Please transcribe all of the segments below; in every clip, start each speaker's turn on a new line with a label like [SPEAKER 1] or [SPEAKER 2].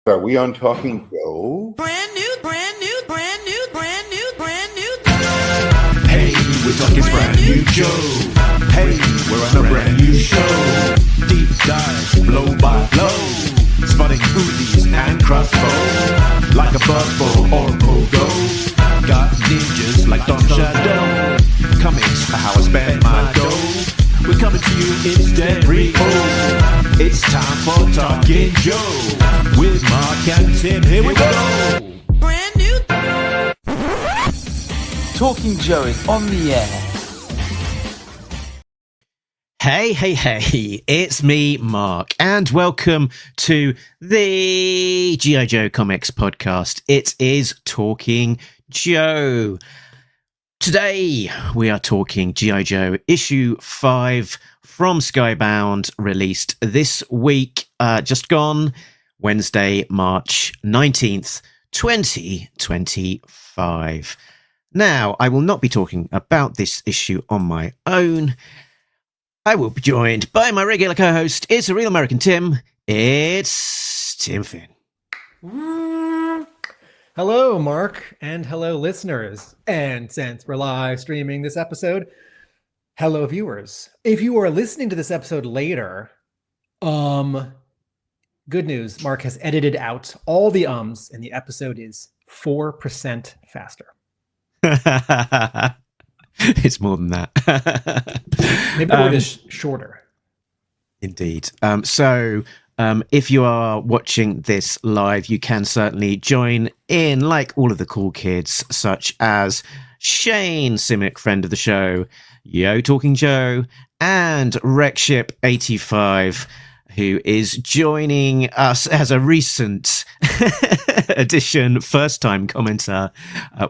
[SPEAKER 1] Are we on Talking Joe?
[SPEAKER 2] Brand new, brand new, brand new, brand new, brand new.
[SPEAKER 3] Hey, we're talking brand new Joe. Hey, we're on a brand new show. Deep dives, blow by blow. Spotting Uzis and crossbow. Like a buzzball or a pogo. Got ninjas like Don Shadow. Comics are how I spend my dough. We're coming to you in stereo. It's time for Talking Joe with Mark and Tim. Here we go.
[SPEAKER 2] Brand new.
[SPEAKER 4] Talking Joe is on the air.
[SPEAKER 5] Hey, it's me, Mark, and welcome to the G.I. Joe Comics podcast. It is Talking Joe. Today, we are talking G.I. Joe issue 5 from Skybound, released this week, just gone, Wednesday, March 19th, 2025. Now, I will not be talking about this issue on my own. I will be joined by my regular co-host. It's a real American Tim. It's Tim Finn.
[SPEAKER 6] Hello, Mark, and hello, listeners. And since we're live streaming this episode, hello, viewers. If you are listening to this episode later, good news. Mark has edited out all the ums, and the episode is 4% faster.
[SPEAKER 5] It's more than that.
[SPEAKER 6] Maybe the word is shorter.
[SPEAKER 5] Indeed. If you are watching this live, you can certainly join in, like all of the cool kids, such as Shane Simic, friend of the show, Yo Talking Joe, and Wreckship85, who is joining us as a recent addition, first-time commenter.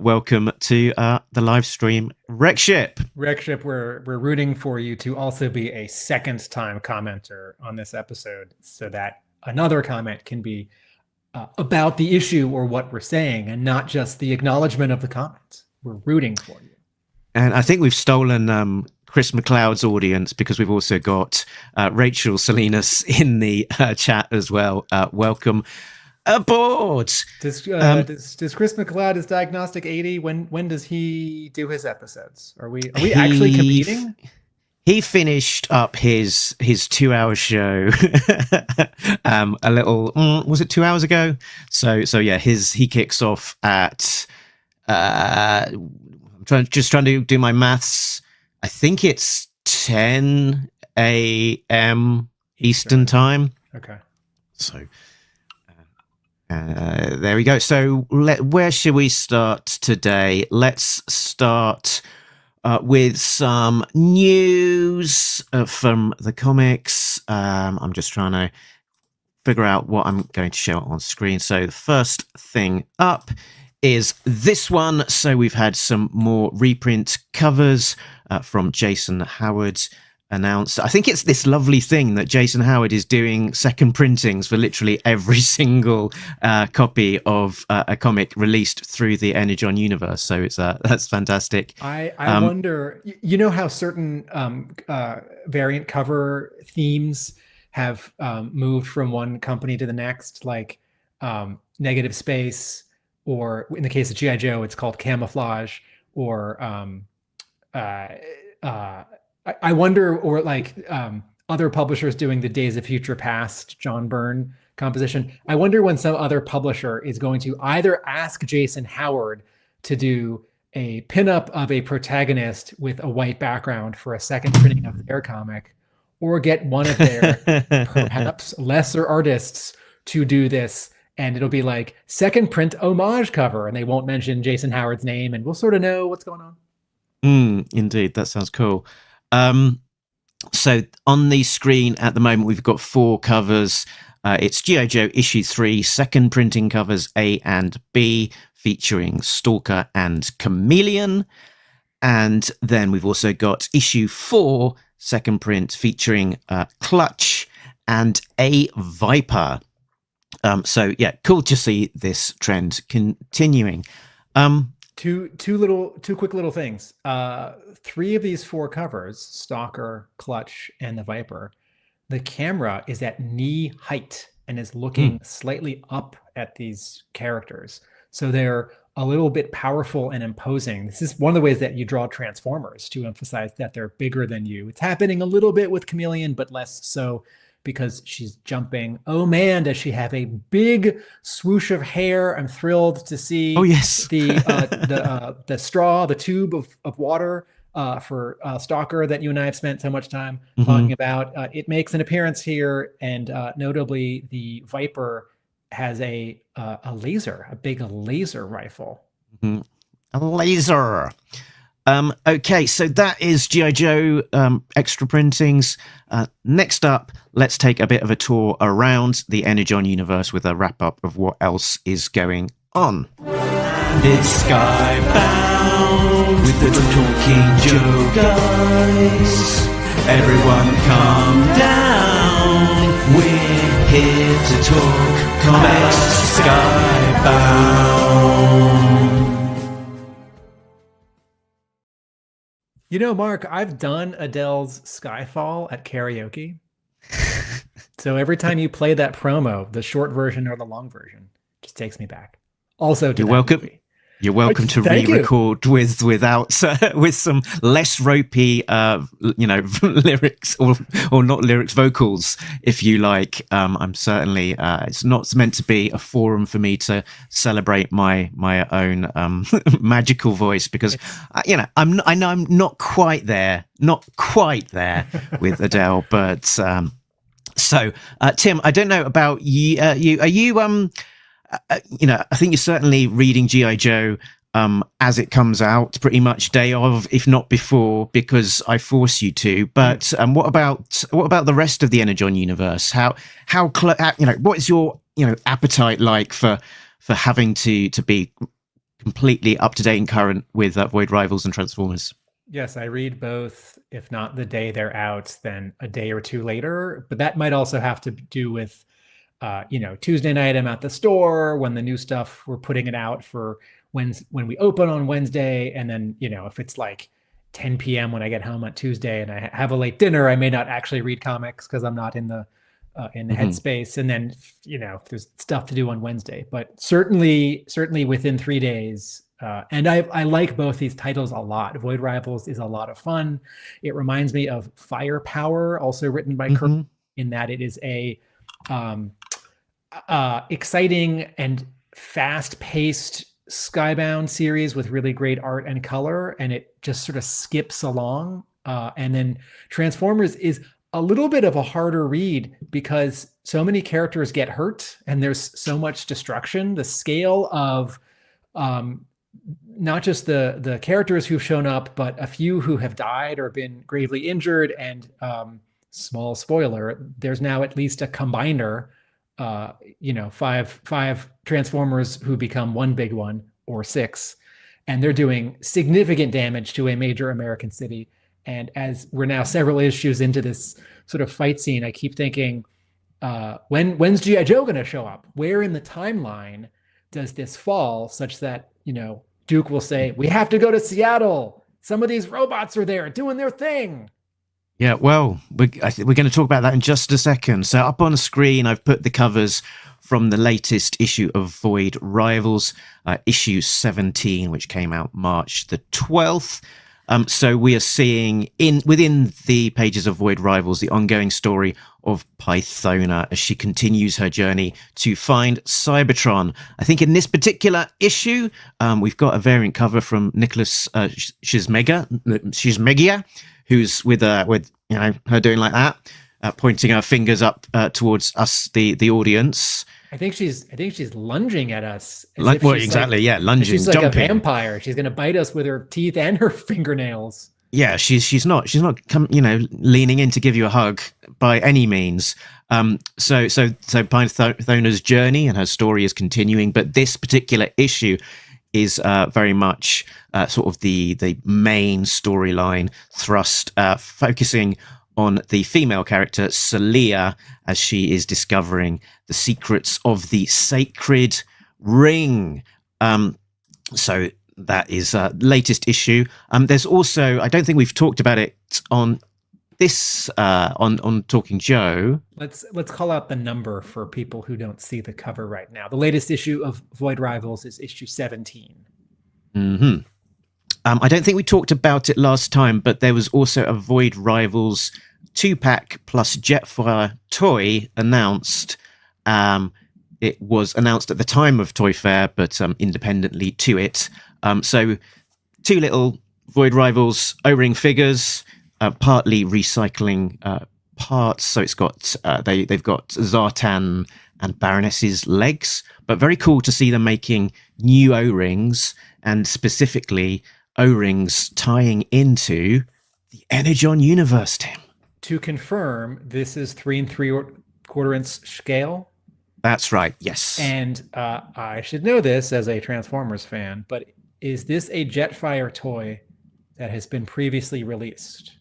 [SPEAKER 5] Welcome to the live stream, Wreckship.
[SPEAKER 6] Wreckship, we're rooting for you to also be a second-time commenter on this episode so that another comment can be about the issue or what we're saying and not just the acknowledgement of the comment. We're rooting for you.
[SPEAKER 5] And I think we've stolen Chris McLeod's audience because we've also got Rachel Salinas in the chat as well. Welcome aboard.
[SPEAKER 6] Does Chris McLeod, is Diagnostic 80? When does he do his episodes? Are we actually competing?
[SPEAKER 5] He finished up his 2-hour show a little was it 2 hours ago? So yeah, he kicks off at I'm trying to do my maths. I think it's 10 a.m. Eastern time.
[SPEAKER 6] Okay.
[SPEAKER 5] So there we go. So where should we start today? Let's start with some news from the comics. I'm just trying to figure out what I'm going to show on screen. So the first thing up is this one. So we've had some more reprint covers from Jason Howard announced. I think it's this lovely thing that Jason Howard is doing second printings for literally every single copy of a comic released through the Energon universe. So it's that's fantastic.
[SPEAKER 6] I wonder, you know how certain variant cover themes have moved from one company to the next, like Negative Space, or in the case of G.I. Joe, it's called Camouflage, or I wonder, or like other publishers doing the Days of Future Past John Byrne composition. I wonder when some other publisher is going to either ask Jason Howard to do a pinup of a protagonist with a white background for a second printing of their comic, or get one of their perhaps lesser artists to do this. And it'll be like second print homage cover, and they won't mention Jason Howard's name, and we'll sort of know what's going on.
[SPEAKER 5] Indeed, that sounds cool. So on the screen at the moment, we've got 4 covers. It's G.I. Joe issue 3, second printing covers A and B, featuring Stalker and Chameleon. And then we've also got issue 4, second print, featuring Clutch and a Viper. So yeah, cool to see this trend continuing.
[SPEAKER 6] Two quick little things. 3 of these 4 covers, Stalker, Clutch, and the Viper, the camera is at knee height and is looking slightly up at these characters. So they're a little bit powerful and imposing. This is one of the ways that you draw Transformers, to emphasize that they're bigger than you. It's happening a little bit with Chameleon, but less so because she's jumping. Oh man, does she have a big swoosh of hair? I'm thrilled to see the straw, the tube of water for Stalker that you and I have spent so much time talking about. It makes an appearance here, and notably the Viper has a laser, a big laser rifle.
[SPEAKER 5] A laser. Okay, so that is G.I. Joe extra printings. Next up, let's take a bit of a tour around the Energon universe with a wrap-up of what else is going on. It's Skybound with the Talking Joe guys. Everyone calm down. We're here to talk comics. Skybound.
[SPEAKER 6] You know, Mark, I've done Adele's Skyfall at karaoke. So every time you play that promo, the short version or the long version, just takes me back. Also, to
[SPEAKER 5] You're
[SPEAKER 6] that
[SPEAKER 5] welcome.
[SPEAKER 6] movie.
[SPEAKER 5] You're welcome to
[SPEAKER 6] Thank you.
[SPEAKER 5] re-record with some less ropey, lyrics or not lyrics, vocals, if you like. I'm certainly. It's not meant to be a forum for me to celebrate my own magical voice, because I know I'm not quite there with Adele, but so Tim, I don't know about you. Are you I think you're certainly reading G.I. Joe as it comes out, pretty much day of, if not before, because I force you to. But what about the rest of the Energon universe? What is your appetite like for having to be completely up to date and current with Void Rivals and Transformers?
[SPEAKER 6] Yes, I read both. If not the day they're out, then a day or two later. But that might also have to do with Tuesday night I'm at the store when the new stuff, we're putting it out for when we open on Wednesday. And then, if it's like 10 p.m. when I get home on Tuesday and I have a late dinner, I may not actually read comics because I'm not in the headspace. And then, there's stuff to do on Wednesday, but certainly within 3 days. And I like both these titles a lot. Void Rivals is a lot of fun. It reminds me of Firepower, also written by Kirk, in that it is a exciting and fast-paced Skybound series with really great art and color, and it just sort of skips along. And then Transformers is a little bit of a harder read because so many characters get hurt and there's so much destruction. The scale of not just the characters who've shown up, but a few who have died or been gravely injured, and small spoiler, there's now at least a combiner, five Transformers who become one big one, or six, and they're doing significant damage to a major American city. And as we're now several issues into this sort of fight scene, I keep thinking, when's G.I. Joe going to show up? Where in the timeline does this fall such that, Duke will say, we have to go to Seattle. Some of these robots are there doing their thing.
[SPEAKER 5] Yeah, well, I think we're going to talk about that in just a second. So up on the screen, I've put the covers from the latest issue of Void Rivals, issue 17, which came out March the 12th. So we are seeing within the pages of Void Rivals the ongoing story of Pythona as she continues her journey to find Cybertron. I think in this particular issue, we've got a variant cover from Nicholas Shizmegia, who's with her doing like that, pointing her fingers up towards us, the audience.
[SPEAKER 6] I think she's lunging at us.
[SPEAKER 5] Lunging,
[SPEAKER 6] she's like
[SPEAKER 5] jumping.
[SPEAKER 6] A vampire. She's going to bite us with her teeth and her fingernails.
[SPEAKER 5] Yeah, she's not leaning in to give you a hug by any means. So Pythona's journey and her story is continuing, but this particular issue is very much sort of the main storyline thrust, focusing on the female character Celia as she is discovering the secrets of the sacred ring. So that is latest issue. There's also, I don't think we've talked about it on this on Talking Joe.
[SPEAKER 6] Let's call out the number for people who don't see the cover right now. The latest issue of Void Rivals is issue 17.
[SPEAKER 5] Mm-hmm. I don't think we talked about it last time, but there was also a Void Rivals 2-pack plus Jetfire toy announced. It was announced at the time of Toy Fair, but independently to it. So 2 little Void Rivals O-ring figures, partly recycling parts. So it's got they've got Zartan and Baroness's legs, but very cool to see them making new O-rings, and specifically O-rings tying into the Energon universe, Tim.
[SPEAKER 6] To confirm, this is 3 3/4 inch scale.
[SPEAKER 5] That's right, yes.
[SPEAKER 6] And I should know this as a Transformers fan, but is this a Jetfire toy that has been previously released?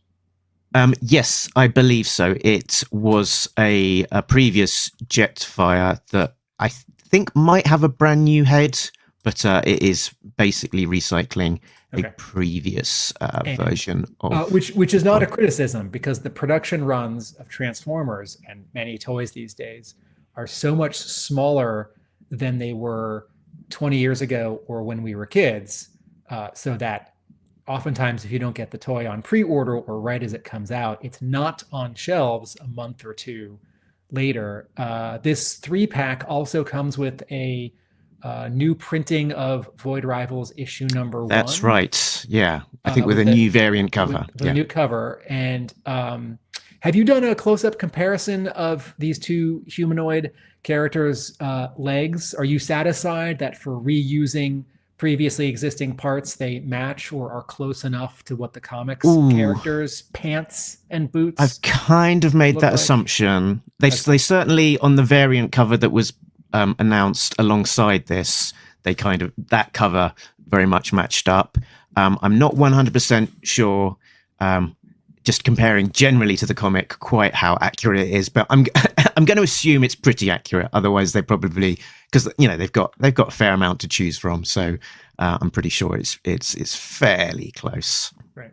[SPEAKER 5] Yes, I believe so. It was a previous Jetfire that I think might have a brand new head, but it is basically recycling a previous version of
[SPEAKER 6] which is not a criticism, because the production runs of Transformers and many toys these days are so much smaller than they were 20 years ago or when we were kids, so that oftentimes if you don't get the toy on pre-order or right as it comes out, it's not on shelves a month or two later. This 3-pack also comes with a new printing of Void Rivals issue number 1.
[SPEAKER 5] That's right. Yeah. I think with a new variant cover.
[SPEAKER 6] With a new cover. And have you done a close-up comparison of these 2 humanoid characters' legs? Are you satisfied that for reusing previously existing parts, they match or are close enough to what the comics characters' pants and boots?
[SPEAKER 5] I've kind of made that assumption. They certainly, on the variant cover that was announced alongside this, that cover very much matched up. I'm not 100% sure, just comparing generally to the comic, quite how accurate it is, but I'm going to assume it's pretty accurate. Otherwise, they probably, because they've got a fair amount to choose from, so I'm pretty sure it's fairly close.
[SPEAKER 6] Right.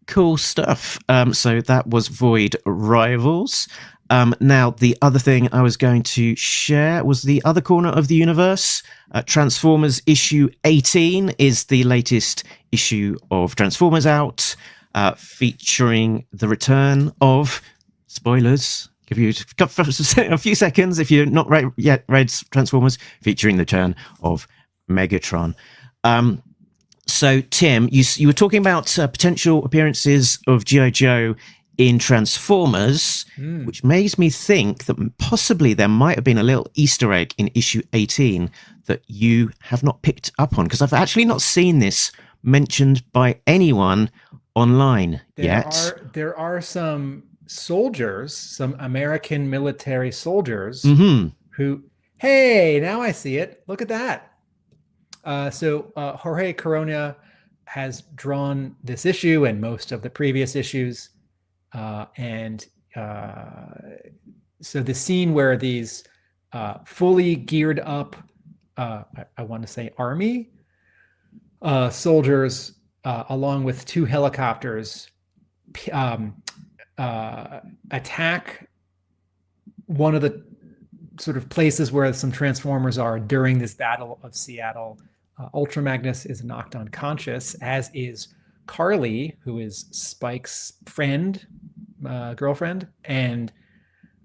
[SPEAKER 5] Cool stuff. So that was Void Rivals. Now, the other thing I was going to share was the other corner of the universe. Transformers issue 18 is the latest issue of Transformers out, featuring the return of, spoilers, give you a few seconds if you're not yet read Transformers, featuring the return of Megatron. So, Tim, you were talking about potential appearances of G.I. Joe in Transformers, which makes me think that possibly there might have been a little Easter egg in issue 18 that you have not picked up on, because I've actually not seen this mentioned by anyone online yet.
[SPEAKER 6] There are some soldiers, some American military soldiers who, hey, now I see it. Look at that. So Jorge Corona has drawn this issue and most of the previous issues. So the scene where these fully geared up, I want to say army soldiers, along with 2 helicopters, attack one of the sort of places where some Transformers are during this Battle of Seattle. Ultra Magnus is knocked unconscious, as is Carly, who is Spike's girlfriend. And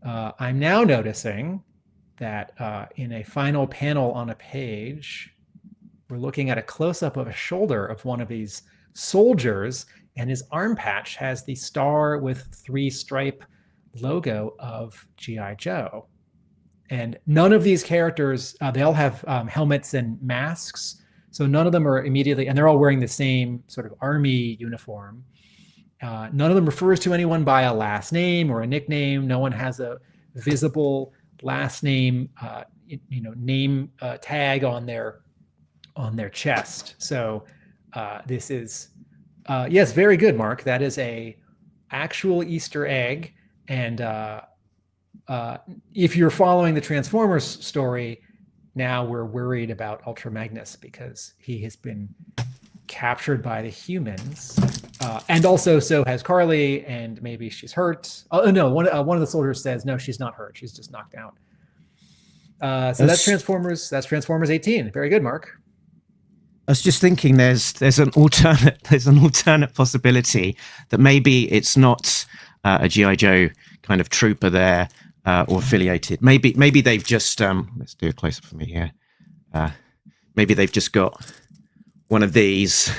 [SPEAKER 6] I'm now noticing that in a final panel on a page, we're looking at a close-up of a shoulder of one of these soldiers, and his arm patch has the star with 3-stripe logo of G.I. Joe. And none of these characters, they all have helmets and masks. So none of them are immediately, and they're all wearing the same sort of army uniform. None of them refers to anyone by a last name or a nickname. No one has a visible last name, name tag on their chest. So this is, yes, very good, Mark. That is a actual Easter egg. And if you're following the Transformers story, now we're worried about Ultra Magnus because he has been captured by the humans. And also, so has Carly, and maybe she's hurt. Oh no, one of the soldiers says, no, she's not hurt. She's just knocked out. So that's Transformers. That's Transformers 18. Very good, Mark.
[SPEAKER 5] I was just thinking there's an alternate possibility that maybe it's not a G.I. Joe kind of trooper there or affiliated. Maybe they've just let's do a close up for me here. Maybe they've just got one of these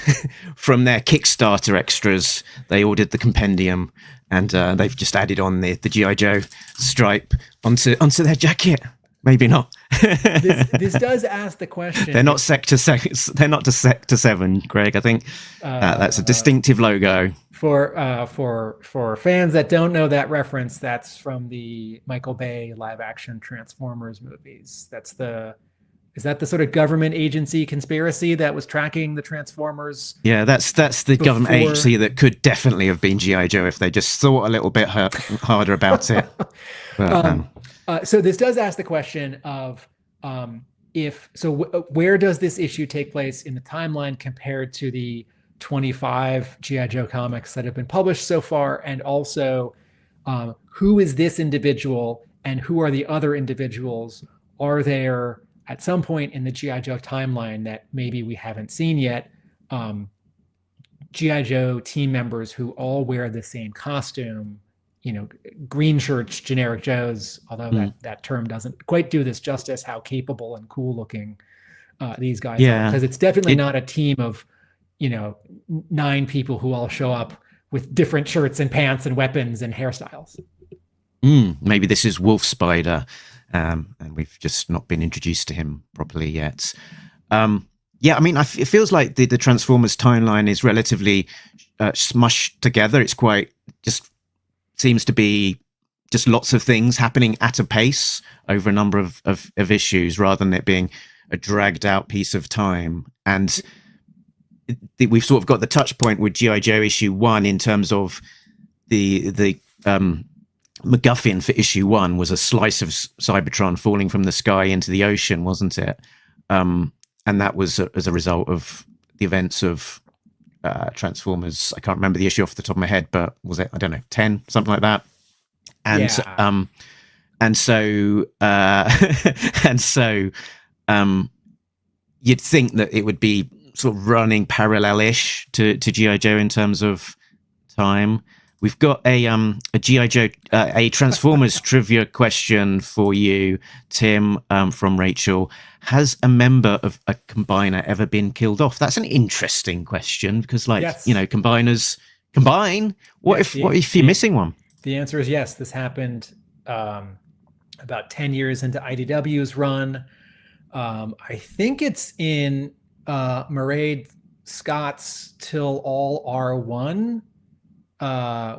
[SPEAKER 5] from their Kickstarter extras. They ordered the compendium and they've just added on the G.I. Joe stripe onto their jacket. Maybe not.
[SPEAKER 6] This does ask the question.
[SPEAKER 5] They're not Sector 7, Greg. I think that's a distinctive logo.
[SPEAKER 6] For fans that don't know that reference, that's from the Michael Bay live action Transformers movies. Is that the sort of government agency conspiracy that was tracking the Transformers?
[SPEAKER 5] Yeah, that's the government agency that could definitely have been G.I. Joe if they just thought a little bit harder about it. But,
[SPEAKER 6] so this does ask the question of where does this issue take place in the timeline compared to the 25 G.I. Joe comics that have been published so far, and also who is this individual and who are the other individuals? Are there at some point in the G.I. Joe timeline that maybe we haven't seen yet, G.I. Joe team members who all wear the same costume, green shirts, generic Joes, although that term doesn't quite do this justice, how capable and cool looking these guys are. Because it's definitely not a team of, 9 people who all show up with different shirts and pants and weapons and hairstyles.
[SPEAKER 5] Maybe this is Wolf Spider, and we've just not been introduced to him properly yet. It feels like the Transformers timeline is relatively smushed together. It's quite just seems to be just lots of things happening at a pace over a number of issues rather than it being a dragged out piece of time. And we've sort of got the touch point with G.I. Joe issue 1 in terms of the MacGuffin for issue 1 was a slice of Cybertron falling from the sky into the ocean, wasn't it? And that was as a result of the events of Transformers. I can't remember the issue off the top of my head, but was it, 10, something like that? And so you'd think that it would be sort of running parallel-ish to G.I. Joe in terms of time. We've got a G.I. Joe, a Transformers trivia question for you, Tim, from Rachel. Has a member of a combiner ever been killed off? That's an interesting question because, combiners combine. What if you're missing one?
[SPEAKER 6] The answer is yes. This happened about 10 years into IDW's run. I think it's in Mairead Scott's Till All R1.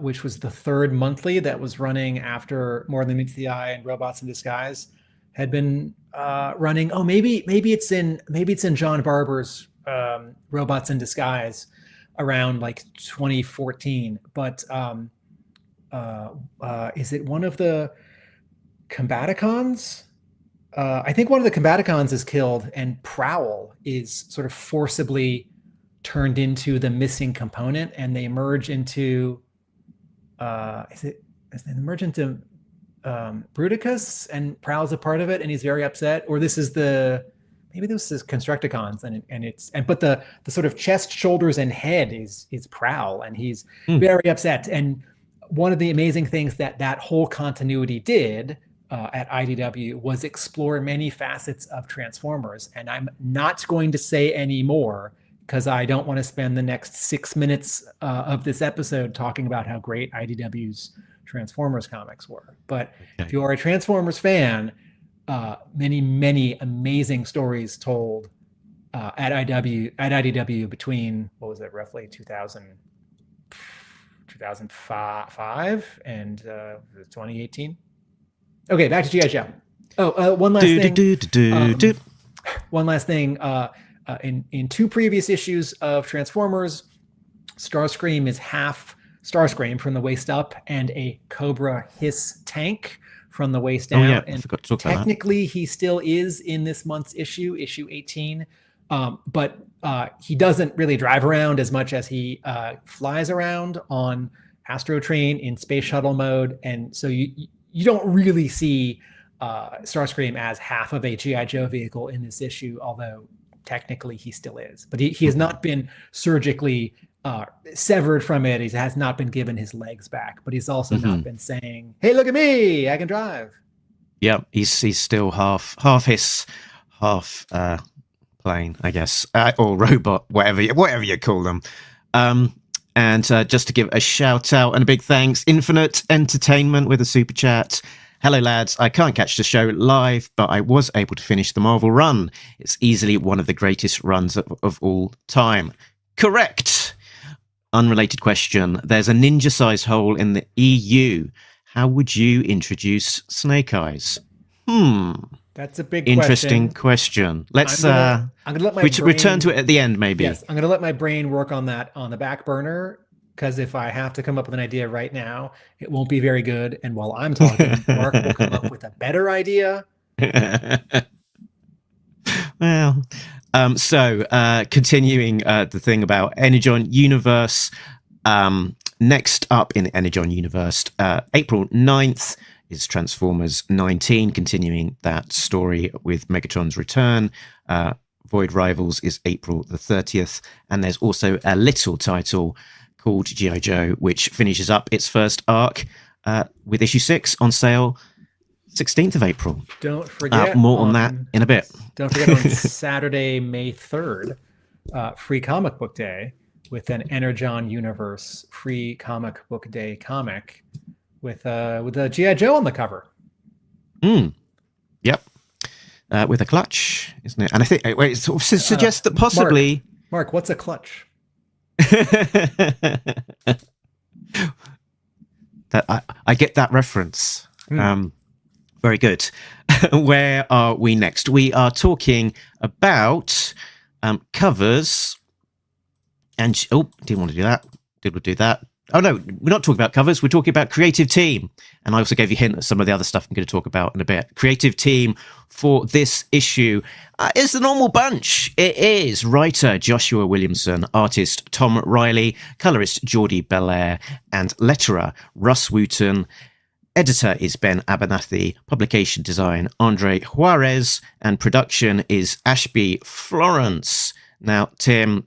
[SPEAKER 6] Which was the third monthly that was running after More Than Meets the Eye and Robots in Disguise had been running. Oh, maybe it's in John Barber's Robots in Disguise around like 2014. But is it one of the Combaticons? I think one of the Combaticons is killed, and Prowl is sort of forcibly turned into the missing component, and they merge into Bruticus, and Prowl's a part of it, and he's very upset. Or this is Constructicons, but the sort of chest, shoulders, and head is Prowl, and he's very upset. And one of the amazing things that whole continuity did at IDW was explore many facets of Transformers, and I'm not going to say any more because I don't want to spend the next 6 minutes of this episode talking about how great IDW's Transformers comics were. But if you are a Transformers fan, many, many amazing stories told at IDW between, roughly 2005 and 2018. Okay, back to G.I. Joe. One last thing. One last thing. In 2 previous issues of Transformers, Starscream is half Starscream from the waist up and a Cobra Hiss tank from the waist down.
[SPEAKER 5] I forgot to talk about that.
[SPEAKER 6] Technically, he still is in this month's issue 18. But he doesn't really drive around as much as he flies around on Astrotrain in space shuttle mode, and so you don't really see Starscream as half of a G.I. Joe vehicle in this issue, although technically he still is. But he has not been surgically severed from it. He has not been given his legs back, but he's also not been saying, "Hey, look at me, I can drive."
[SPEAKER 5] Yeah, he's still half hiss, half plane, I guess, or robot, whatever you call them. And just to give a shout out and a big thanks, Infinite Entertainment with a super chat. Hello, lads. I can't catch the show live, but I was able to finish the Marvel run. It's easily one of the greatest runs of all time. Correct. Unrelated question. There's a ninja-sized hole in the EU. How would you introduce Snake Eyes?
[SPEAKER 6] That's a big
[SPEAKER 5] interesting question. Let's
[SPEAKER 6] I'm gonna let my
[SPEAKER 5] return to it at the end, maybe.
[SPEAKER 6] Yes, I'm gonna let my brain work on that on the back burner, because if I have to come up with an idea right now, it won't be very good. And while I'm talking, Mark will come up with a better idea.
[SPEAKER 5] Well, so continuing the thing about Energon Universe. Next up in the Energon Universe, April 9th is Transformers 19, continuing that story with Megatron's return. Void Rivals is April the 30th. And there's also a little title called G.I. Joe, which finishes up its first arc with issue 6 on sale 16th of April.
[SPEAKER 6] Don't forget.
[SPEAKER 5] More on that in a bit.
[SPEAKER 6] Don't forget on Saturday, May 3rd, Free Comic Book Day, with an Energon Universe Free Comic Book Day comic with a G.I. Joe on the cover. Yep.
[SPEAKER 5] With a clutch, isn't it? And I think it sort of suggests that possibly...
[SPEAKER 6] Mark, what's a clutch?
[SPEAKER 5] That I get that reference. Very good. Where are we next? We are talking about covers. And didn't want to do that. Did we do that? Oh no, we're not talking about covers. We're talking about creative team. And I also gave you a hint at some of the other stuff I'm going to talk about in a bit. Creative team for this issue is the normal bunch. It is writer Joshua Williamson, artist Tom Reilly, colorist Jordie Bellaire, and letterer Russ Wooton. Editor is Ben Abernethy, publication design Andres Juarez, and production is Ashby Florence. Now, Tim,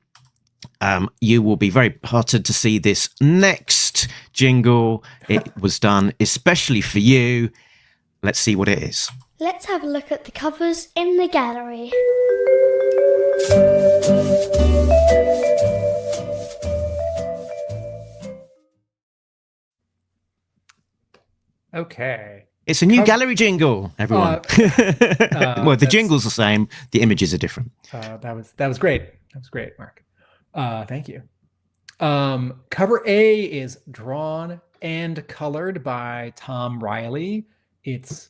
[SPEAKER 5] you will be very heartened to see this next jingle. It was done especially for you. Let's see what it is.
[SPEAKER 7] Let's have a look at the covers in the gallery.
[SPEAKER 6] Okay.
[SPEAKER 5] It's a new gallery jingle, everyone. Well, the jingle's the same. The images are different.
[SPEAKER 6] That was great. That was great, Mark. Thank you. Cover A is drawn and colored by Tom Reilly. It's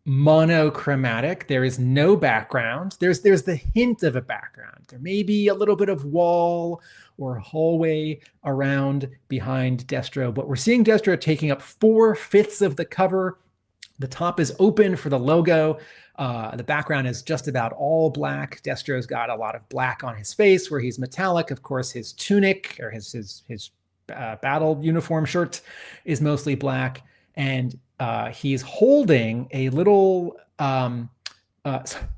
[SPEAKER 6] monochromatic. There is no background. There's the hint of a background. There may be a little bit of wall or hallway around behind Destro, but we're seeing Destro taking up 4/5 of the cover. The top is open for the logo. The background is just about all black. Destro's got a lot of black on his face where he's metallic. Of course, his tunic or his battle uniform shirt is mostly black. And he's holding a little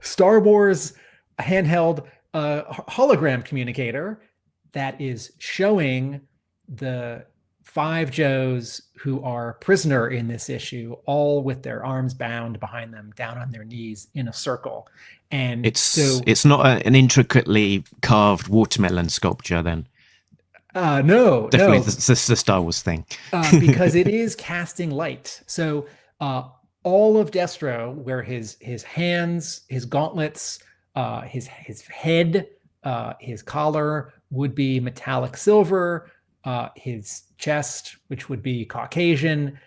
[SPEAKER 6] Star Wars handheld hologram communicator that is showing the 5 Joes who are prisoner in this issue, all with their arms bound behind them, down on their knees in a circle. And
[SPEAKER 5] it's not an intricately carved watermelon sculpture then.
[SPEAKER 6] No,
[SPEAKER 5] definitely the Star Wars thing.
[SPEAKER 6] Because it is casting light. So all of Destro, where his hands, his gauntlets, his head, his collar would be metallic silver, his chest, which would be Caucasian.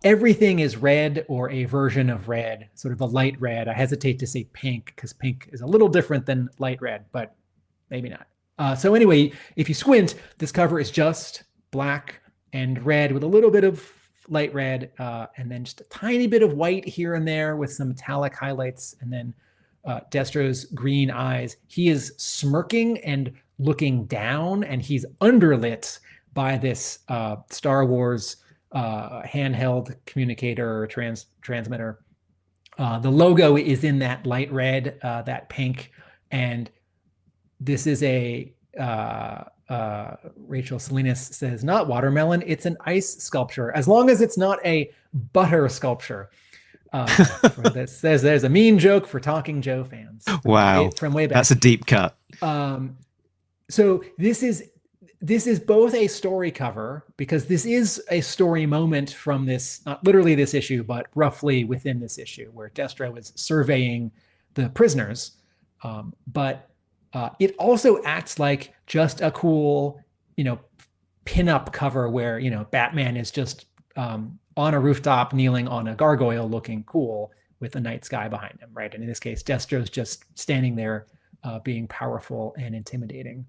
[SPEAKER 6] Everything is red or a version of red, sort of a light red. I hesitate to say pink because pink is a little different than light red, but maybe not. So anyway, if you squint, this cover is just black and red with a little bit of light red, and then just a tiny bit of white here and there with some metallic highlights, and then Destro's green eyes. He is smirking and looking down, and he's underlit by this Star Wars handheld communicator or transmitter. The logo is in that light red, that pink, and this is a Rachel Salinas says, not watermelon, it's an ice sculpture, as long as it's not a butter sculpture. That says there's a mean joke for Talking Joe fans.
[SPEAKER 5] Wow,
[SPEAKER 6] from way back.
[SPEAKER 5] That's a deep cut.
[SPEAKER 6] So this is both a story cover, because this is a story moment from this, not literally this issue, but roughly within this issue, where Destro is surveying the prisoners. But it also acts like just a cool, pin-up cover where, Batman is just on a rooftop kneeling on a gargoyle looking cool with a night sky behind him, right? And in this case, Destro's just standing there being powerful and intimidating.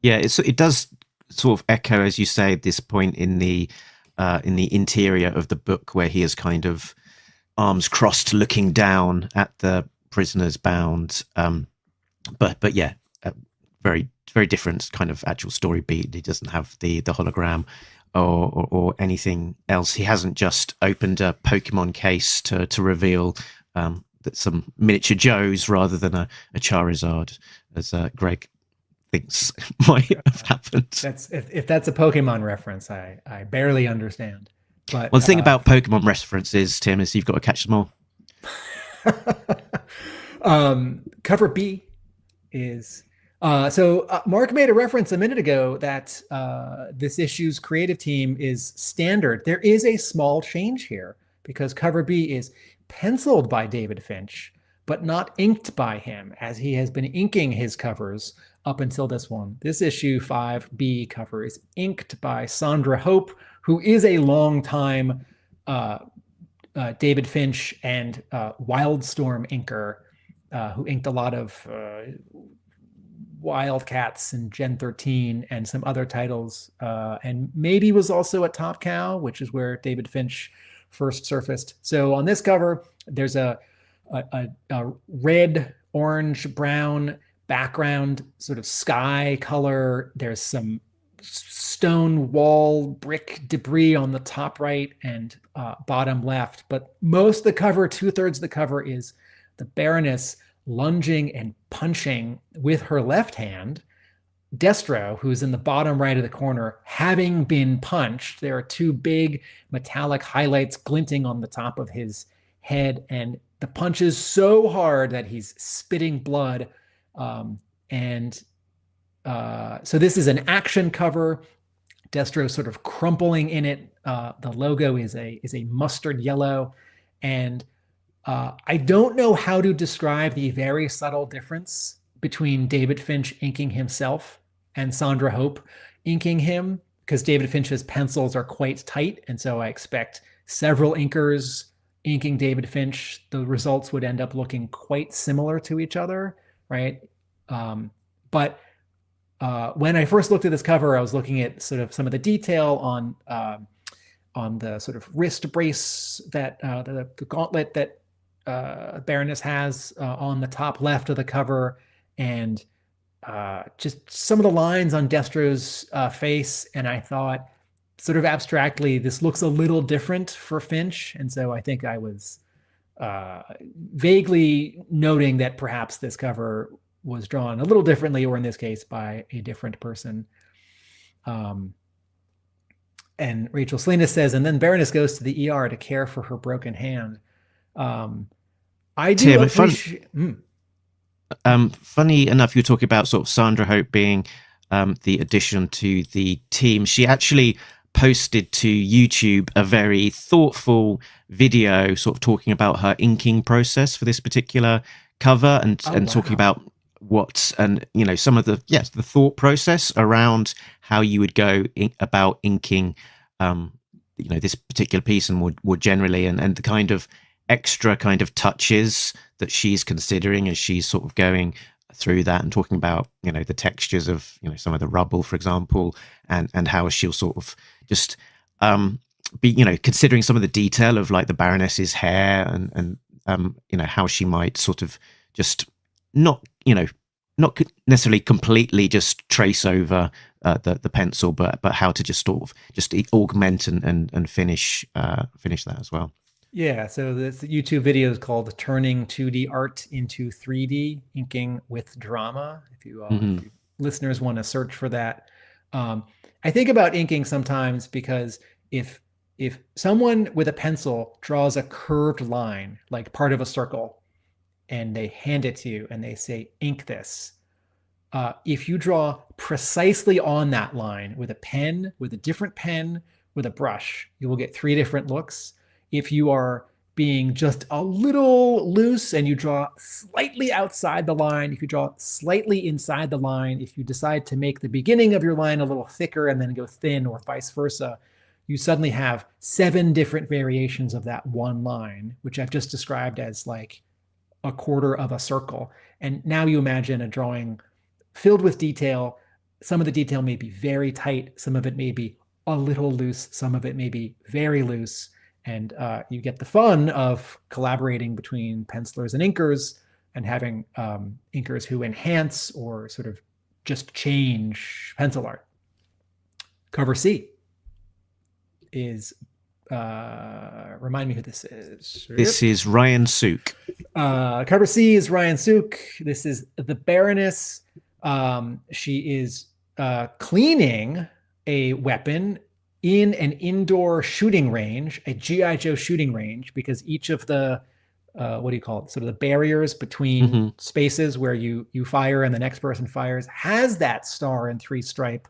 [SPEAKER 5] Yeah, it does sort of echo, as you say, this point in the interior of the book where he is kind of arms crossed, looking down at the prisoners bound. But yeah, very very different kind of actual story beat. He doesn't have the hologram or anything else. He hasn't just opened a Pokemon case to reveal that some miniature Joes rather than a Charizard, as Greg thinks might have happened.
[SPEAKER 6] That's if that's a Pokemon reference, I barely understand. But
[SPEAKER 5] one thing about Pokemon references, Tim, is you've got to catch them all.
[SPEAKER 6] Cover B is Mark made a reference a minute ago that this issue's creative team is standard. There is a small change here, because cover B is penciled by David Finch, but not inked by him, as he has been inking his covers up until this one. This issue 5B cover is inked by Sandra Hope, who is a long-time David Finch and Wildstorm inker, who inked a lot of Wildcats and Gen 13 and some other titles, and maybe was also at Top Cow, which is where David Finch first surfaced. So on this cover, there's a red, orange, brown background, sort of sky color. There's some stone wall brick debris on the top right and bottom left. But most of the cover, 2/3 of the cover, is the Baroness lunging and punching with her left hand Destro, who's in the bottom right of the corner, having been punched. There are two big metallic highlights glinting on the top of his head, and the punch is so hard that he's spitting blood. So this is an action cover. Destro sort of crumpling in it. The logo is a mustard yellow, and I don't know how to describe the very subtle difference between David Finch inking himself and Sandra Hope inking him, because David Finch's pencils are quite tight, and so I expect several inkers inking David Finch, the results would end up looking quite similar to each other, right? But when I first looked at this cover, I was looking at sort of some of the detail on the sort of wrist brace that the gauntlet that Baroness has on the top left of the cover, and just some of the lines on Destro's face, and I thought, sort of abstractly, this looks a little different for Finch, and so I think I was vaguely noting that perhaps this cover was drawn a little differently, or in this case by a different person. And Rachel Salinas says, and then Baroness goes to the ER to care for her broken hand. I do
[SPEAKER 5] Tim,
[SPEAKER 6] appreciate...
[SPEAKER 5] funny enough, you were talking about sort of Sandra Hope being the addition to the team. She actually posted to YouTube a very thoughtful video sort of talking about her inking process for this particular cover, and talking about what, and some of the thought process around how you would go about inking this particular piece, and more generally, and the kind of extra kind of touches that she's considering as she's sort of going through that, and talking about the textures of some of the rubble, for example, and how she'll sort of just be considering some of the detail of like the Baroness's hair and how she might sort of just not necessarily completely just trace over the pencil, but how to just sort of just augment and finish that as well.
[SPEAKER 6] Yeah, so this YouTube video is called "Turning 2D Art into 3D: Inking with Drama." If you listeners want to search for that, I think about inking sometimes because if someone with a pencil draws a curved line, like part of a circle, and they hand it to you and they say, "Ink this," if you draw precisely on that line with a pen, with a different pen, with a brush, you will get 3 different looks. If you are being just a little loose and you draw slightly outside the line, if you draw slightly inside the line, if you decide to make the beginning of your line a little thicker and then go thin, or vice versa, you suddenly have 7 different variations of that one line, which I've just described as like a quarter of a circle. And now you imagine a drawing filled with detail. Some of the detail may be very tight, some of it may be a little loose, some of it may be very loose. And you get the fun of collaborating between pencilers and inkers, and having inkers who enhance or sort of just change pencil art. Cover C is, remind me who this is.
[SPEAKER 5] This is Ryan Sook.
[SPEAKER 6] Cover C is Ryan Sook. This is the Baroness. She is cleaning a weapon in an indoor shooting range, a G.I. Joe shooting range, because each of the, what do you call it? Sort of the barriers between spaces where you fire and the next person fires has that star and 3 stripe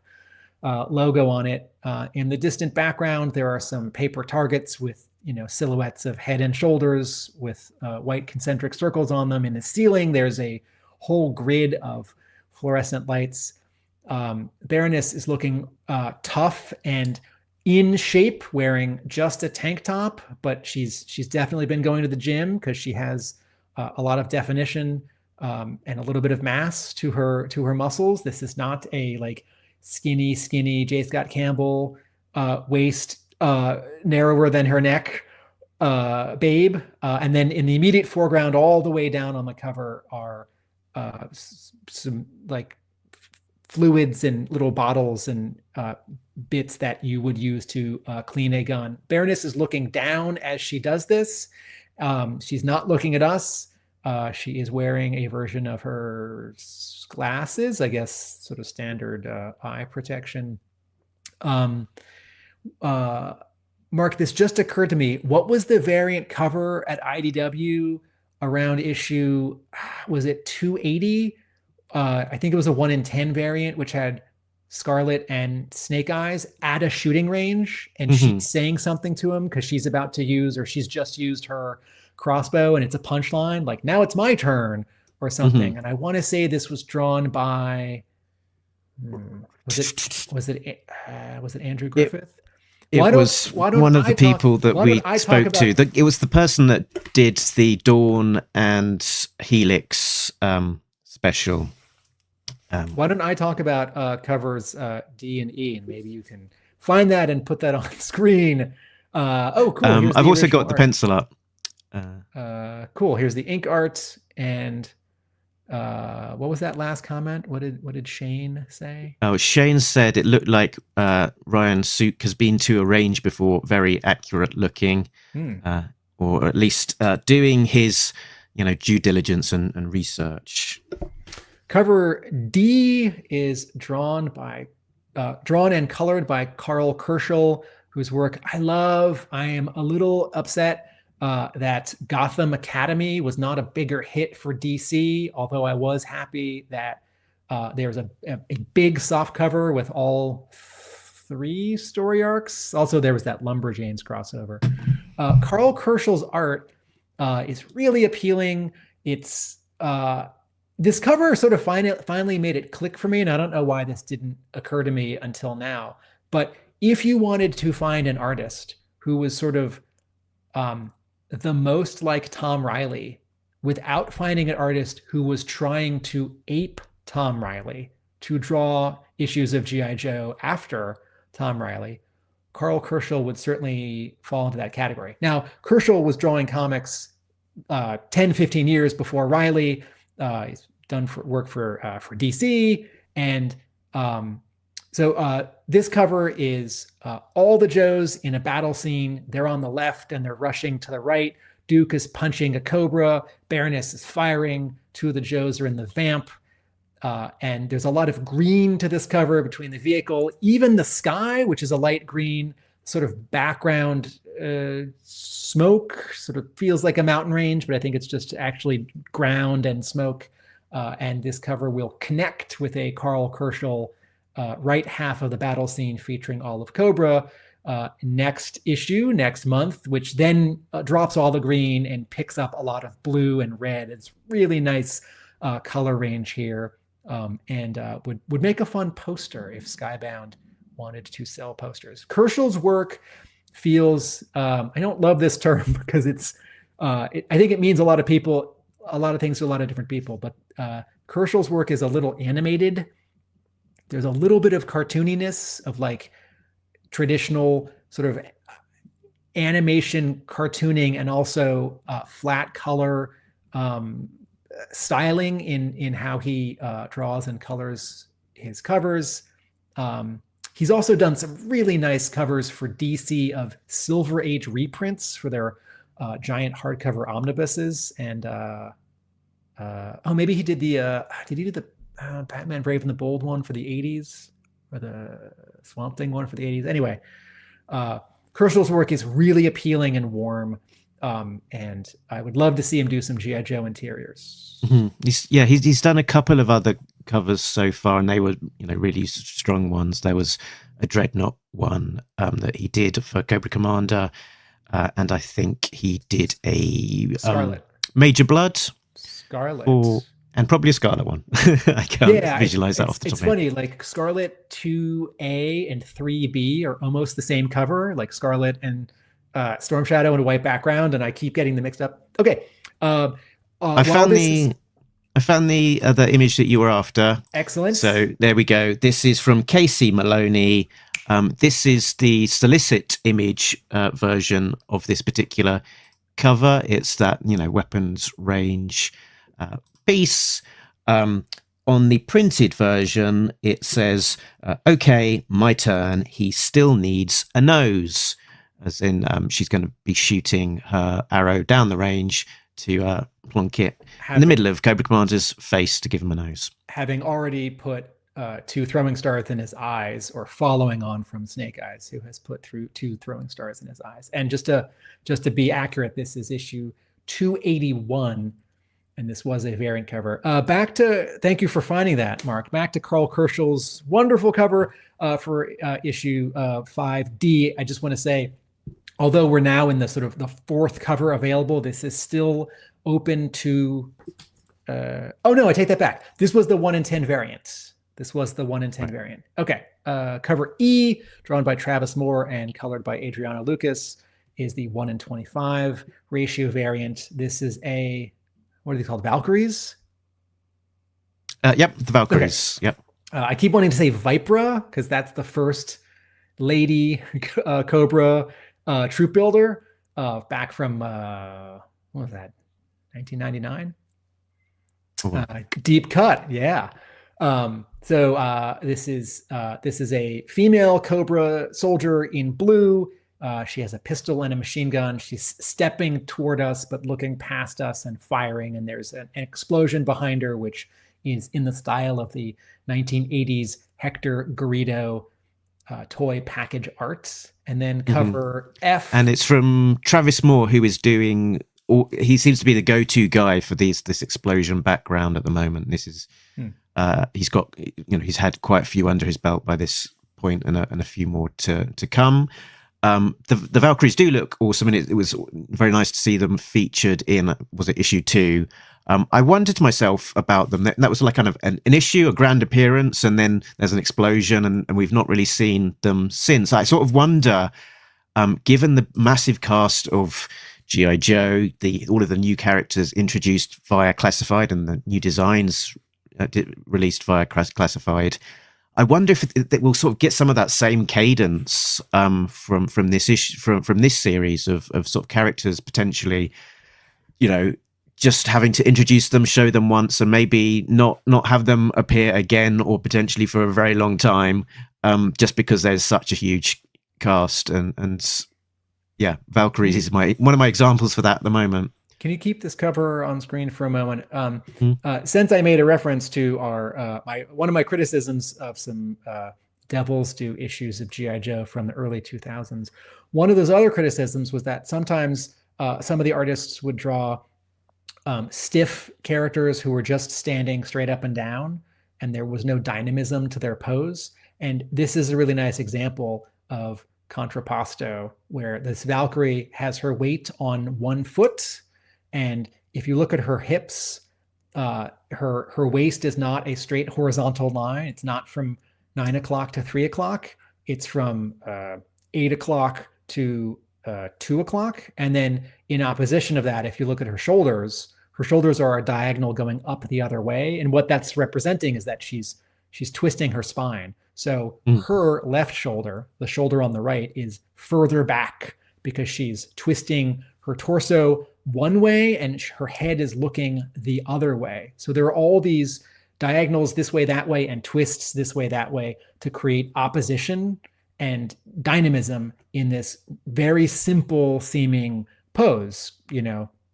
[SPEAKER 6] logo on it. In the distant background, there are some paper targets with, silhouettes of head and shoulders with white concentric circles on them. In the ceiling, there's a whole grid of fluorescent lights. Baroness is looking tough and in shape, wearing just a tank top, but she's definitely been going to the gym because she has a lot of definition and a little bit of mass to her muscles. This is not a like skinny J. Scott Campbell waist narrower than her neck babe. And then in the immediate foreground, all the way down on the cover, are some like fluids and little bottles and bits that you would use to clean a gun. Baroness is looking down as she does this. She's not looking at us. She is wearing a version of her glasses, I guess, sort of standard eye protection. Mark, this just occurred to me. What was the variant cover at IDW around issue, was it 280? I think it was a 1 in 10 variant, which had Scarlet and Snake Eyes at a shooting range, and she's saying something to him because she's about to use, or she's just used her crossbow, and it's a punchline like, "Now it's my turn," or something. And I want to say this was drawn by, was it Andrew Griffith?
[SPEAKER 5] It was one of the people that we spoke to. It was the person that did the Dawn and Helix special.
[SPEAKER 6] Why don't I talk about covers D and E, and maybe you can find that and put that on screen. Oh, cool.
[SPEAKER 5] I've also got the pencil up.
[SPEAKER 6] Cool. Here's the ink art. And what was that last comment? What did Shane say?
[SPEAKER 5] Oh, Shane said it looked like Ryan Sook has been to a range before, very accurate looking, or at least doing his due diligence and research.
[SPEAKER 6] Cover D is drawn and colored by Carl Kerschel, whose work I love. I am a little upset that Gotham Academy was not a bigger hit for DC, although I was happy that there's a big soft cover with all 3 story arcs. Also, there was that Lumberjanes crossover. Carl Kerschel's art is really appealing. It's this cover sort of finally made it click for me, and I don't know why this didn't occur to me until now. But if you wanted to find an artist who was sort of the most like Tom Reilly, without finding an artist who was trying to ape Tom Reilly to draw issues of G.I. Joe after Tom Reilly, Carl Kerschel would certainly fall into that category. Now, Kerschel was drawing comics 10, 15 years before Reilly. He's done work for DC. And so this cover is all the Joes in a battle scene. They're on the left and they're rushing to the right. Duke is punching a Cobra. Baroness is firing. Two of the Joes are in the Vamp. And there's a lot of green to this cover between the vehicle, even the sky, which is a light green, sort of background smoke, sort of feels like a mountain range, but I think it's just actually ground and smoke. And this cover will connect with a Carl Kerschel right half of the battle scene featuring all of Cobra next issue, next month, which then drops all the green and picks up a lot of blue and red. It's really nice color range here, and would make a fun poster if Skybound wanted to sell posters. Kerschel's work feels, I don't love this term because it's, I think it means a lot of people, a lot of things to a lot of different people, but Kerschel's work is a little animated. There's a little bit of cartooniness of like traditional sort of animation cartooning and also flat color styling in how he draws and colors his covers. He's also done some really nice covers for DC of Silver Age reprints for their giant hardcover omnibuses. And maybe he did the Batman Brave and the Bold one for the 80s, or the Swamp Thing one for the 80s. Anyway, Kerschel's work is really appealing and warm. And I would love to see him do some G.I. Joe interiors.
[SPEAKER 5] Mm-hmm. He's done a couple of other covers so far, and they were, really strong ones. There was a Dreadnought one that he did for Cobra Commander, and I think he did a
[SPEAKER 6] Scarlet.
[SPEAKER 5] Major Blood.
[SPEAKER 6] Scarlet.
[SPEAKER 5] And probably a Scarlet one. I can't visualize that off the top of my head.
[SPEAKER 6] It's funny, like Scarlet 2A and 3B are almost the same cover, like Scarlet and Storm Shadow and a white background, and I keep getting them mixed up. Okay.
[SPEAKER 5] I found the other image that you were after.
[SPEAKER 6] Excellent.
[SPEAKER 5] So there we go. This is from Casey Maloney. This is the solicit image version of this particular cover. It's that, weapons range piece. On the printed version, it says, okay, my turn. He still needs a nose. As in, she's going to be shooting her arrow down the range to plonk it in the middle of Cobra Commander's face to give him a nose.
[SPEAKER 6] Having already put 2 throwing stars in his eyes, or following on from Snake Eyes, who has put through 2 throwing stars in his eyes. And just to be accurate, this is issue 281, and this was a variant cover. Thank you for finding that, Mark. Back to Carl Kerschel's wonderful cover for issue 5D. I just want to say, although we're now in the sort of the 4th cover available, this is still open to, I take that back. This was the 1 in 10 variant. Variant. Okay. Cover E, drawn by Travis Moore and colored by Adriano Lucas, is the 1 in 25 ratio variant. This is what are they called? Valkyries?
[SPEAKER 5] Yep, the Valkyries. Okay. Yep.
[SPEAKER 6] I keep wanting to say Vipra because that's the first lady Cobra troop builder back from what was that, 1999? Deep Cut, yeah. So this is a female Cobra soldier in blue. She has a pistol and a machine gun. She's stepping toward us, but looking past us and firing. And there's an explosion behind her, which is in the style of the 1980s Hector Garrido toy package art. And then cover F. And
[SPEAKER 5] it's from Travis Moore, who is doing, he seems to be the go-to guy for this explosion background at the moment. This is, he's got, he's had quite a few under his belt by this point, and a few more to come. The Valkyries do look awesome, and it was very nice to see them featured in, was it issue 2? I wondered to myself about them. That was like kind of an issue, a grand appearance, and then there's an explosion, and we've not really seen them since. I sort of wonder, given the massive cast of G.I. Joe, all of the new characters introduced via Classified and the new designs released via Classified, I wonder if it will sort of get some of that same cadence from this issue, from this series of sort of characters potentially just having to introduce them, show them once, and maybe not have them appear again or potentially for a very long time, just because there's such a huge cast. And yeah, Valkyries is one of my examples for that at the moment.
[SPEAKER 6] Can you keep this cover on screen for a moment? Since I made a reference to our one of my criticisms of some Devil's Due issues of G.I. Joe from the early 2000s, one of those other criticisms was that sometimes some of the artists would draw stiff characters who were just standing straight up and down, and there was no dynamism to their pose. And this is a really nice example of contrapposto, where this Valkyrie has her weight on one foot, and if you look at her hips, her waist is not a straight horizontal line. It's not from 9 o'clock to 3 o'clock. It's from 8 o'clock to 2 o'clock. And then in opposition of that, if you look at her shoulders are a diagonal going up the other way. And what that's representing is that she's twisting her spine. So her left shoulder, the shoulder on the right, is further back because she's twisting her torso one way and her head is looking the other way. So there are all these diagonals this way, that way, and twists this way, that way to create opposition and dynamism in this very simple seeming pose,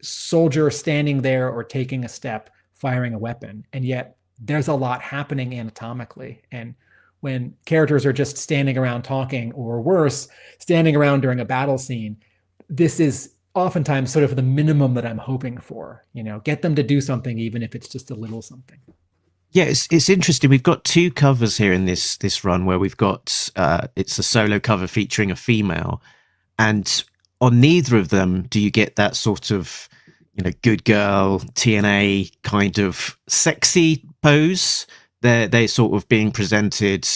[SPEAKER 6] soldier standing there or taking a step, firing a weapon. And yet there's a lot happening anatomically. And when characters are just standing around talking, or worse, standing around during a battle scene, this is oftentimes sort of the minimum that I'm hoping for. Get them to do something, even if it's just a little something.
[SPEAKER 5] Yeah, it's interesting. We've got two covers here in this run where we've got it's a solo cover featuring a female, and on neither of them do you get that sort of good girl TNA kind of sexy pose. They're sort of being presented,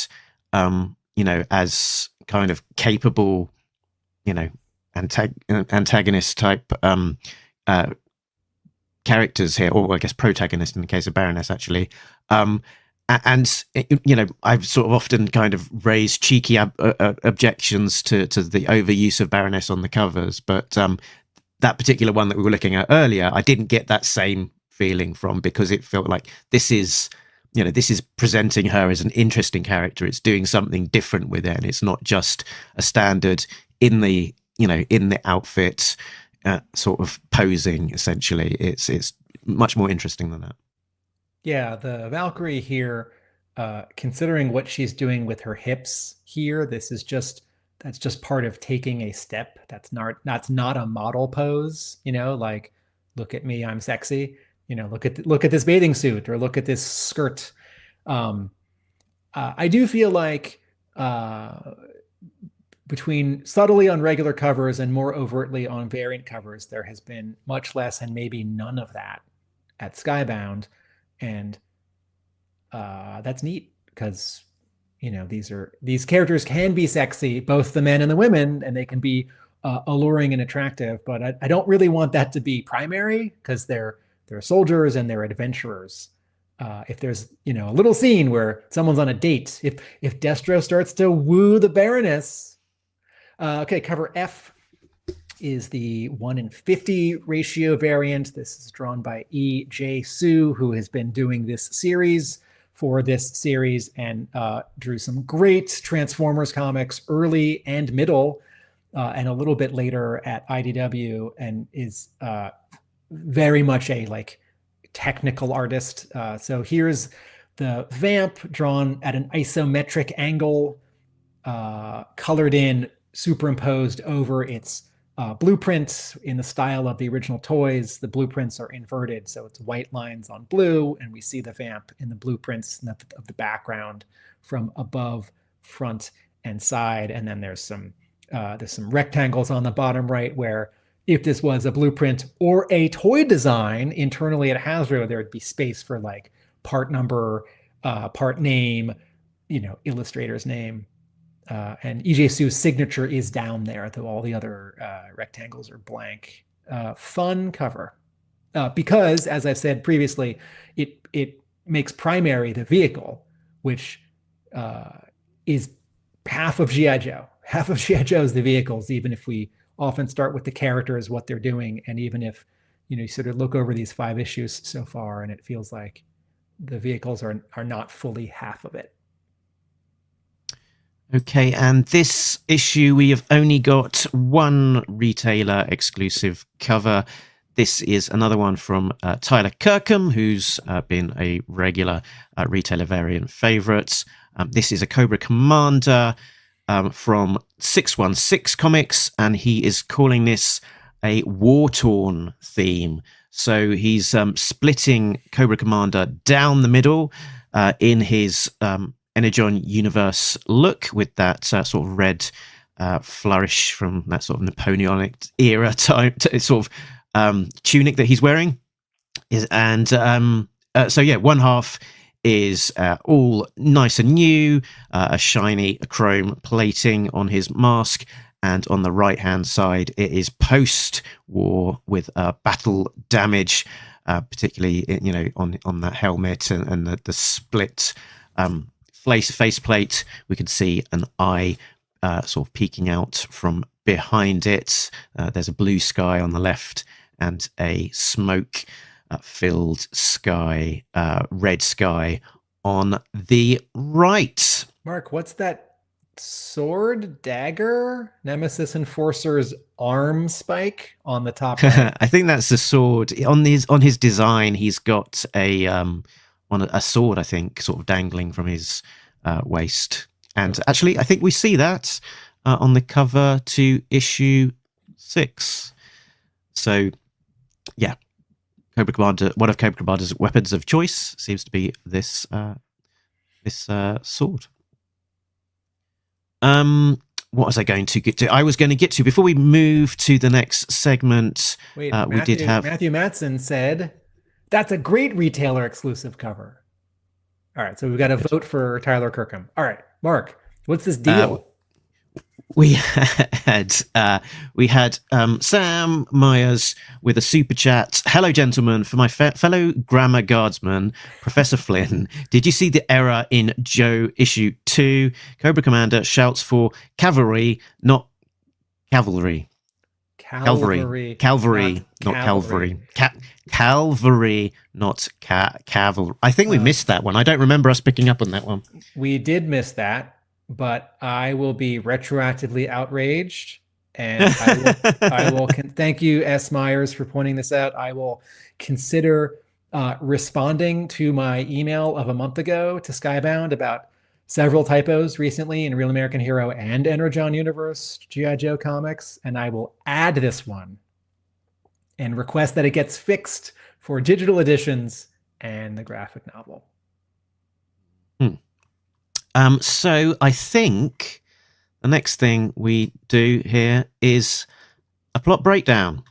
[SPEAKER 5] as kind of capable, antagonist type characters here, or I guess protagonist in the case of Baroness, actually. And I've sort of often kind of raised cheeky objections to the overuse of Baroness on the covers, but that particular one that we were looking at earlier, I didn't get that same feeling from, because it felt like this is presenting her as an interesting character. It's doing something different with it, and it's not just a standard in the outfit sort of posing. Essentially, it's much more interesting than that.
[SPEAKER 6] Yeah, the Valkyrie here, considering what she's doing with her hips here, that's just part of taking a step. That's not a model pose. Like, look at me, I'm sexy. Look at this bathing suit, or look at this skirt. I do feel like between subtly on regular covers and more overtly on variant covers, there has been much less and maybe none of that at Skybound. And that's neat, because these characters can be sexy, both the men and the women, and they can be alluring and attractive. But I don't really want that to be primary, because they're soldiers and they're adventurers. If there's a little scene where someone's on a date, if Destro starts to woo the Baroness. Okay, cover F is the 1:50 ratio variant. This is drawn by E.J. Su, who has been doing this series for this series and drew some great Transformers comics early and middle, and a little bit later at IDW, and is very much a technical artist. So here's the vamp drawn at an isometric angle, colored in, superimposed over its blueprints in the style of the original toys. The blueprints are inverted, so it's white lines on blue, and we see the vamp in the blueprints of the background from above, front, and side. And then there's some rectangles on the bottom right, where if this was a blueprint or a toy design internally at Hasbro, there would be space for part number, part name, illustrator's name. And E.J. Su's signature is down there, though all the other rectangles are blank. Fun cover. Because, as I've said previously, it makes primary the vehicle, which is half of G.I. Joe. Half of G.I. Joe is the vehicles, even if we often start with the characters, what they're doing, and even if you sort of look over these 5 issues so far, and it feels like the vehicles are not fully half of it.
[SPEAKER 5] Okay, and this issue, we have only got one retailer exclusive cover. This is another one from Tyler Kirkham, who's been a regular retailer variant favourite. This is a Cobra Commander from 616 Comics, and he is calling this a war-torn theme. So he's splitting Cobra Commander down the middle in his energon universe look, with that sort of red flourish from that sort of Napoleonic era type sort of tunic that he's wearing. So yeah, one half is all nice and new, a shiny chrome plating on his mask, and on the right hand side it is post-war with battle damage, particularly on that helmet and the split faceplate. We can see an eye sort of peeking out from behind it. There's a blue sky on the left and a smoke filled sky, red sky on the right.
[SPEAKER 6] Mark, what's that sword, dagger, Nemesis Enforcer's arm spike on the top right?
[SPEAKER 5] I think that's the sword. On his design, he's got a sword, I think, sort of dangling from his waist. And actually, I think we see that on the cover to issue 6. So, yeah, Cobra Commander, one of Cobra Commander's weapons of choice seems to be this sword. What was I going to get to? I was going to get to, before we move to the next segment.
[SPEAKER 6] Wait,
[SPEAKER 5] we did have
[SPEAKER 6] Matthew Matson said that's a great retailer exclusive cover. All right, so we've got a vote for Tyler Kirkham. All right, Mark, what's this deal?
[SPEAKER 5] We had Sam Myers with a super chat. Hello, gentlemen. For my fellow grammar guardsman, Professor Flynn, did you see the error in Joe issue 2? Cobra Commander shouts for cavalry, not cavalry. Cavalry, not cavalry. Calvary, not cavalry. I think we missed that one. I don't remember us picking up on that one.
[SPEAKER 6] We did miss that, but I will be retroactively outraged, and I will thank you, S. Myers, for pointing this out. I will consider responding to my email of a month ago to Skybound about several typos recently in Real American Hero and Energon Universe G.I. Joe comics, and I will add this one and request that it gets fixed for digital editions and the graphic novel.
[SPEAKER 5] So I think the next thing we do here is a plot breakdown.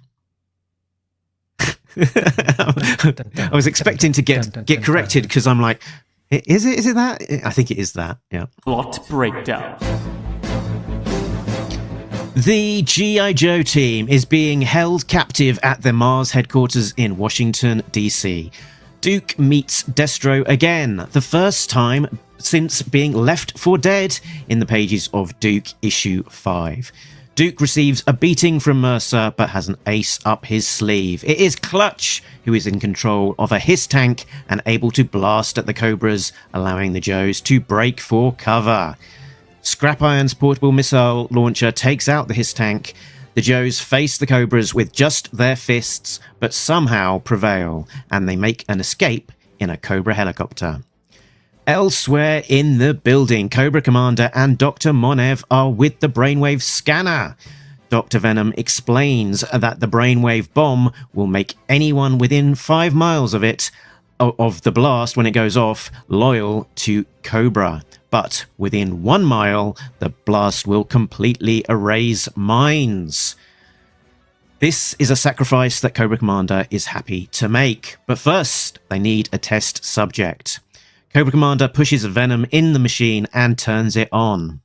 [SPEAKER 5] I was expecting to get corrected because I'm like, is it that? I think it is that. Yeah.
[SPEAKER 4] Plot breakdown.
[SPEAKER 5] The G.I. Joe team is being held captive at the Mars headquarters in Washington, D.C. Duke meets Destro again, the first time since being left for dead in the pages of Duke issue 5. Duke receives a beating from Mercer, but has an ace up his sleeve. It is Clutch who is in control of a Hiss tank and able to blast at the Cobras, allowing the Joes to break for cover. Scrap Iron's portable missile launcher takes out the Hiss tank. The Joes face the Cobras with just their fists, but somehow prevail, and they make an escape in a Cobra helicopter. Elsewhere in the building, Cobra Commander and Dr. Monev are with the brainwave scanner. Dr. Venom explains that the brainwave bomb will make anyone within 5 miles of it, of the blast when it goes off, loyal to Cobra. But within 1 mile, the blast will completely erase minds. This is a sacrifice that Cobra Commander is happy to make. But first, they need a test subject. Cobra Commander pushes Venom in the machine and turns it on.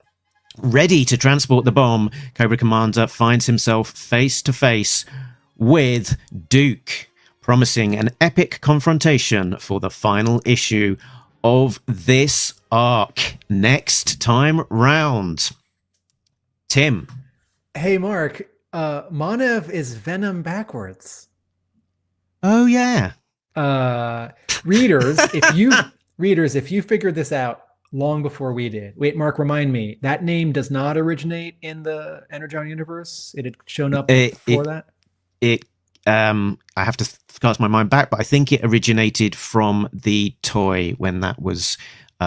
[SPEAKER 5] Ready to transport the bomb, Cobra Commander finds himself face to face with Duke, promising an epic confrontation for the final issue of this arc next time round. Tim.
[SPEAKER 6] Hey, Mark, Monev is Venom backwards.
[SPEAKER 5] Oh yeah.
[SPEAKER 6] Readers, if you figured this out long before we did. Wait, Mark, remind me. That name does not originate in the Energon universe. It had shown up before that.
[SPEAKER 5] I have to cast my mind back, but I think it originated from the toy when that was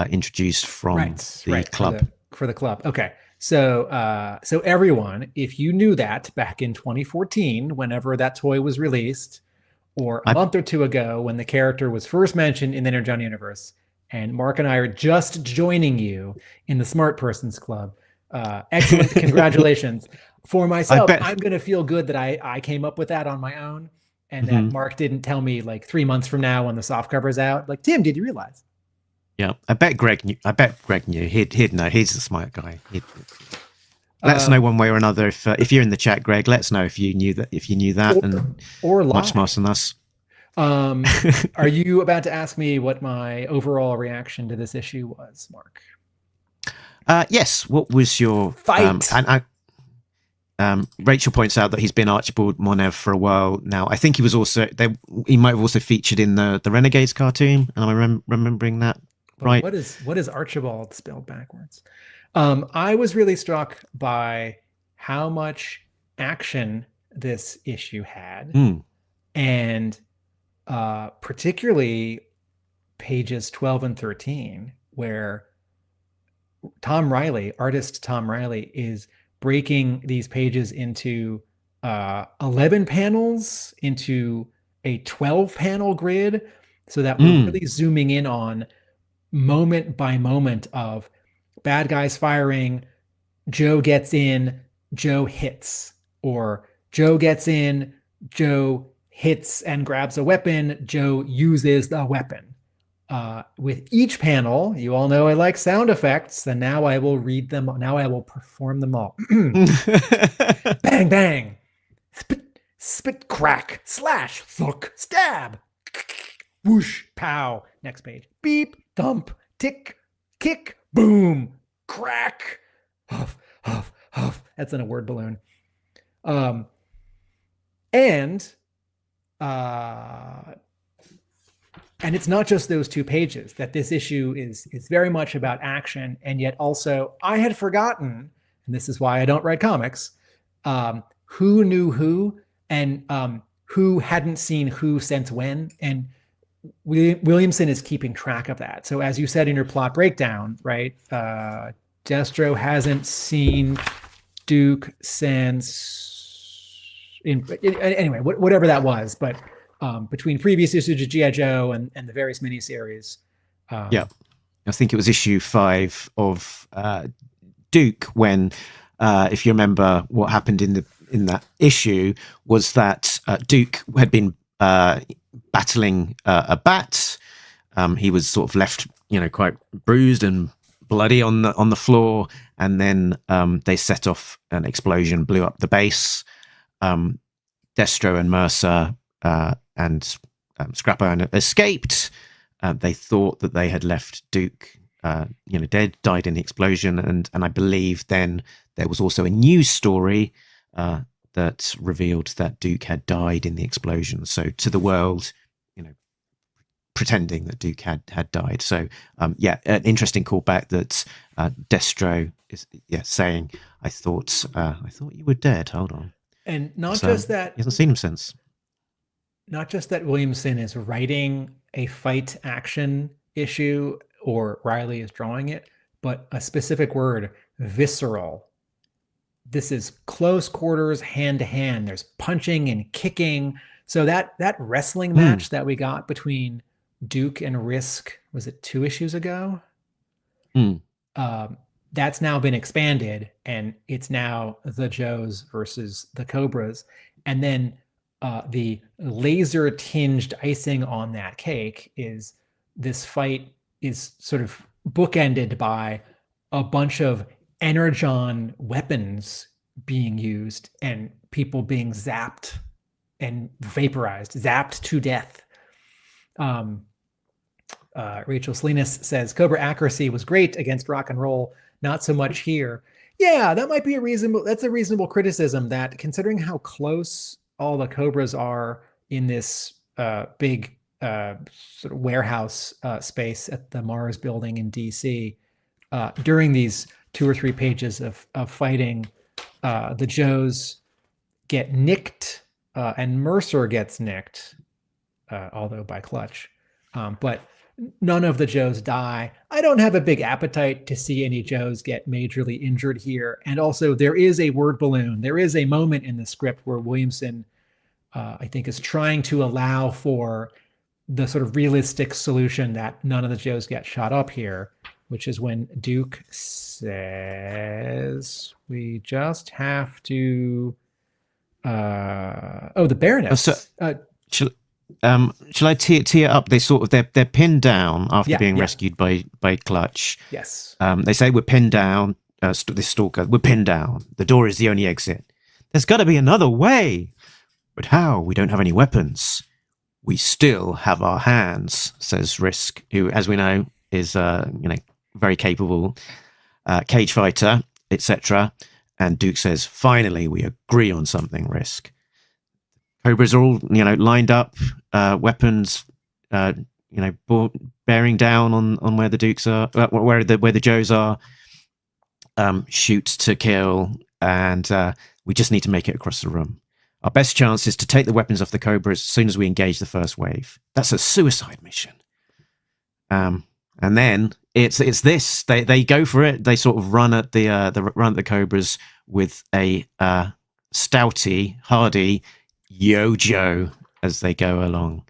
[SPEAKER 5] introduced from the club.
[SPEAKER 6] For the club. Okay. So everyone, if you knew that back in 2014, whenever that toy was released, or a month or two ago when the character was first mentioned in the Energon universe, and Mark and I are just joining you in the Smart Persons Club. Excellent. Congratulations. For myself, I'm going to feel good that I came up with that on my own, and that Mark didn't tell me like 3 months from now when the soft cover's out. Like, Tim, did you realize?
[SPEAKER 5] Yeah, I bet Greg knew. He'd know. He's the smart guy. Let us know one way or another if you're in the chat, Greg. Let us know if you knew that,
[SPEAKER 6] or
[SPEAKER 5] much smarter than us.
[SPEAKER 6] Are you about to ask me what my overall reaction to this issue was, Mark?
[SPEAKER 5] Yes. What was your
[SPEAKER 6] fight?
[SPEAKER 5] Rachel points out that he's been Archibald Monev for a while now. I think he might have also featured in the Renegades cartoon. Am I remembering that right?
[SPEAKER 6] What is Archibald spelled backwards? I was really struck by how much action this issue had, and particularly pages 12 and 13, where artist Tom Reilly is breaking these pages into 11 panels into a 12-panel grid, so that we're really zooming in on moment by moment of bad guys firing, Joe gets in, Joe hits, or Joe gets in, Joe hits and grabs a weapon, Joe uses the weapon. With each panel, you all know I like sound effects, and now I will read them. Now I will perform them all. Bang, bang. Spit, crack, slash, thunk, stab. Whoosh, pow. Next page. Beep, thump, tick, kick, boom, crack. Huff, huff, huff. That's in a word balloon. And it's not just those 2 pages, that this issue is very much about action, and yet also I had forgotten, and this is why I don't write comics, who knew who, and who hadn't seen who since when, and Williamson is keeping track of that. So as you said in your plot breakdown, right, Destro hasn't seen Duke since, anyway, whatever that was, but between previous issues of G.I. Joe and the various miniseries.
[SPEAKER 5] Yeah, I think it was issue 5 of Duke when, if you remember, what happened in that issue was that Duke had been battling a bat. He was sort of left, quite bruised and bloody on the floor, and then they set off an explosion, blew up the base. Destro and Mercer and Scrap Iron escaped. They thought that they had left Duke, dead, died in the explosion, and I believe then there was also a news story that revealed that Duke had died in the explosion. So to the world, pretending that Duke had died. So an interesting callback that Destro is saying, I thought you were dead. Hold on.
[SPEAKER 6] And not just that
[SPEAKER 5] he hasn't seen him since.
[SPEAKER 6] Not just that Williamson is writing a fight action issue or Reilly is drawing it, but a specific word, visceral. This is close quarters, hand to hand. There's punching and kicking. So that wrestling match that we got between Duke and Risk, was it 2 issues ago? That's now been expanded, and it's now the Joes versus the Cobras. And then the laser tinged icing on that cake is this fight is sort of bookended by a bunch of energon weapons being used and people being zapped and vaporized, zapped to death. Rachel Salinas says Cobra accuracy was great against rock and roll, not so much here. Yeah, that might be a reasonable criticism, that considering how close all the Cobras are in this big sort of warehouse space at the Mars building in DC. During these 2 or 3 pages of fighting, the Joes get nicked, and Mercer gets nicked, although by Clutch. But none of the Joes die. I don't have a big appetite to see any Joes get majorly injured here. And also, there is a word balloon. There is a moment in the script where Williamson, I think, is trying to allow for the sort of realistic solution that none of the Joes get shot up here, which is when Duke says, we just have to... the Baroness.
[SPEAKER 5] Shall I tee it up? They're pinned down after being rescued by Clutch.
[SPEAKER 6] Yes.
[SPEAKER 5] They say we're pinned down. This stalker, we're pinned down. The door is the only exit. There's got to be another way. But how? We don't have any weapons. We still have our hands, says Risk, who, as we know, is very capable cage fighter, etc. And Duke says, finally, we agree on something, Risk. Cobras are all, lined up, weapons, bearing down on where the Dukes are, where the Joes are, shoot to kill, and we just need to make it across the room. Our best chance is to take the weapons off the Cobras as soon as we engage the first wave. That's a suicide mission. And then it's this. They go for it. They sort of run at the Cobras with a stouty, hardy Yo Joe as they go along.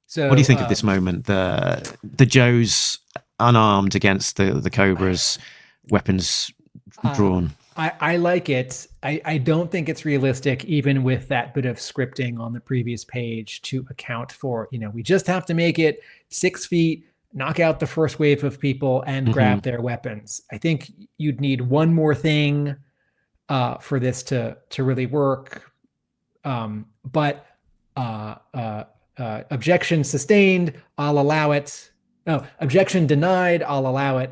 [SPEAKER 6] So,
[SPEAKER 5] what do you think of this moment? The Joes unarmed against the Cobras, weapons drawn.
[SPEAKER 6] I like it. I don't think it's realistic, even with that bit of scripting on the previous page, to account for, we just have to make it 6 feet, knock out the first wave of people, and grab their weapons. I think you'd need one more thing for this to really work. But objection sustained, I'll allow it. No, objection denied, I'll allow it,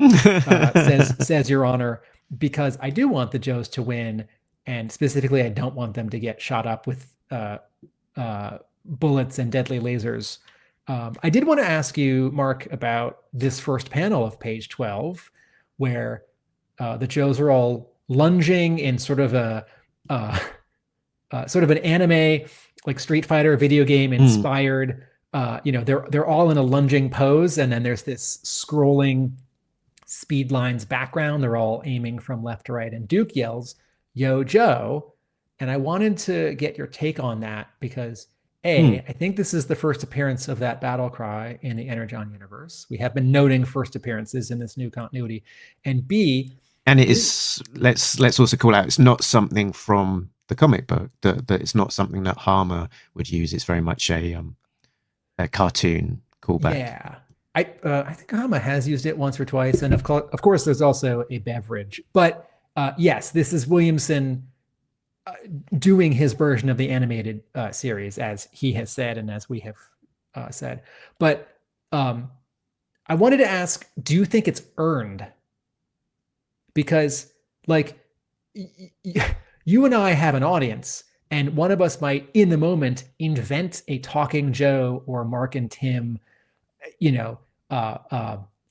[SPEAKER 6] says Your Honor, because I do want the Joes to win, and specifically I don't want them to get shot up with bullets and deadly lasers. I did want to ask you, Mark, about this first panel of page 12, where the Joes are all lunging in sort of an anime, like Street Fighter video game inspired. They're all in a lunging pose, and then there's this scrolling speed lines background. They're all aiming from left to right, and Duke yells, "Yo, Joe!" And I wanted to get your take on that because I think this is the first appearance of that battle cry in the Energon universe. We have been noting first appearances in this new continuity, and B,
[SPEAKER 5] and it is. Let's also call out, it's not something from the comic book. That it's not something that Harmer would use. It's very much a cartoon callback.
[SPEAKER 6] Yeah. I think Hama has used it once or twice, and of course there's also a beverage. But yes, this is Williamson doing his version of the animated series, as he has said and as we have said. But I wanted to ask, do you think it's earned? Because, you and I have an audience, and one of us might, in the moment, invent a Talking Joe or Mark and Tim,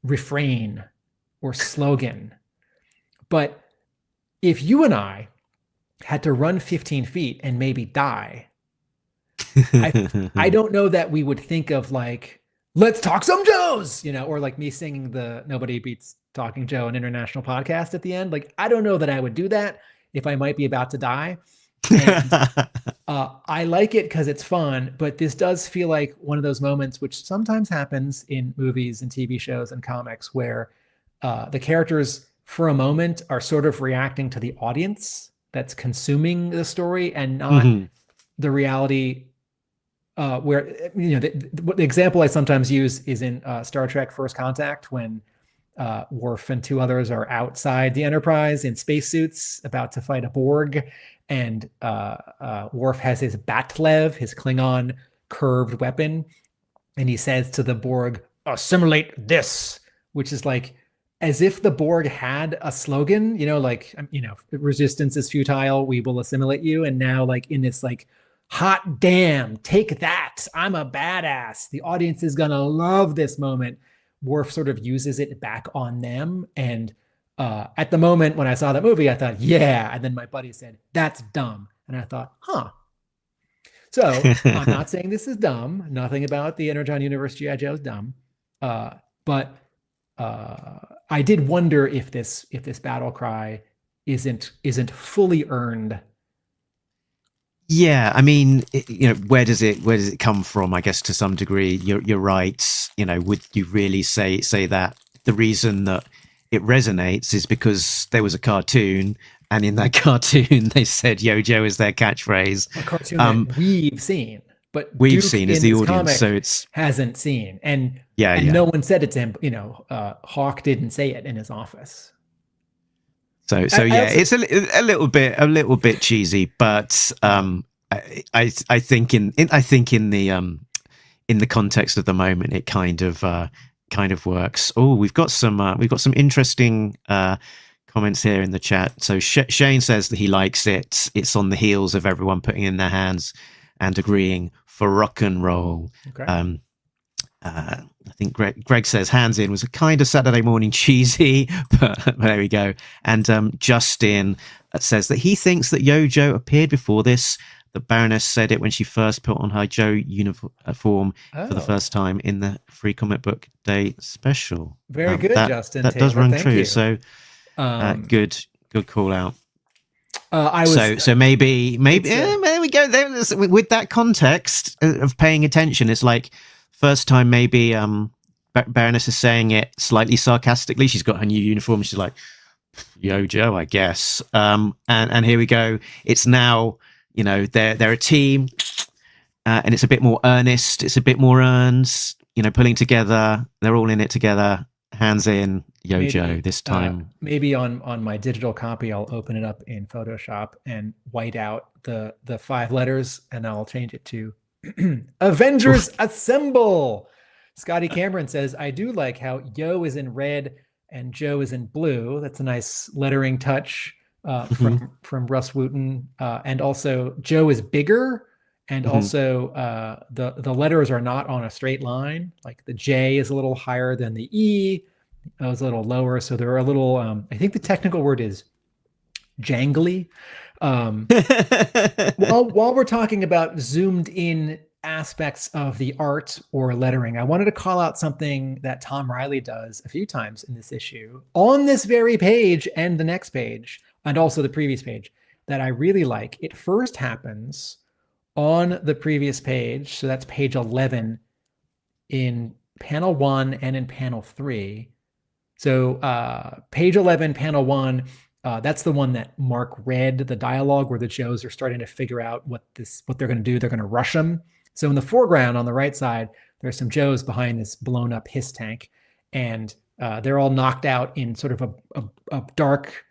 [SPEAKER 6] refrain or slogan. But if you and I had to run 15 feet and maybe die, I don't know that we would think of let's talk some Joes, or like me singing the Nobody Beats Talking Joe, an international podcast at the end. I don't know that I would do that if I might be about to die. And, I like it because it's fun, but this does feel like one of those moments which sometimes happens in movies and TV shows and comics where the characters for a moment are sort of reacting to the audience that's consuming the story and not the reality where, the example I sometimes use is in Star Trek First Contact, when Worf and 2 others are outside the Enterprise in spacesuits about to fight a Borg. And Worf has his Batlev, his Klingon curved weapon, and he says to the Borg, "Assimilate this," which is as if the Borg had a slogan, resistance is futile, we will assimilate you. And now, in this hot damn, take that. I'm a badass. The audience is going to love this moment. Worf sort of uses it back on them. And at the moment when I saw that movie, I thought, yeah. And then my buddy said, that's dumb. And I thought, huh. So I'm not saying this is dumb. Nothing about the Energon universe G.I. Joe is dumb. But I did wonder if this battle cry isn't fully earned.
[SPEAKER 5] Yeah, I mean, where does it come from? I guess to some degree, you're right. Would you really say that the reason that it resonates is because there was a cartoon, and in that cartoon they said "Yo Joe" is their catchphrase. A cartoon that
[SPEAKER 6] we've seen, but
[SPEAKER 5] we've
[SPEAKER 6] Duke
[SPEAKER 5] seen as the audience, so it's
[SPEAKER 6] hasn't seen, and
[SPEAKER 5] yeah.
[SPEAKER 6] No one said it to him. Hawk didn't say it in his office.
[SPEAKER 5] So it's a little bit cheesy, but I think in the context of the moment, it kind of works. Oh, we've got some interesting comments here in the chat. So Shane says that he likes it. It's on the heels of everyone putting in their hands and agreeing for rock and roll. Okay. I think Greg says hands in was a kind of Saturday morning cheesy, but there we go. And Justin says that he thinks that Yo Joe appeared before this. The Baroness said it when she first put on her Joe uniform for the first time in the Free Comic Book Day special.
[SPEAKER 6] Very good, Justin.
[SPEAKER 5] That
[SPEAKER 6] Taylor,
[SPEAKER 5] does run true.
[SPEAKER 6] you.
[SPEAKER 5] So good call out.
[SPEAKER 6] So
[SPEAKER 5] maybe there we go. With that context of paying attention, it's like first time maybe Baroness is saying it slightly sarcastically. She's got her new uniform. She's like, "Yo Joe, I guess." And here we go. It's now. They're a team, and it's a bit more earnest. It's a bit more earned. Pulling together. They're all in it together. Hands in, Yo Joe. This time,
[SPEAKER 6] maybe on my digital copy, I'll open it up in Photoshop and white out the 5 letters, and I'll change it to Avengers Assemble. Scotty Cameron says, "I do like how Yo is in red and Joe is in blue. That's a nice lettering touch." From Russ Wooton, and also Joe is bigger, and also the letters are not on a straight line. Like the J is a little higher than the E, is a little lower, so they're a little. I think the technical word is jangly. While we're talking about zoomed in aspects of the art or lettering, I wanted to call out something that Tom Reilly does a few times in this issue, on this very page and the next page. And also the previous page, that I really like. It first happens on the previous page. So that's page 11 in panel 1 and in panel 3. So page 11, panel 1, that's the one that Mark read, the dialogue where the Joes are starting to figure out what they're going to do. They're going to rush them. So in the foreground on the right side, there's some Joes behind this blown up hiss tank. And they're all knocked out in sort of a dark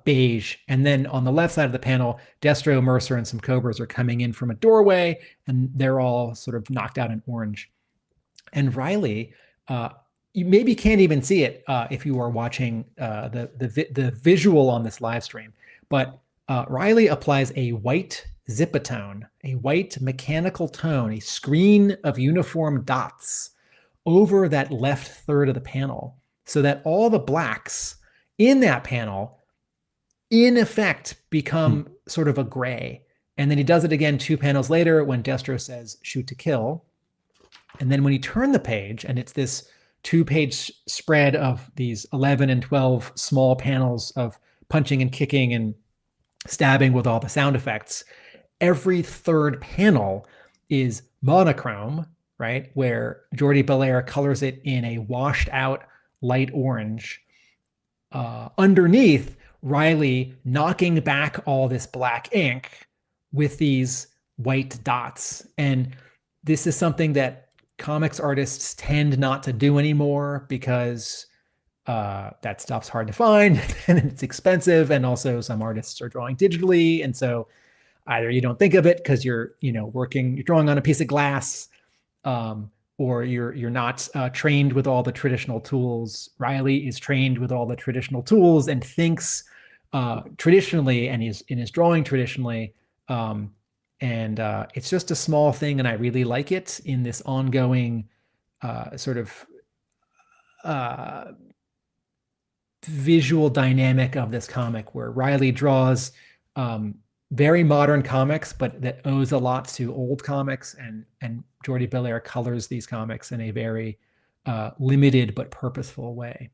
[SPEAKER 6] beige. And then on the left side of the panel, Destro, Mercer, and some Cobras are coming in from a doorway, and they're all sort of knocked out in orange. And Reilly, you maybe can't even see it if you are watching the visual on this live stream, but Reilly applies a white zipatone, a white mechanical tone, a screen of uniform dots over that left third of the panel, so that all the blacks in that panel in effect become sort of a gray. And then he does it again 2 panels later when Destro says shoot to kill. And then when you turn the page, and it's this 2-page spread of these 11 and 12 small panels of punching and kicking and stabbing with all the sound effects, every third panel is monochrome, right? Where Jordie Bellaire colors it in a washed out light orange. Underneath, Reilly knocking back all this black ink with these white dots. And this is something that comics artists tend not to do anymore because that stuff's hard to find and it's expensive. And also some artists are drawing digitally. And so either you don't think of it because you're drawing on a piece of glass, or you're not trained with all the traditional tools. Reilly is trained with all the traditional tools and thinks traditionally, and is drawing traditionally, and and it's just a small thing, and I really like it in this ongoing sort of visual dynamic of this comic, where Reilly draws very modern comics, but that owes a lot to old comics, and Jordie Bellaire colors these comics in a very limited but purposeful way.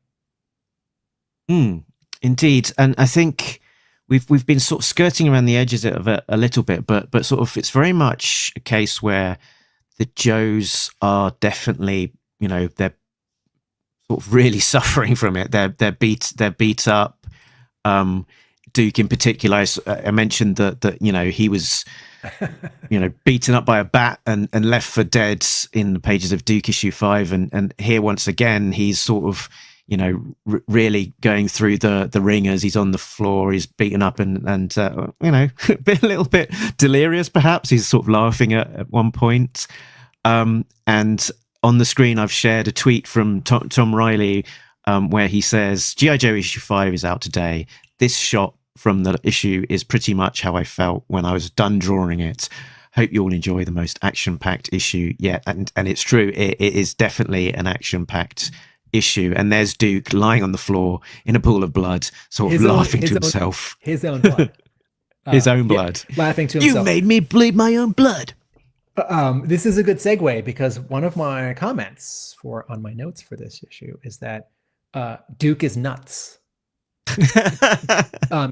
[SPEAKER 5] Indeed, and I think we've been sort of skirting around the edges of it a little bit, but sort of it's very much a case where the Joes are definitely, they're sort of really suffering from it. They're beat up. Duke in particular, I mentioned that he was beaten up by a bat and left for dead in the pages of Duke issue 5, and here once again he's sort of really going through the ringers. He's on the floor, he's beaten up and a little bit delirious perhaps. He's sort of laughing at one point, and on the screen I've shared a tweet from Tom Reilly where he says, G.I. Joe issue 5 is out today. This shot from the issue is pretty much how I felt when I was done drawing it. Hope you all enjoy the most action-packed issue yet. And it's true, it is definitely an action-packed issue. And there's Duke lying on the floor in a pool of blood, sort of laughing to himself.
[SPEAKER 6] His own blood.
[SPEAKER 5] His own blood.
[SPEAKER 6] Laughing to himself.
[SPEAKER 5] You made me bleed my own blood.
[SPEAKER 6] This is a good segue, because one of my comments on my notes for this issue is that Duke is nuts.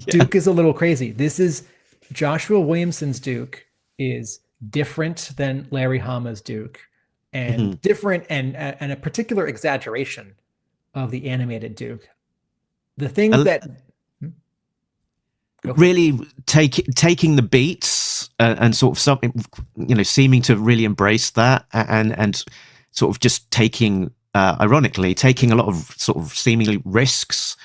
[SPEAKER 6] Duke is a little crazy. This is Joshua Williamson's Duke is different than Larry Hama's Duke, and different and a particular exaggeration of the animated Duke. The thing that
[SPEAKER 5] really taking the beats and sort of something, seeming to really embrace that, and sort of just taking. Ironically, taking a lot of sort of seemingly risks,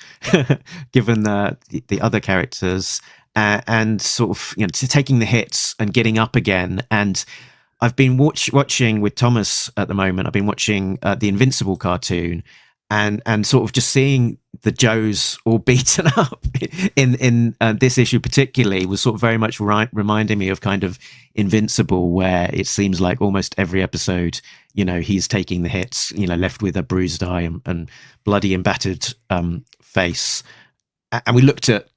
[SPEAKER 5] given the other characters, and sort of taking the hits and getting up again. And I've been watching with Thomas at the moment. I've been watching the Invincible cartoon, and sort of just seeing the Joes all beaten up in this issue particularly was sort of very much reminding me of kind of Invincible, where it seems like almost every episode, he's taking the hits, left with a bruised eye and bloody and battered face. And we looked at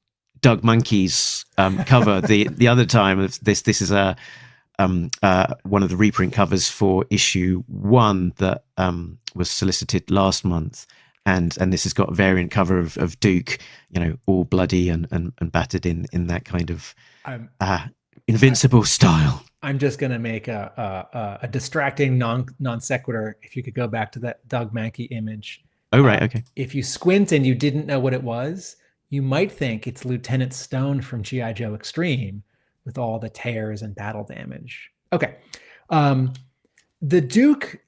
[SPEAKER 5] Doug Monkey's cover the other time. This is one of the reprint covers for issue 1 that was solicited last month, and this has got a variant cover of Duke, all bloody and battered in that kind of Invincible style.
[SPEAKER 6] I'm just going to make a distracting non sequitur. If you could go back to that Doug Mankey image.
[SPEAKER 5] Oh, right. Okay.
[SPEAKER 6] If you squint and you didn't know what it was, you might think it's Lieutenant Stone from G.I. Joe Extreme with all the tears and battle damage. Okay. The Duke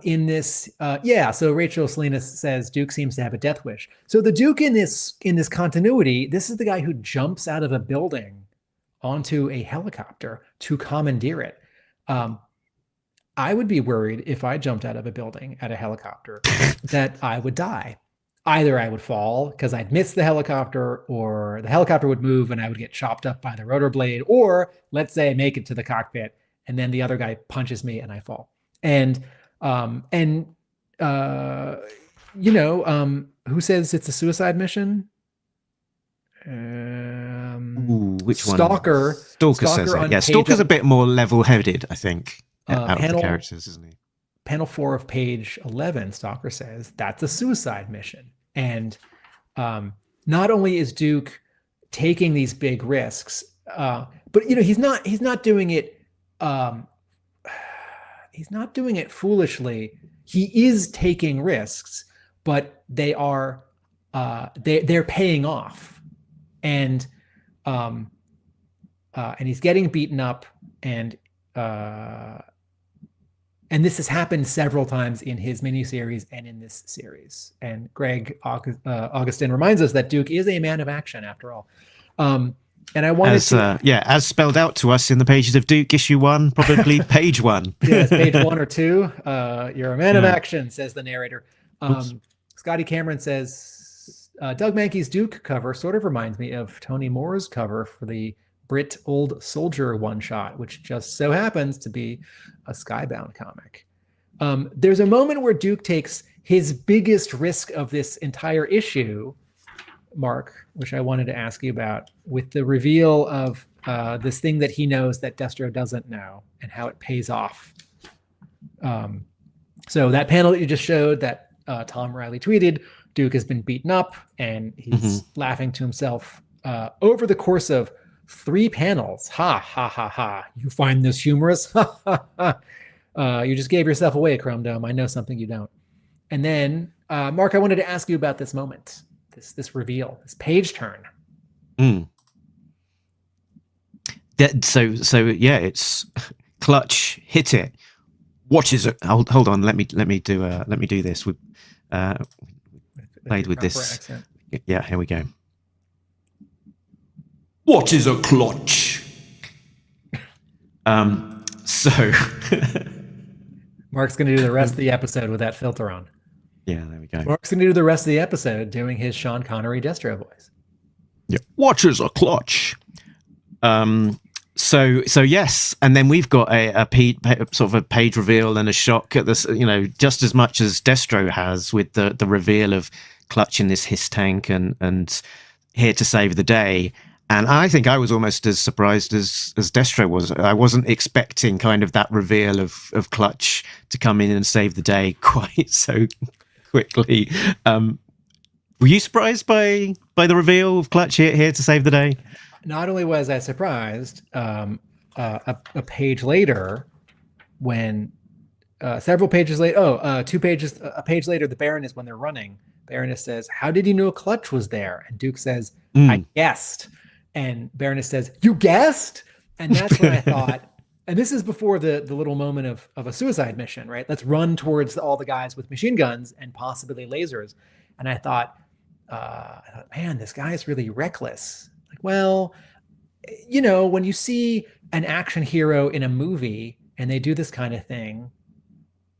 [SPEAKER 6] in this, so Rachel Salinas says Duke seems to have a death wish. So the Duke in this continuity, this is the guy who jumps out of a building onto a helicopter to commandeer it. I would be worried if I jumped out of a building at a helicopter that I would die. Either I would fall because I'd miss the helicopter, or the helicopter would move and I would get chopped up by the rotor blade, or let's say I make it to the cockpit and then the other guy punches me and I fall. And who says it's a suicide mission?
[SPEAKER 5] Which one?
[SPEAKER 6] Stalker
[SPEAKER 5] says it. Yeah, Stalker's a bit more level-headed, I think, out of the characters, isn't he?
[SPEAKER 6] Panel 4 of page 11, Stalker says that's a suicide mission. And not only is Duke taking these big risks, but he's not doing it. He's not doing it foolishly. He is taking risks, but they are they're paying off, and he's getting beaten up, and this has happened several times in his miniseries and in this series. And Greg Augustin reminds us that Duke is a man of action after all. And I wanted
[SPEAKER 5] as spelled out to us in the pages of Duke issue 1, probably page 1.
[SPEAKER 6] Yes, page 1 or 2. You're a man of action, says the narrator. Scotty Cameron says, Doug Mankey's Duke cover sort of reminds me of Tony Moore's cover for the Brit Old Soldier one-shot, which just so happens to be a Skybound comic. There's a moment where Duke takes his biggest risk of this entire issue, Mark, which I wanted to ask you about, with the reveal of this thing that he knows that Destro doesn't know and how it pays off. So that panel that you just showed that Tom Reilly tweeted, Duke has been beaten up and he's laughing to himself over the course of 3 panels. Ha, ha, ha, ha. You find this humorous? Ha, ha, ha. You just gave yourself away, Chrome Dome. I know something you don't. And then, Mark, I wanted to ask you about this moment, this reveal, this page turn.
[SPEAKER 5] So yeah, it's Clutch hit it. Watches it. Hold on. Let me do this. We played with this.
[SPEAKER 6] Accent.
[SPEAKER 5] Yeah, here we go.
[SPEAKER 3] What is a clutch?
[SPEAKER 5] So
[SPEAKER 6] Mark's going to do the rest of the episode with that filter on.
[SPEAKER 5] yeah, there we go.
[SPEAKER 6] Mark's going to do the rest of the episode doing his Sean Connery Destro voice.
[SPEAKER 5] Yeah, watch is a clutch. So yes, and then we've got a sort of a page reveal and a shock at this, just as much as Destro has with the reveal of Clutch in this hiss tank and here to save the day. And I think I was almost as surprised as Destro was. I wasn't expecting kind of that reveal of Clutch to come in and save the day quite so quickly. Were you surprised by the reveal of Clutch here to save the day?
[SPEAKER 6] Not only was I surprised, a page later, when several pages later, 2 pages, a page later, the Baroness, when they're running, Baroness says, "How did you know Clutch was there?" And Duke says, "I guessed." And Baroness says, "You guessed?" And that's when I thought, and this is before the little moment of a suicide mission, right? Let's run towards all the guys with machine guns and possibly lasers. And I thought, man, this guy is really reckless. Like, well, when you see an action hero in a movie and they do this kind of thing,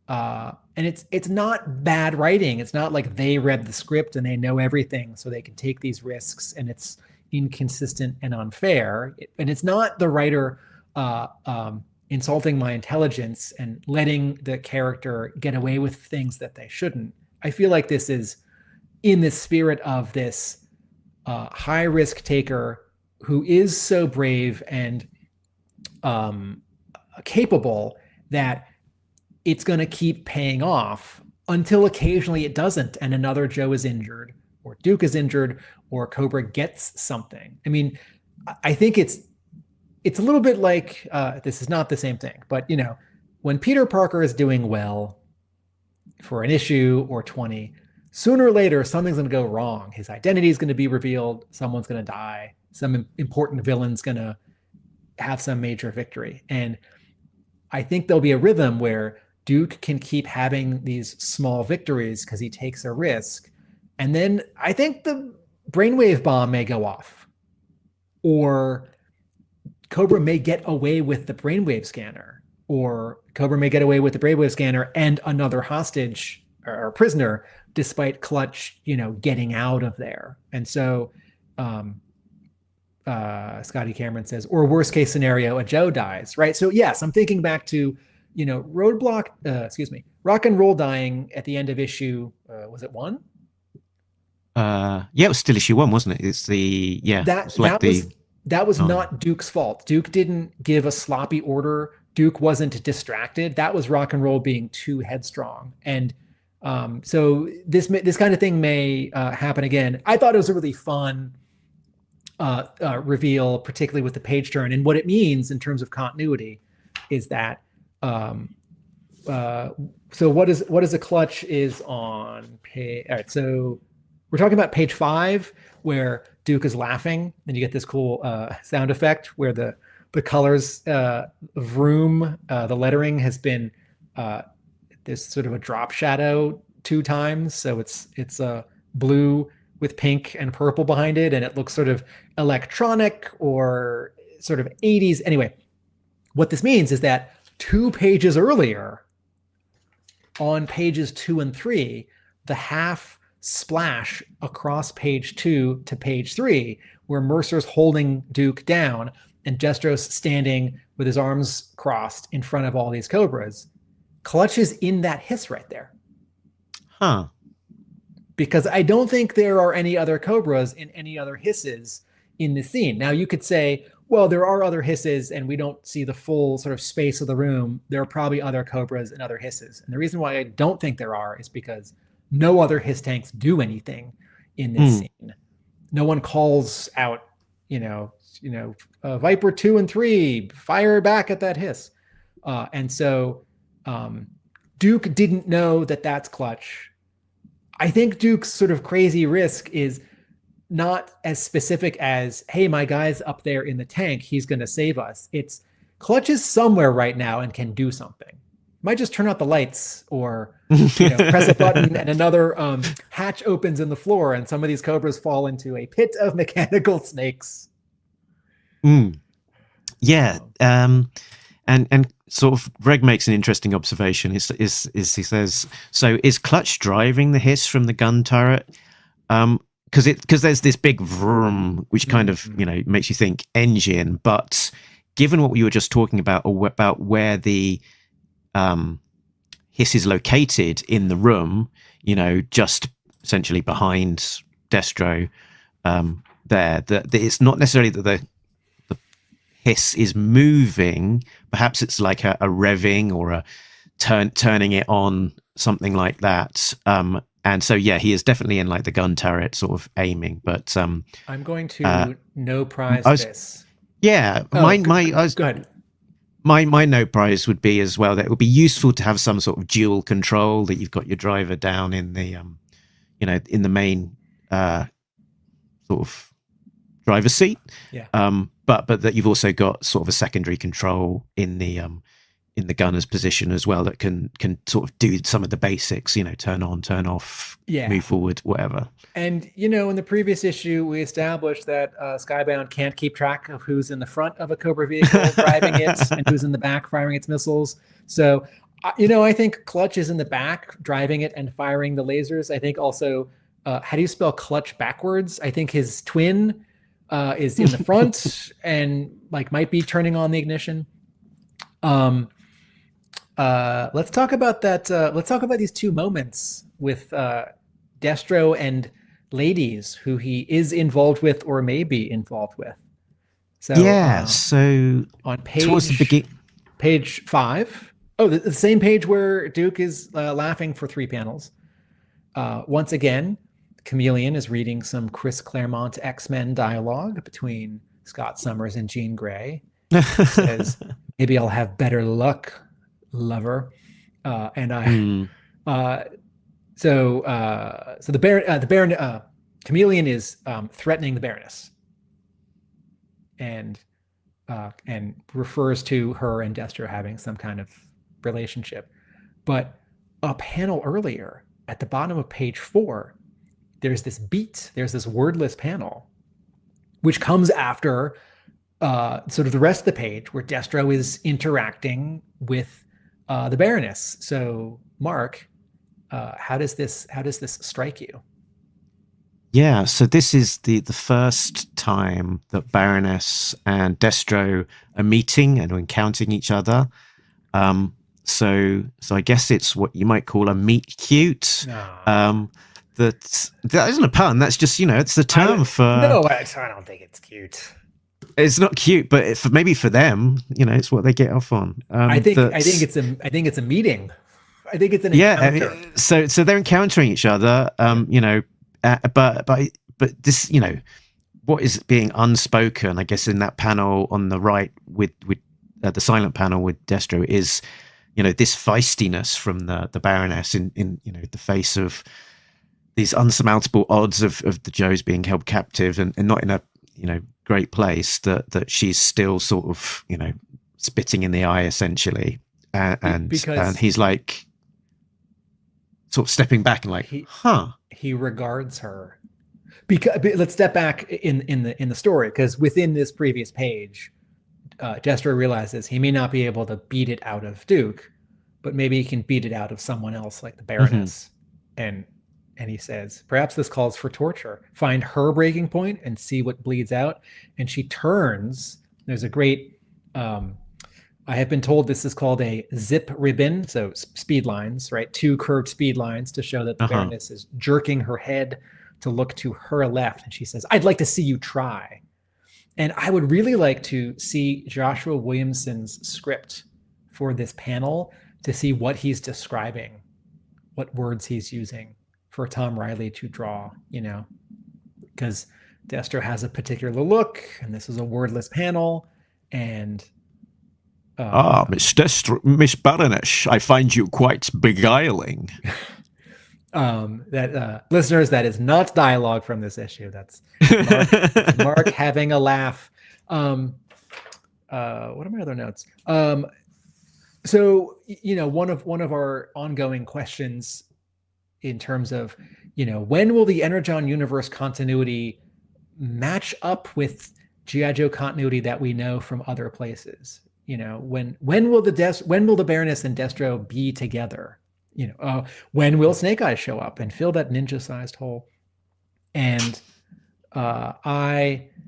[SPEAKER 6] and it's not bad writing. It's not like they read the script and they know everything, so they can take these risks, and it's inconsistent and unfair. And it's not the writer insulting my intelligence and letting the character get away with things that they shouldn't. I feel like this is in the spirit of this high risk taker who is so brave and capable that it's going to keep paying off until occasionally it doesn't, and another Joe is injured, or Duke is injured, or Cobra gets something. I mean, I think it's a little bit like, this is not the same thing, but when Peter Parker is doing well for an issue or 20, sooner or later, something's going to go wrong. His identity is going to be revealed. Someone's going to die. Some important villain's going to have some major victory. And I think there'll be a rhythm where Duke can keep having these small victories because he takes a risk. And then I think the brainwave bomb may go off, or Cobra may get away with the brainwave scanner, or Cobra may get away with the brainwave scanner and another hostage or prisoner, despite Clutch, getting out of there. And so Scotty Cameron says, or worst case scenario, a Joe dies, right? So yes, I'm thinking back to, Rock and Roll dying at the end of issue, was it 1?
[SPEAKER 5] It was still issue 1, wasn't it? It's the
[SPEAKER 6] that was not Duke's fault. Duke didn't give a sloppy order. Duke wasn't distracted. That was Rock and Roll being too headstrong. And so this kind of thing may happen again. I thought it was a really fun reveal, particularly with the page turn. And what it means in terms of continuity is that so what is a Clutch is on page. All right, so we're talking about page 5, where Duke is laughing, and you get this cool sound effect where the colors of room, the lettering has been there's sort of a drop shadow 2 times, so it's blue with pink and purple behind it, and it looks sort of electronic or sort of 80s. Anyway, what this means is that 2 pages earlier, on pages 2 and 3, the half splash across page 2 to page 3, where Mercer's holding Duke down, and Destro's standing with his arms crossed in front of all these cobras, Clutch is in that hiss right there.
[SPEAKER 5] Huh.
[SPEAKER 6] Because I don't think there are any other cobras in any other hisses in the scene. Now you could say, well, there are other hisses and we don't see the full sort of space of the room. There are probably other cobras and other hisses. And the reason why I don't think there are is because no other hiss tanks do anything in this scene. No one calls out, Viper 2 and 3, fire back at that hiss. And so Duke didn't know that that's Clutch. I think Duke's sort of crazy risk is not as specific as, hey, my guy's up there in the tank, he's going to save us. It's Clutch is somewhere right now and can do something. Might just turn out the lights or press a button and another hatch opens in the floor and some of these cobras fall into a pit of mechanical snakes.
[SPEAKER 5] Yeah. And sort of Greg makes an interesting observation is he says, so is Clutch driving the hiss from the gun turret? Because there's this big vroom, which kind of, makes you think engine. But given what you were just talking about, or about where the hiss is located in the room, just essentially behind Destro there, that it's not necessarily that the hiss is moving. Perhaps it's like a revving or a turning it on, something like that. And so, yeah, he is definitely in like the gun turret sort of aiming, but I'm
[SPEAKER 6] going to no prize this.
[SPEAKER 5] Yeah.
[SPEAKER 6] Go ahead.
[SPEAKER 5] My no prize would be as well that it would be useful to have some sort of dual control, that you've got your driver down in the, in the main sort of driver's seat.
[SPEAKER 6] Yeah.
[SPEAKER 5] But that you've also got sort of a secondary control in the gunner's position as well that can sort of do some of the basics, turn on, turn off, move forward, whatever.
[SPEAKER 6] And, in the previous issue, we established that Skybound can't keep track of who's in the front of a Cobra vehicle driving it and who's in the back firing its missiles. So, I think Clutch is in the back driving it and firing the lasers. I think also, how do you spell Clutch backwards? I think his twin is in the front and might be turning on the ignition. Let's talk about that. Let's talk about these two moments with Destro and ladies who he is involved with or may be involved with. So
[SPEAKER 5] so
[SPEAKER 6] on page
[SPEAKER 5] towards the
[SPEAKER 6] page 5. Oh, the same page where Duke is laughing for 3 panels. Once again, Chameleon is reading some Chris Claremont X-Men dialogue between Scott Summers and Jean Grey. He says, "Maybe I'll have better luck, lover." So the Baron Chameleon is threatening the Baroness and refers to her and Destro having some kind of relationship. But a panel earlier at the bottom of page 4, there's this wordless panel, which comes after sort of the rest of the page where Destro is interacting with the Baroness. So, Mark, how does this strike you?
[SPEAKER 5] Yeah, so this is the first time that Baroness and Destro are meeting and encountering each other. So I guess it's what you might call a meet cute. That isn't a pun. That's just, it's the term for.
[SPEAKER 6] No, I don't think it's cute.
[SPEAKER 5] It's not cute, but maybe for them, it's what they get off on.
[SPEAKER 6] I think it's a meeting. I think it's an encounter.
[SPEAKER 5] So they're encountering each other. But this, what is being unspoken, I guess, in that panel on the right with the silent panel with Destro is, this feistiness from the Baroness in the face of these unsurmountable odds of the Joes being held captive and not in a great place, that she's still sort of spitting in the eye essentially, and he's like sort of stepping back and
[SPEAKER 6] he regards her. Because let's step back in the story, because within this previous page, Destro realizes he may not be able to beat it out of Duke, but maybe he can beat it out of someone else like the Baroness. And he says, perhaps this calls for torture. Find her breaking point and see what bleeds out. And she turns There's a great, I have been told this is called a zip ribbon. So speed lines, right? 2 curved speed lines to show that the Baroness is jerking her head to look to her left. And she says, I'd like to see you try. And I would really like to see Joshua Williamson's script for this panel to see what he's describing, what words he's using for Tom Reilly to draw, because Destro has a particular look, and this is a wordless panel. And
[SPEAKER 5] Miss Baroness, I find you quite beguiling.
[SPEAKER 6] Listeners, that is not dialogue from this issue. That's Mark having a laugh. What are my other notes? So, one of our ongoing questions in terms of, when will the Energon universe continuity match up with G.I. Joe continuity that we know from other places? When will the Baroness and Destro be together? When will Snake Eyes show up and fill that ninja-sized hole? And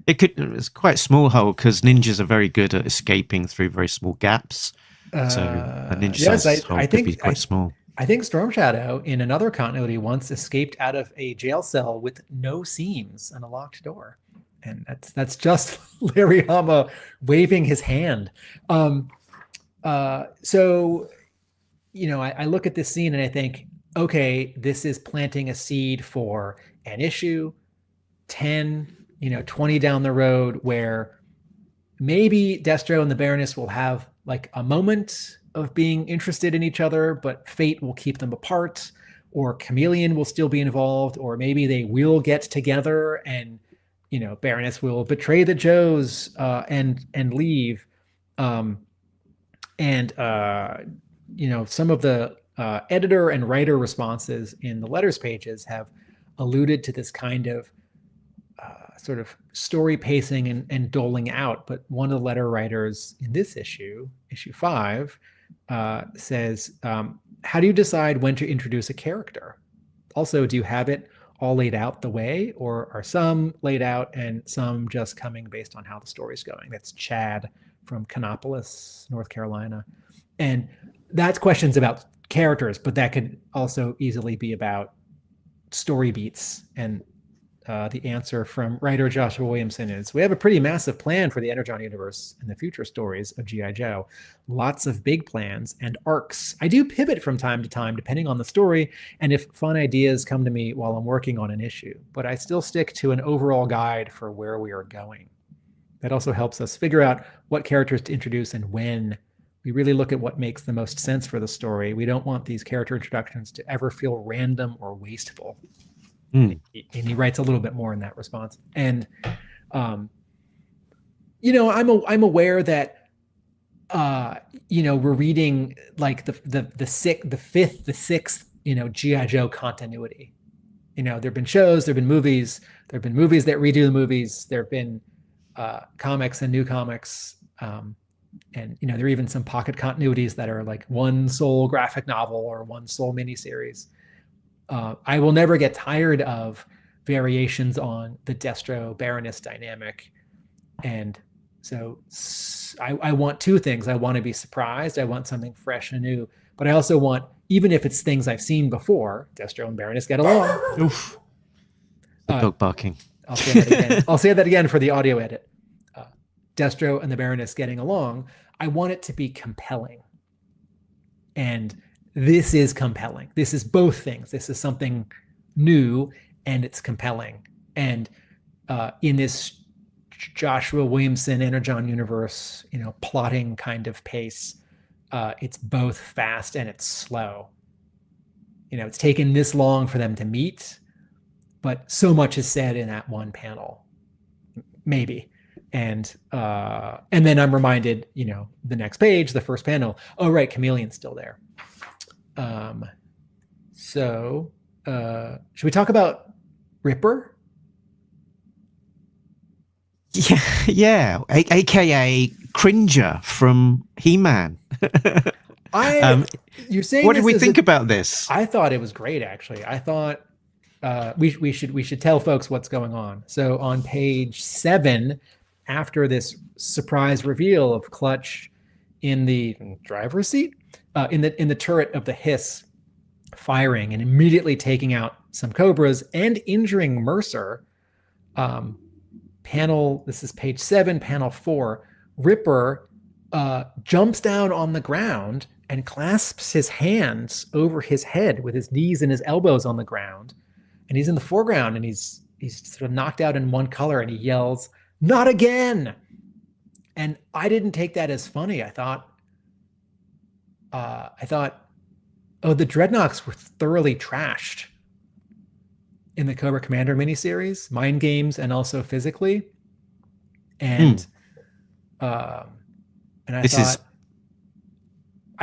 [SPEAKER 5] it's quite a small hole because ninjas are very good at escaping through very small gaps. So a ninja-sized hole could be quite small.
[SPEAKER 6] I think Storm Shadow in another continuity once escaped out of a jail cell with no seams and a locked door. And that's just Larry Hama waving his hand. So, I look at this scene and I think, okay, this is planting a seed for an issue, 10, 20 down the road, where maybe Destro and the Baroness will have like a moment of being interested in each other, but fate will keep them apart, or Chameleon will still be involved, or maybe they will get together and, Baroness will betray the Joes and leave. Some of the editor and writer responses in the letters pages have alluded to this kind of sort of story pacing and doling out. But one of the letter writers in this issue 5, says, how do you decide when to introduce a character? Also, do you have it all laid out the way, or are some laid out and some just coming based on how the story's going? That's Chad from Canopolis, North Carolina. And that's questions about characters, but that could also easily be about story beats. And the answer from writer Joshua Williamson is, we have a pretty massive plan for the Energon universe and the future stories of G.I. Joe. Lots of big plans and arcs. I do pivot from time to time, depending on the story, and if fun ideas come to me while I'm working on an issue, but I still stick to an overall guide for where we are going. That also helps us figure out what characters to introduce and when. We really look at what makes the most sense for the story. We don't want these character introductions to ever feel random or wasteful. And he writes a little bit more in that response. And, I'm aware that, we're reading like the 5th, the 6th, G.I. Joe continuity. There've been shows, there've been movies that redo the movies. There've been comics and new comics. And, there are even some pocket continuities that are like one sole graphic novel or one sole miniseries. I will never get tired of variations on the Destro Baroness dynamic. And so I want 2 things. I want to be surprised. I want something fresh and new, but I also want, even if it's things I've seen before, Destro and Baroness get along.
[SPEAKER 5] Oof. The dog barking.
[SPEAKER 6] I'll say that again. I'll say that again for the audio edit. Destro and the Baroness getting along. I want it to be compelling. And this is compelling. This is both things. This is something new and it's compelling. And in this Joshua Williamson Energon universe, plotting kind of pace, it's both fast and it's slow. It's taken this long for them to meet, but so much is said in that one panel, maybe. And then I'm reminded, the next page, the first panel, oh, right, Chameleon's still there. Should we talk about Ripper?
[SPEAKER 5] Yeah, aka Cringer from He-Man.
[SPEAKER 6] You're saying,
[SPEAKER 5] what did we think about this?
[SPEAKER 6] I thought it was great, actually. I thought we should tell folks what's going on. So on page 7, after this surprise reveal of Clutch in the driver's seat, in the turret of the Hiss, firing and immediately taking out some Cobras and injuring Mercer. This is page 7, panel 4. Ripper jumps down on the ground and clasps his hands over his head with his knees and his elbows on the ground. And he's in the foreground, and he's sort of knocked out in one color, and he yells, "Not again!" And I didn't take that as funny. I thought, oh, the Dreadnoks were thoroughly trashed in the Cobra Commander miniseries, mind games and also physically. And I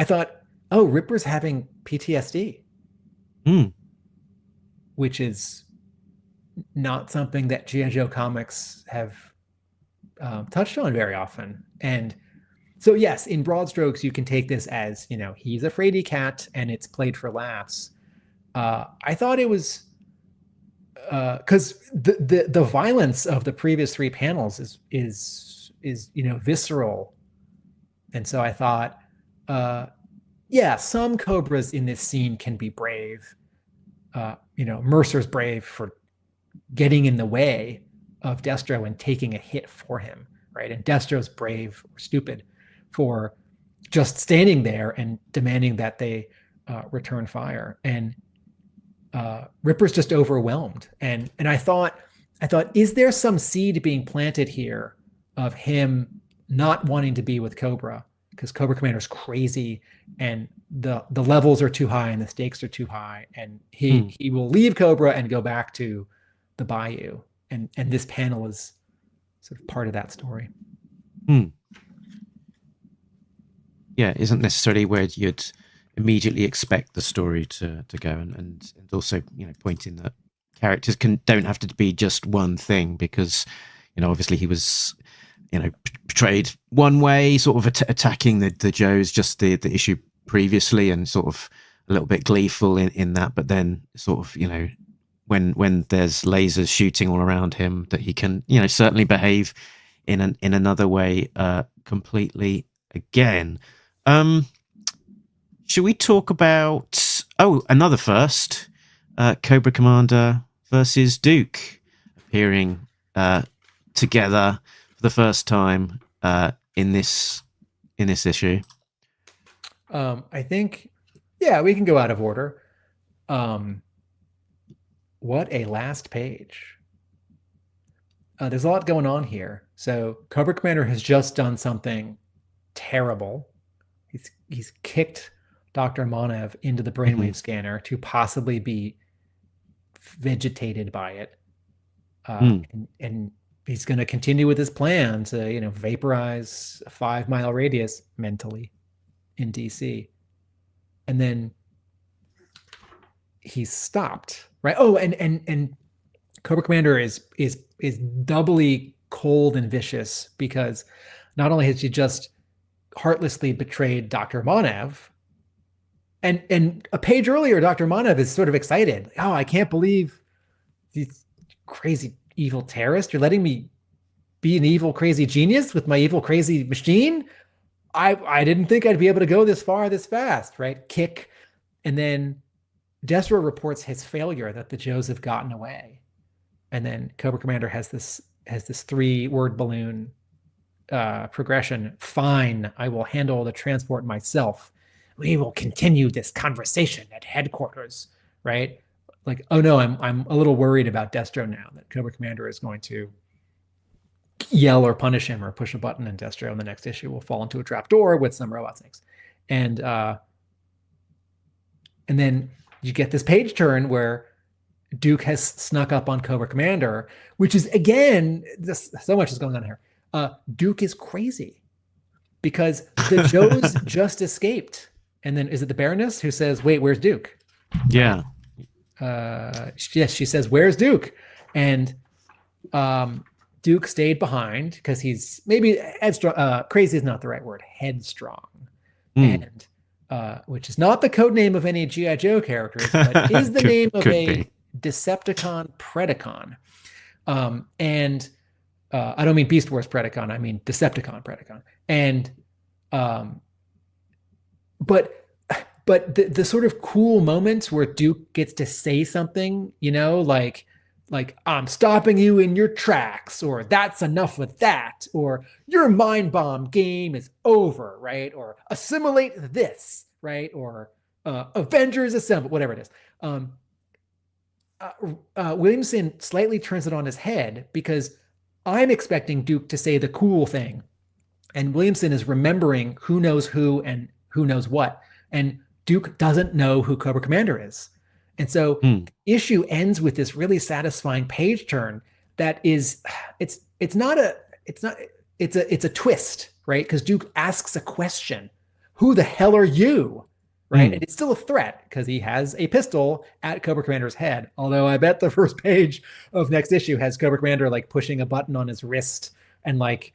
[SPEAKER 6] thought, oh, Ripper's having PTSD, which is not something that G.I. Joe comics have touched on very often. And so, yes, in broad strokes, you can take this as, he's a fraidy cat and it's played for laughs. I thought it was because the violence of the previous 3 panels is visceral. And so I thought, some Cobras in this scene can be brave. Mercer's brave for getting in the way of Destro and taking a hit for him, right? And Destro's brave or stupid for just standing there and demanding that they return fire. And Ripper's just overwhelmed. And I thought, is there some seed being planted here of him not wanting to be with Cobra because Cobra Commander's crazy and the levels are too high and the stakes are too high, and he will leave Cobra and go back to the Bayou, and this panel is sort of part of that story.
[SPEAKER 5] Yeah, isn't necessarily where you'd immediately expect the story to go, and also pointing that characters don't have to be just one thing, because obviously he was portrayed one way, sort of attacking the Joes, just the issue previously, and sort of a little bit gleeful in that, but then sort of when there's lasers shooting all around him, that he can certainly behave in another way completely again. Should we talk about another first, Cobra Commander versus Duke appearing together for the first time in this issue?
[SPEAKER 6] I think, we can go out of order. What a last page. There's a lot going on here. So Cobra Commander has just done something terrible. He's kicked Dr. Monev into the brainwave scanner to possibly be vegetated by it. And he's going to continue with his plan to, vaporize a 5-mile radius mentally in DC. And then he's stopped, right? Oh, and Cobra Commander is doubly cold and vicious, because not only has he just heartlessly betrayed Dr. Monev, and a page earlier, Dr. Monev is sort of excited. Oh, I can't believe these crazy evil terrorists. You're letting me be an evil, crazy genius with my evil, crazy machine. I didn't think I'd be able to go this far, this fast, right? Kick. And then Destro reports his failure, that the Joes have gotten away. And then Cobra Commander has this 3-word balloon progression. Fine, I will handle the transport myself. We will continue this conversation at headquarters, right? Like, oh no, I'm a little worried about Destro now, that Cobra Commander is going to yell or punish him or push a button, and Destro in the next issue will fall into a trap door with some robot snakes. And then you get this page turn where Duke has snuck up on Cobra Commander, which is, again, so much is going on here. Duke is crazy because the Joes just escaped. And then is it the Baroness who says, wait, where's Duke?
[SPEAKER 5] Yeah.
[SPEAKER 6] Yes, she says, where's Duke? And Duke stayed behind because he's maybe headstrong. Crazy is not the right word. Headstrong. And which is not the code name of any G.I. Joe characters, but is the name of a Decepticon Predacon. And I don't mean Beast Wars Predacon. I mean Decepticon Predacon. And, but the sort of cool moments where Duke gets to say something, like I'm stopping you in your tracks, or that's enough of that, or your mind bomb game is over, right? Or assimilate this, right? Or Avengers Assemble, whatever it is. Williamson slightly turns it on his head because I'm expecting Duke to say the cool thing, and Williamson is remembering who knows who and who knows what, and Duke doesn't know who Cobra Commander is. And so the issue ends with this really satisfying page turn that is, it's a twist, right? Because Duke asks a question, who the hell are you? Right. And it's still a threat because he has a pistol at Cobra Commander's head. Although I bet the first page of next issue has Cobra Commander like pushing a button on his wrist, and like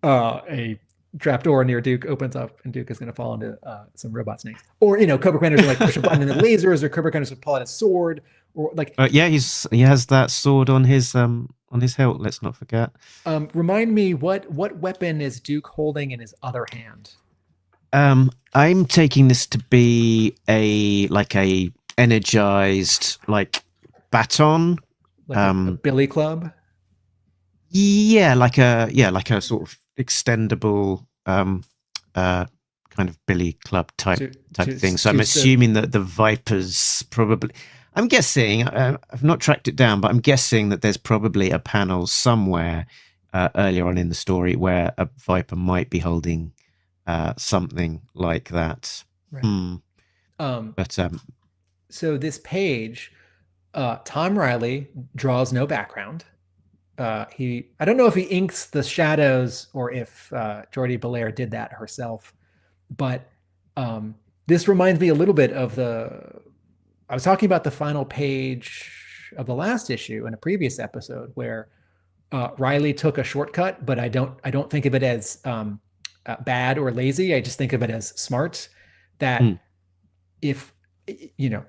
[SPEAKER 6] a trapdoor near Duke opens up and Duke is going to fall into some robot snakes. Or, Cobra Commander's going to like push a button and the lasers, or Cobra Commander's going to pull out a sword, or like.
[SPEAKER 5] Yeah, he has that sword on his hilt. Let's not forget.
[SPEAKER 6] Remind me, what weapon is Duke holding in his other hand?
[SPEAKER 5] I'm taking this to be a energized baton,
[SPEAKER 6] like a billy club.
[SPEAKER 5] Yeah, like a sort of extendable kind of billy club type thing. So I'm assuming that the Viper's probably. I'm guessing. I've not tracked it down, but I'm guessing that there's probably a panel somewhere earlier on in the story where a Viper might be holding something like that.
[SPEAKER 6] Right. So this page, Tom Reilly draws no background. I don't know if he inks the shadows or if Jordie Bellaire did that herself, but this reminds me a little bit of I was talking about the final page of the last issue in a previous episode where Reilly took a shortcut, but I don't think of it as bad or lazy. I just think of it as smart. That if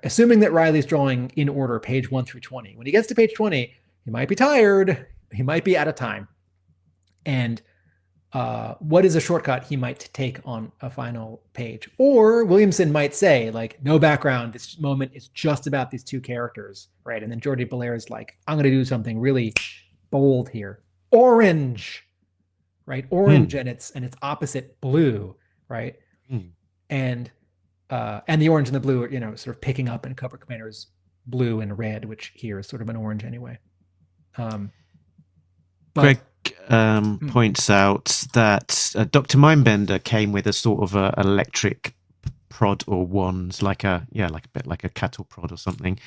[SPEAKER 6] assuming that Reilly's drawing in order page 1 through 20, when he gets to page 20, he might be tired, he might be out of time, and what is a shortcut he might take on a final page? Or Williamson might say, like, no background, this moment is just about these two characters, right? And then Jordie Bellaire is like, I'm going to do something really bold here. Orange, right? Orange and its opposite, blue, right? And the orange and the blue are, sort of picking up in Cobra Commander's blue and red, which here is sort of an orange anyway.
[SPEAKER 5] Greg points out that Dr. Mindbender came with a sort of a electric prod or wand, like a bit like a cattle prod or something.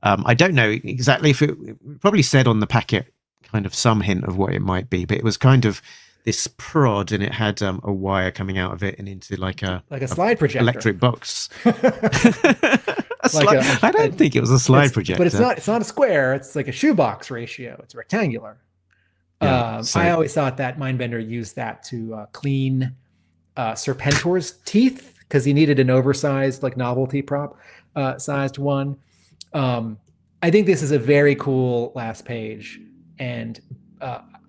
[SPEAKER 5] I don't know exactly if it probably said on the packet kind of some hint of what it might be, but it was kind of this prod, and it had a wire coming out of it and into like a
[SPEAKER 6] slide projector,
[SPEAKER 5] electric box. I don't think it was a slide projector,
[SPEAKER 6] but it's not a square. It's like a shoebox ratio. It's rectangular. I always thought that Mindbender used that to clean Serpentor's teeth because he needed an oversized, like, novelty prop sized one. I think this is a very cool last page, and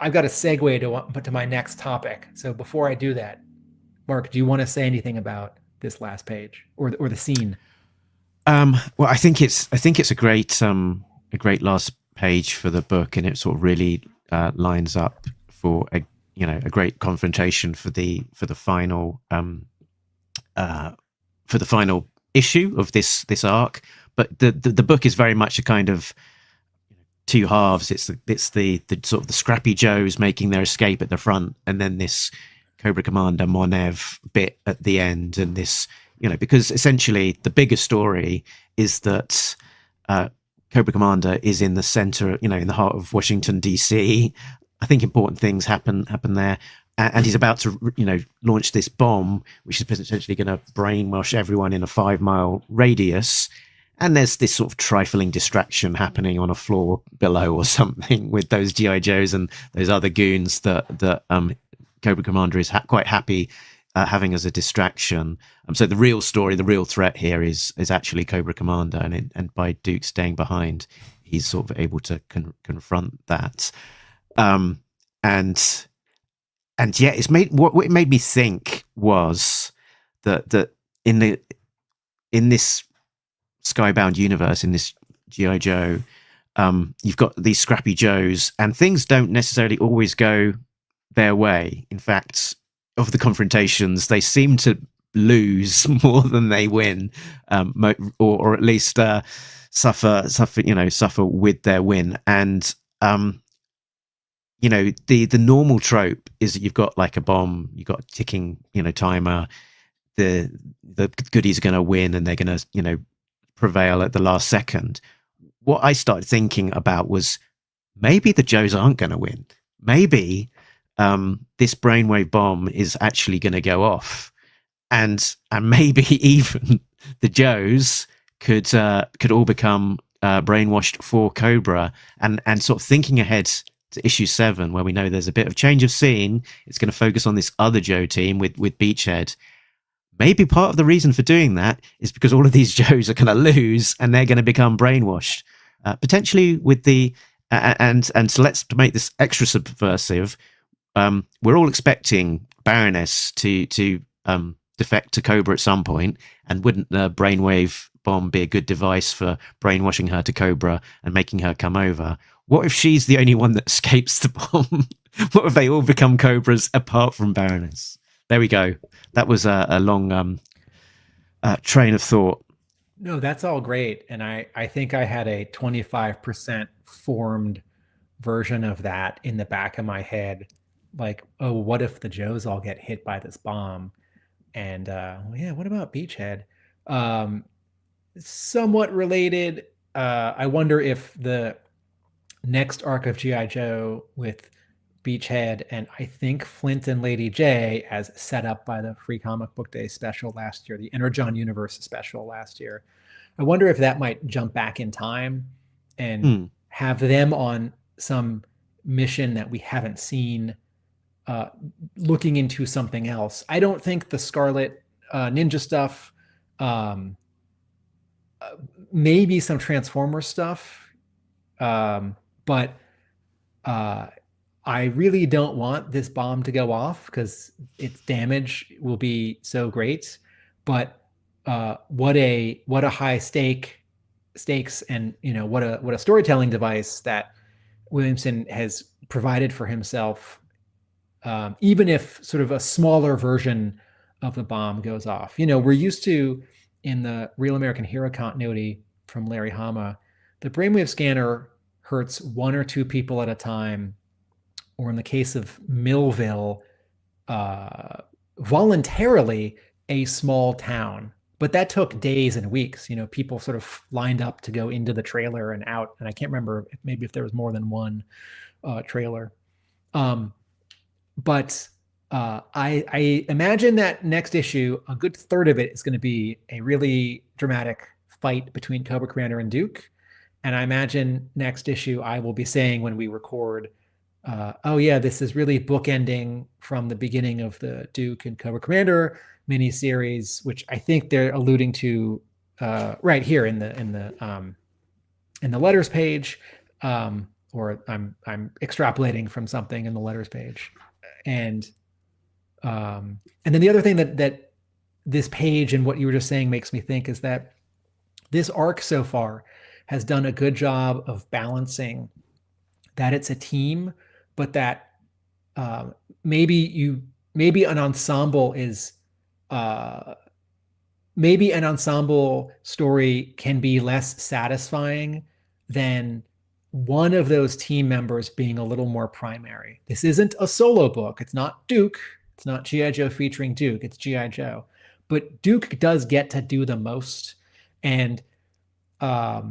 [SPEAKER 6] I've got a segue to my next topic. So before I do that, Mark, do you want to say anything about this last page or the scene?
[SPEAKER 5] Well, I think it's a great last page for the book, and it sort of really lines up for a great confrontation for the final issue of this arc. But the book is very much a kind of two halves. It's the sort of the Scrappy Joes making their escape at the front, and then this Cobra Commander Monev bit at the end, and this because essentially the bigger story is that Cobra Commander is in the center, in the heart of Washington DC. I think important things happen there, and he's about to launch this bomb, which is potentially going to brainwash everyone in a 5-mile radius. And there's this sort of trifling distraction happening on a floor below or something with those G.I. Joes and those other goons that Cobra Commander is quite happy having as a distraction. So the real story, the real threat here is actually Cobra Commander, and by Duke staying behind, he's sort of able to confront that. And and yeah, it's made what it made me think was that in this Skybound universe, in this G.I. Joe, you've got these scrappy Joes, and things don't necessarily always go their way. In fact, of the confrontations, they seem to lose more than they win, or at least suffer with their win. And the normal trope is that you've got like a bomb, you've got a ticking timer. The goodies are going to win, and they're going to prevail at the last second. What I started thinking about was maybe the Joes aren't going to win. Maybe this brainwave bomb is actually going to go off, and maybe even the Joes could all become brainwashed for Cobra, and sort of thinking ahead to issue 7, where we know there's a bit of change of scene. It's going to focus on this other Joe team with Beachhead. Maybe part of the reason for doing that is because all of these Joes are going to lose and they're going to become brainwashed, potentially with the and so let's to make this extra subversive. We're all expecting Baroness to defect to Cobra at some point, and wouldn't the brainwave bomb be a good device for brainwashing her to Cobra and making her come over? What if she's the only one that escapes the bomb? What if they all become Cobras apart from Baroness? There we go. That was a long train of thought.
[SPEAKER 6] No, that's all great. And I think I had a 25% formed version of that in the back of my head. Like, oh, what if the Joes all get hit by this bomb? And what about Beachhead? Somewhat related. I wonder if the next arc of G.I. Joe with Beachhead and I think Flint and Lady J, as set up by the Free Comic Book Day special last year, the Energon Universe special last year. I wonder if that might jump back in time and have them on some mission that we haven't seen, looking into something else. I don't think the Scarlet Ninja stuff, maybe some Transformer stuff, but I really don't want this bomb to go off because its damage will be so great. But what a high stakes and what a storytelling device that Williamson has provided for himself. Even if sort of a smaller version of the bomb goes off, we're used to in the Real American Hero continuity from Larry Hama, the brainwave scanner hurts 1 or 2 people at a time. Or in the case of Millville, voluntarily a small town. But that took days and weeks. People sort of lined up to go into the trailer and out. And I can't remember maybe if there was more than one trailer. But I imagine that next issue, a good third of it is going to be a really dramatic fight between Cobra Commander and Duke. And I imagine next issue I will be saying when we record, this is really bookending from the beginning of the Duke and Cobra Commander miniseries, which I think they're alluding to right here in the letters page, or I'm extrapolating from something in the letters page, and then the other thing that this page and what you were just saying makes me think is that this arc so far has done a good job of balancing that it's a team, but that maybe an ensemble is maybe an ensemble story can be less satisfying than one of those team members being a little more primary. This isn't a solo book. It's not Duke. It's not G.I. Joe featuring Duke. It's G.I. Joe. But Duke does get to do the most. And like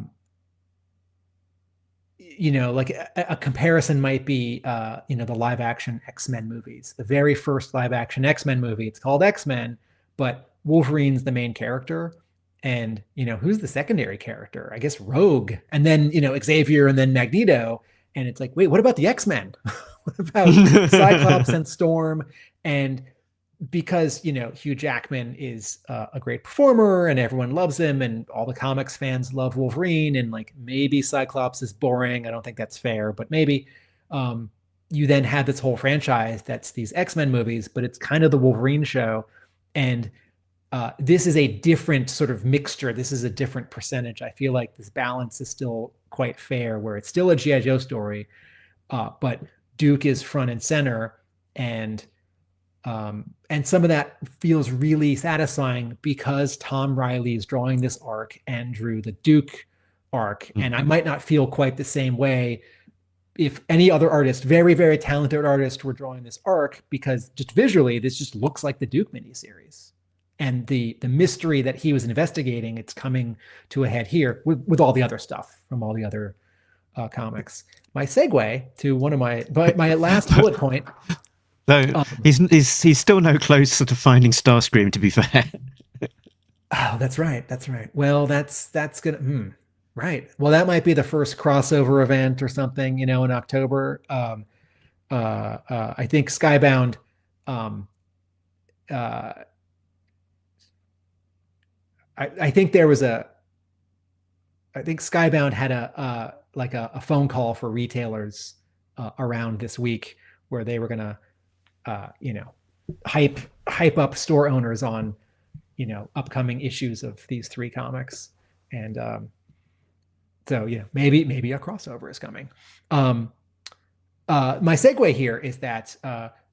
[SPEAKER 6] a comparison might be, the live action X-Men movies. The very first live action X-Men movie, it's called X-Men, but Wolverine's the main character. And, who's the secondary character? I guess Rogue. And then, Xavier and then Magneto. And it's like, wait, what about the X-Men? What about Cyclops and Storm? And because, Hugh Jackman is a great performer and everyone loves him and all the comics fans love Wolverine, and like maybe Cyclops is boring. I don't think that's fair, but maybe, you then have this whole franchise that's these X-Men movies, but it's kind of the Wolverine show. And this is a different sort of mixture. This is a different percentage. I feel like this balance is still quite fair, where it's still a G.I. Joe story, but Duke is front and center, and some of that feels really satisfying because Tom Reilly is drawing this arc and drew the Duke arc. Mm-hmm. And I might not feel quite the same way if any other artist, very, very talented artist, were drawing this arc, because just visually, this just looks like the Duke miniseries. And the mystery that he was investigating, it's coming to a head here with all the other stuff from all the other comics. My segue to one of my last bullet point.
[SPEAKER 5] Though he's still no closer to finding Starscream, to be fair.
[SPEAKER 6] Oh, that's right. Well, that's gonna right. Well, that might be the first crossover event or something, in October. I think Skybound. I think there was I think Skybound had a phone call for retailers around this week where they were gonna hype up store owners on upcoming issues of these 3 comics. And so maybe a crossover is coming. My segue here is that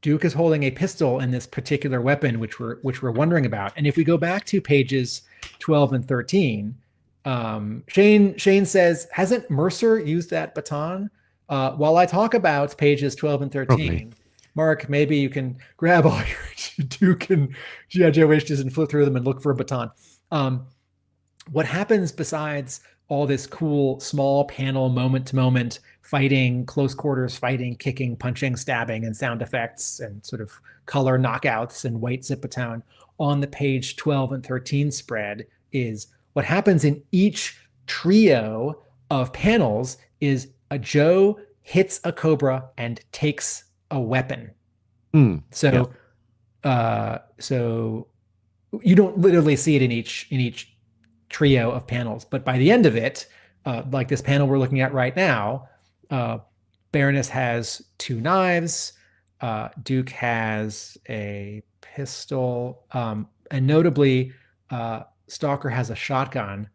[SPEAKER 6] Duke is holding a pistol in this particular weapon, which we're wondering about. And if we go back to pages 12 and 13, Shane says, hasn't Mercer used that baton? While I talk about pages 12 and 13, probably. Mark, maybe you can grab all your Duke and G.I. Joe issues and flip through them and look for a baton. What happens besides all this cool small panel moment-to-moment fighting, close quarters fighting, kicking, punching, stabbing, and sound effects and sort of color knockouts and white zip baton on the page 12 and 13 spread is what happens in each trio of panels is a Joe hits a Cobra and takes a weapon. So you don't literally see it in each trio of panels, but by the end of it, like this panel we're looking at right now, Baroness has 2 knives, Duke has a pistol, and notably Stalker has a shotgun.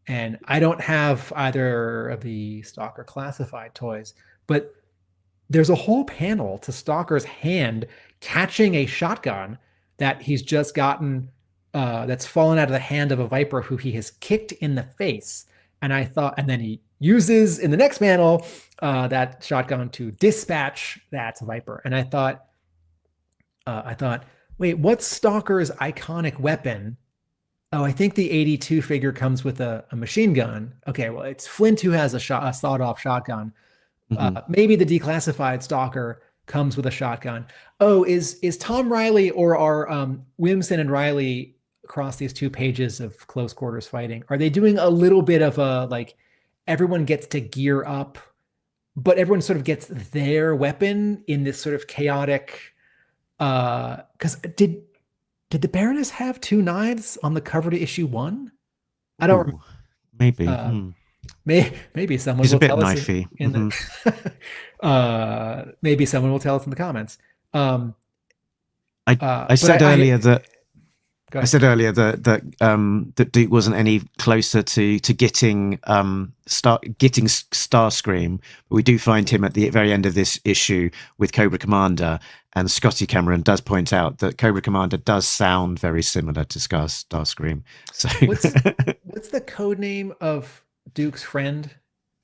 [SPEAKER 6] And I don't have either of the Stalker classified toys, but there's a whole panel to Stalker's hand catching a shotgun that he's just gotten, that's fallen out of the hand of a Viper who he has kicked in the face. And then he uses in the next panel that shotgun to dispatch that Viper. And I thought, wait, what's Stalker's iconic weapon? Oh, I think the 82 figure comes with a machine gun. Okay, well, it's Flint who has a sawed-off shotgun. Mm-hmm. Maybe the declassified Stalker comes with a shotgun. Oh, is Tom Reilly or are Williamson and Reilly across these 2 pages of close quarters fighting? Are they doing a little bit of a, like, everyone gets to gear up, but everyone sort of gets their weapon in this sort of chaotic, because did the Baroness have 2 knives on the cover to issue 1? I don't remember.
[SPEAKER 5] Maybe.
[SPEAKER 6] Maybe someone
[SPEAKER 5] He's
[SPEAKER 6] will
[SPEAKER 5] a bit
[SPEAKER 6] tell
[SPEAKER 5] knifey.
[SPEAKER 6] us. Maybe someone will tell us in the comments.
[SPEAKER 5] I said earlier that Duke wasn't any closer to getting Starscream, but we do find him at the very end of this issue with Cobra Commander, and Scotty Cameron does point out that Cobra Commander does sound very similar to Starscream. So
[SPEAKER 6] what's the code name of Duke's friend?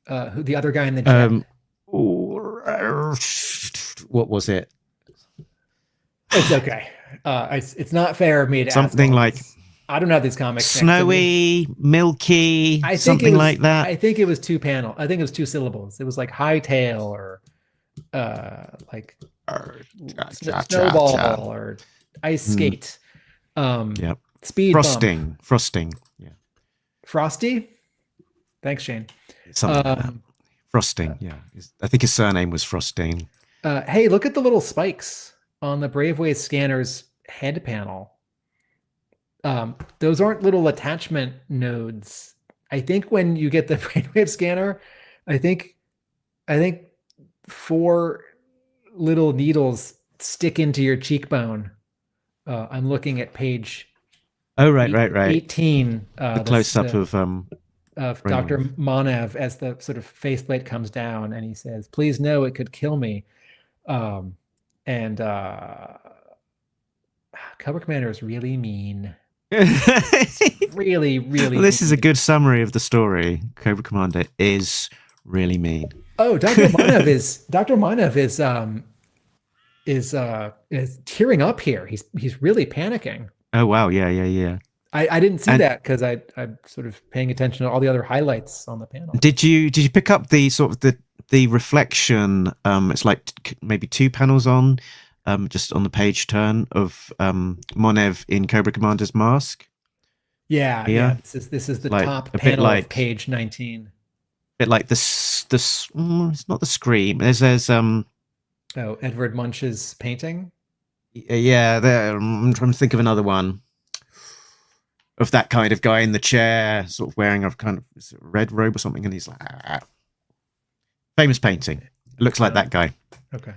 [SPEAKER 6] Who the other guy in the jet?
[SPEAKER 5] What was it?
[SPEAKER 6] It's okay. It's not fair of me to
[SPEAKER 5] something like,
[SPEAKER 6] I don't have these comics.
[SPEAKER 5] Snowy, milky, something like that.
[SPEAKER 6] I think it was 2 panel. I think it was 2 syllables. It was like hightail or like snowball or ice skate.
[SPEAKER 5] Yep.
[SPEAKER 6] Speed
[SPEAKER 5] frosting. Yeah.
[SPEAKER 6] Frosty. Thanks, Shane.
[SPEAKER 5] Something like that. Frosting. Yeah. I think his surname was Frosting.
[SPEAKER 6] Hey, look at the little spikes on the Braveways scanner's head panel. Those aren't little attachment nodes. I think when you get the Brainwave scanner, I think 4 little needles stick into your cheekbone. I'm looking at page
[SPEAKER 5] Oh, right.
[SPEAKER 6] 18.
[SPEAKER 5] The close-up of
[SPEAKER 6] Dr.
[SPEAKER 5] brainwave.
[SPEAKER 6] Monev as the sort of faceplate comes down, and he says, "Please know it could kill me." And Cobra Commander is really mean. Really, really.
[SPEAKER 5] Well, this is a
[SPEAKER 6] mean.
[SPEAKER 5] good summary of the story. Cobra Commander is really mean.
[SPEAKER 6] Oh, Dr. Monev is tearing up here. He's really panicking.
[SPEAKER 5] Oh wow, yeah.
[SPEAKER 6] I didn't see
[SPEAKER 5] And-
[SPEAKER 6] that because I'm sort of paying attention to all the other highlights on the panel.
[SPEAKER 5] Did you pick up the sort of the reflection? It's like maybe 2 panels on, just on the page turn of Monev in Cobra Commander's mask.
[SPEAKER 6] Yeah.
[SPEAKER 5] Yeah.
[SPEAKER 6] This is the
[SPEAKER 5] Like,
[SPEAKER 6] top
[SPEAKER 5] a bit
[SPEAKER 6] panel
[SPEAKER 5] like-
[SPEAKER 6] of page 19.
[SPEAKER 5] Bit like it's not the scream. There's
[SPEAKER 6] Oh, Edward Munch's painting.
[SPEAKER 5] yeah. I'm trying to think of another one of that kind of guy in the chair, sort of wearing a kind of red robe or something, and he's like, ah. Famous painting. It looks like that guy.
[SPEAKER 6] Okay.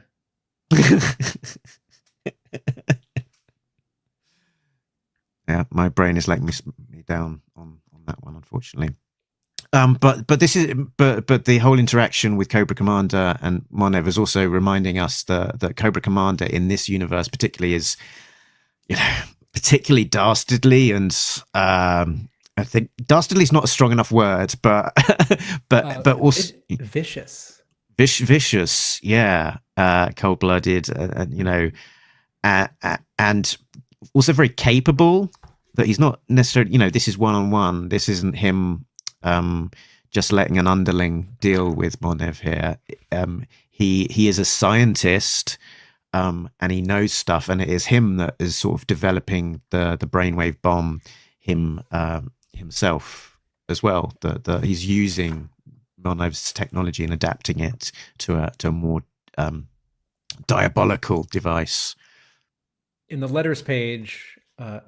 [SPEAKER 5] Yeah, my brain is letting me down on that one, unfortunately. But the whole interaction with Cobra Commander and Monev is also reminding us that Cobra Commander in this universe particularly is, particularly dastardly, and I think dastardly is not a strong enough word, but also
[SPEAKER 6] vicious.
[SPEAKER 5] Vicious, yeah, cold-blooded, and also very capable. That he's not necessarily, this is one-on-one. This isn't him just letting an underling deal with Monev here. He is a scientist, and he knows stuff, and it is him that is sort of developing the brainwave bomb himself as well. That he's using Monev's technology and adapting it to a more diabolical device.
[SPEAKER 6] In the letters page,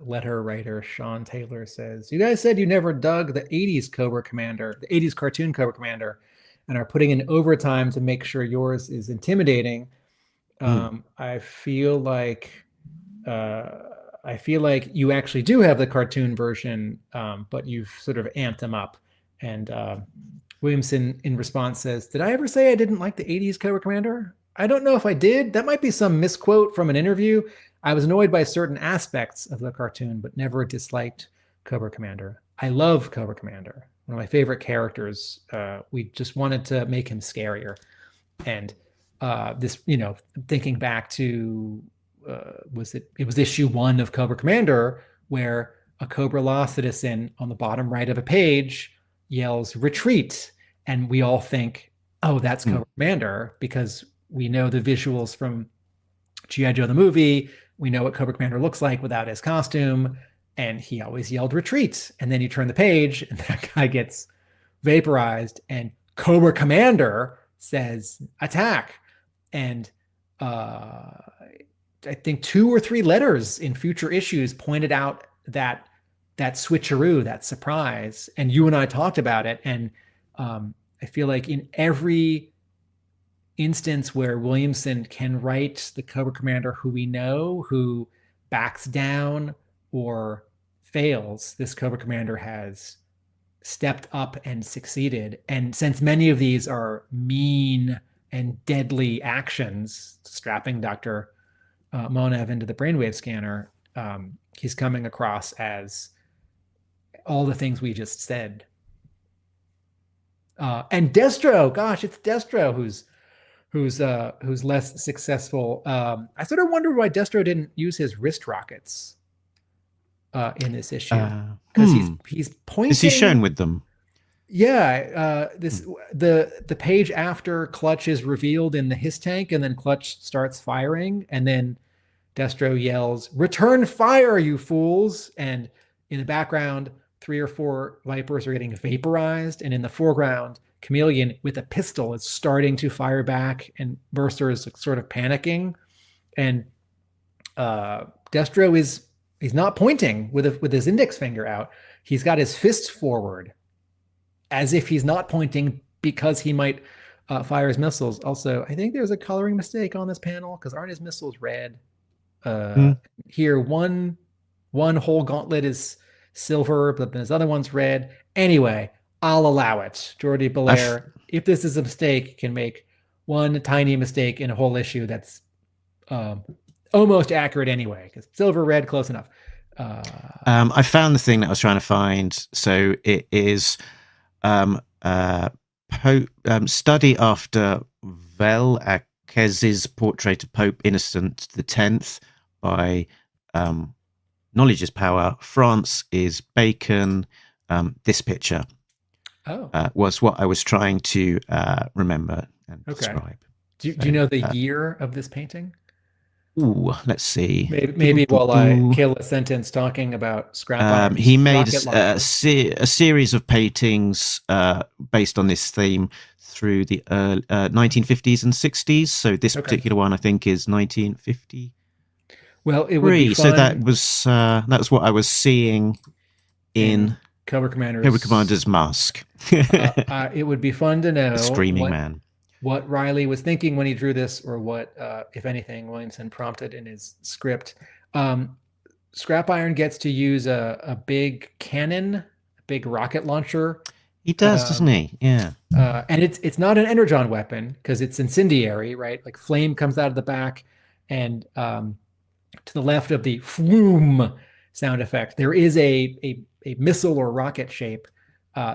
[SPEAKER 6] letter writer Sean Taylor says, "You guys said you never dug the 80s Cobra Commander, the 80s cartoon Cobra Commander, and are putting in overtime to make sure yours is intimidating. I feel like you actually do have the cartoon version, but you've sort of amped them up." And Williamson in response says, "Did I ever say I didn't like the 80s Cobra Commander? I don't know if I did. That might be some misquote from an interview. I was annoyed by certain aspects of the cartoon, but never disliked Cobra Commander. I love Cobra Commander. One of my favorite characters. We just wanted to make him scarier." And this, thinking back to, it was issue 1 of Cobra Commander, where a Cobra Law citizen on the bottom right of a page yells "retreat," and we all think, oh, that's Cobra Commander, because we know the visuals from G.I. Joe the movie. We know what Cobra Commander looks like without his costume, and he always yelled "retreat." And then you turn the page and that guy gets vaporized, and Cobra Commander says "attack." And I think 2 or 3 letters in future issues pointed out that switcheroo, that surprise. And you and I talked about it. And I feel like in every instance where Williamson can write the Cobra Commander who we know, who backs down or fails, this Cobra Commander has stepped up and succeeded. And since many of these are mean and deadly actions, strapping Dr. Monev into the brainwave scanner, he's coming across as all the things we just said. And Destro, gosh, it's Destro who's less successful. I sort of wondered why Destro didn't use his wrist rockets in this issue, because he's pointing.
[SPEAKER 5] Is he shown with them?
[SPEAKER 6] Yeah, the page after Clutch is revealed in the Hiss tank, and then Clutch starts firing, and then Destro yells, "Return fire, you fools!" And in the background, 3 or 4 Vipers are getting vaporized, and in the foreground, Chameleon with a pistol is starting to fire back, and Mercer is sort of panicking. And Destro he's not pointing with his index finger out. He's got his fists forward, as if he's not pointing because he might fires missiles. Also, I think there's a coloring mistake on this panel because aren't his missiles red? Here, one whole gauntlet is silver, but this other one's red. Anyway, I'll allow it. Jordie Bellaire, if this is a mistake, can make one tiny mistake in a whole issue that's almost accurate anyway, because silver, red, close enough.
[SPEAKER 5] I found the thing that I was trying to find. So it is study after Velázquez's portrait of Pope Innocent X by Knowledge is Power. France is Bacon. This picture was what I was trying to remember and describe.
[SPEAKER 6] Do you know the year of this painting?
[SPEAKER 5] Ooh, let's see.
[SPEAKER 6] Maybe while I kill a sentence talking about scrap.
[SPEAKER 5] He made a series of paintings based on this theme through the 1950s and 60s. So this particular one, I think, is 1950.
[SPEAKER 6] Well, it would be fun.
[SPEAKER 5] So that was what I was seeing in
[SPEAKER 6] Cobra
[SPEAKER 5] Commander's Mask.
[SPEAKER 6] It would be fun to know
[SPEAKER 5] the Screaming Man.
[SPEAKER 6] What Reilly was thinking when he drew this, or what, if anything, Williamson prompted in his script. Scrap Iron gets to use a big cannon, a big rocket launcher.
[SPEAKER 5] He does, doesn't he? Yeah.
[SPEAKER 6] And it's not an energon weapon because it's incendiary, right? Like flame comes out of the back, and to the left of the froom sound effect, there is a missile or rocket shape.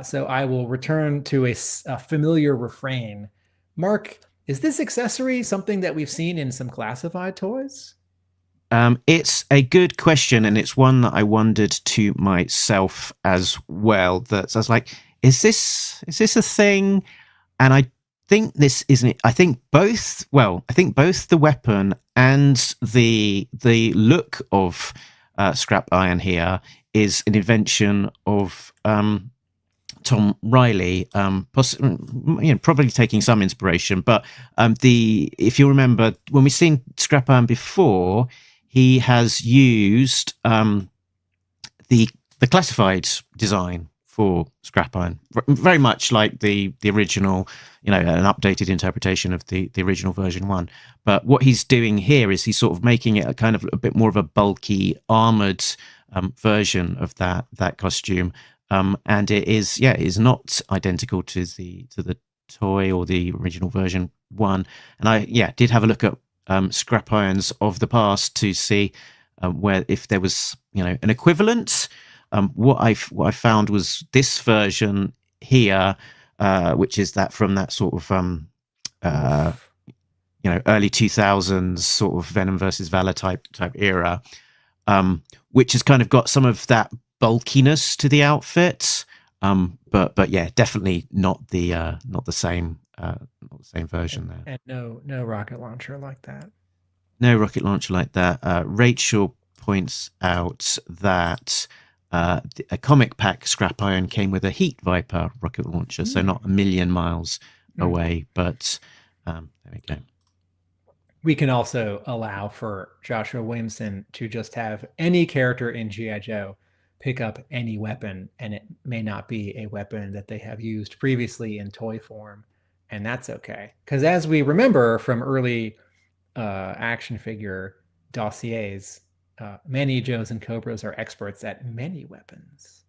[SPEAKER 6] So I will return to a familiar refrain. Mark, is this accessory something that we've seen in some classified toys?
[SPEAKER 5] It's a good question, and it's one that I wondered to myself as well. That I was like, is this a thing? And I think this isn't. I think both. Well, I think both the weapon and the look of Scrap Iron here is an invention of Tom Reilly, probably taking some inspiration, but if you remember, when we've seen Scrap Iron before, he has used the classified design for Scrap Iron, very much like the original, an updated interpretation of the original version 1. But what he's doing here is he's sort of making it a bit more of a bulky, armored version of that costume. And it is not identical to the toy or the original version 1. And I did have a look at Scrap Irons of the past to see where if there was an equivalent. What I found was this version here, which is that from that sort of early 2000s sort of Venom versus Valor type era, which has kind of got some of that bulkiness to the outfit, but yeah, definitely not the same version there.
[SPEAKER 6] And no rocket launcher like that.
[SPEAKER 5] No rocket launcher like that. Rachel points out that a comic pack Scrap Iron came with a Heat Viper rocket launcher, so not a million miles away. But there we go.
[SPEAKER 6] We can also allow for Joshua Williamson to just have any character in G.I. Joe pick up any weapon, and it may not be a weapon that they have used previously in toy form, and that's okay. Because as we remember from early action figure dossiers, many Joes and Cobras are experts at many weapons.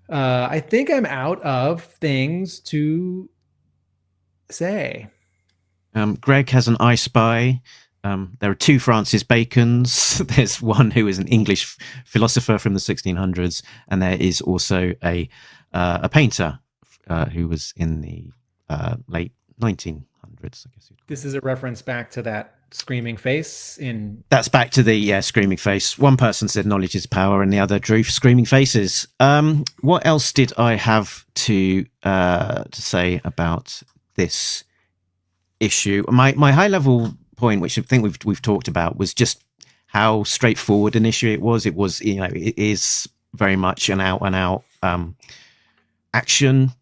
[SPEAKER 6] I think I'm out of things to say.
[SPEAKER 5] Greg has an I Spy. There are 2 Francis Bacons. There's one who is an English philosopher from the 1600s, and there is also a painter who was in the late 1900s. I guess.
[SPEAKER 6] This is a reference back to that screaming face in.
[SPEAKER 5] That's back to the screaming face. One person said knowledge is power, and the other drew screaming faces. What else did I have to say about this issue? My high level point, which I think we've talked about, was just how straightforward an issue it was. It was, it is very much an out and out action,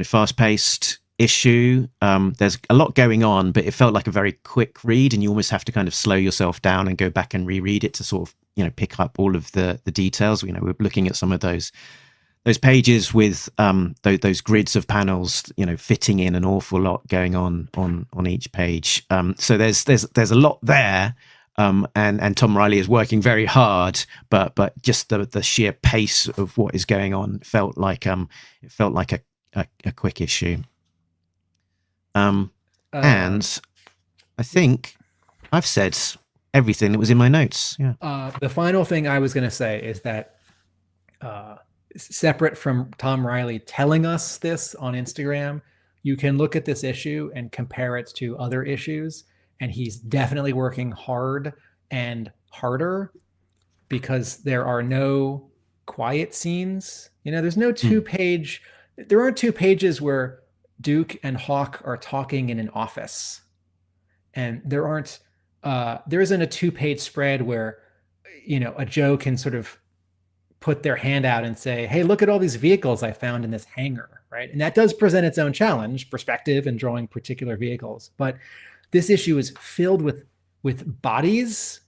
[SPEAKER 5] fast paced issue. There's a lot going on, but it felt like a very quick read, and you almost have to kind of slow yourself down and go back and reread it to sort of pick up all of the details. We're looking at some of those those pages with those grids of panels, fitting in an awful lot going on each page. So there's a lot there. And Tom Reilly is working very hard, but just the sheer pace of what is going on felt like a quick issue. And I think I've said everything that was in my notes. Yeah.
[SPEAKER 6] The final thing I was going to say is that separate from Tom Reilly telling us this on Instagram, you can look at this issue and compare it to other issues. And he's definitely working hard and harder because there are no quiet scenes. There's no there aren't 2 pages where Duke and Hawk are talking in an office. And there isn't a 2-page spread where, a Joe can sort of put their hand out and say, hey, look at all these vehicles I found in this hangar, right? And that does present its own challenge, perspective and drawing particular vehicles. But this issue is filled with bodies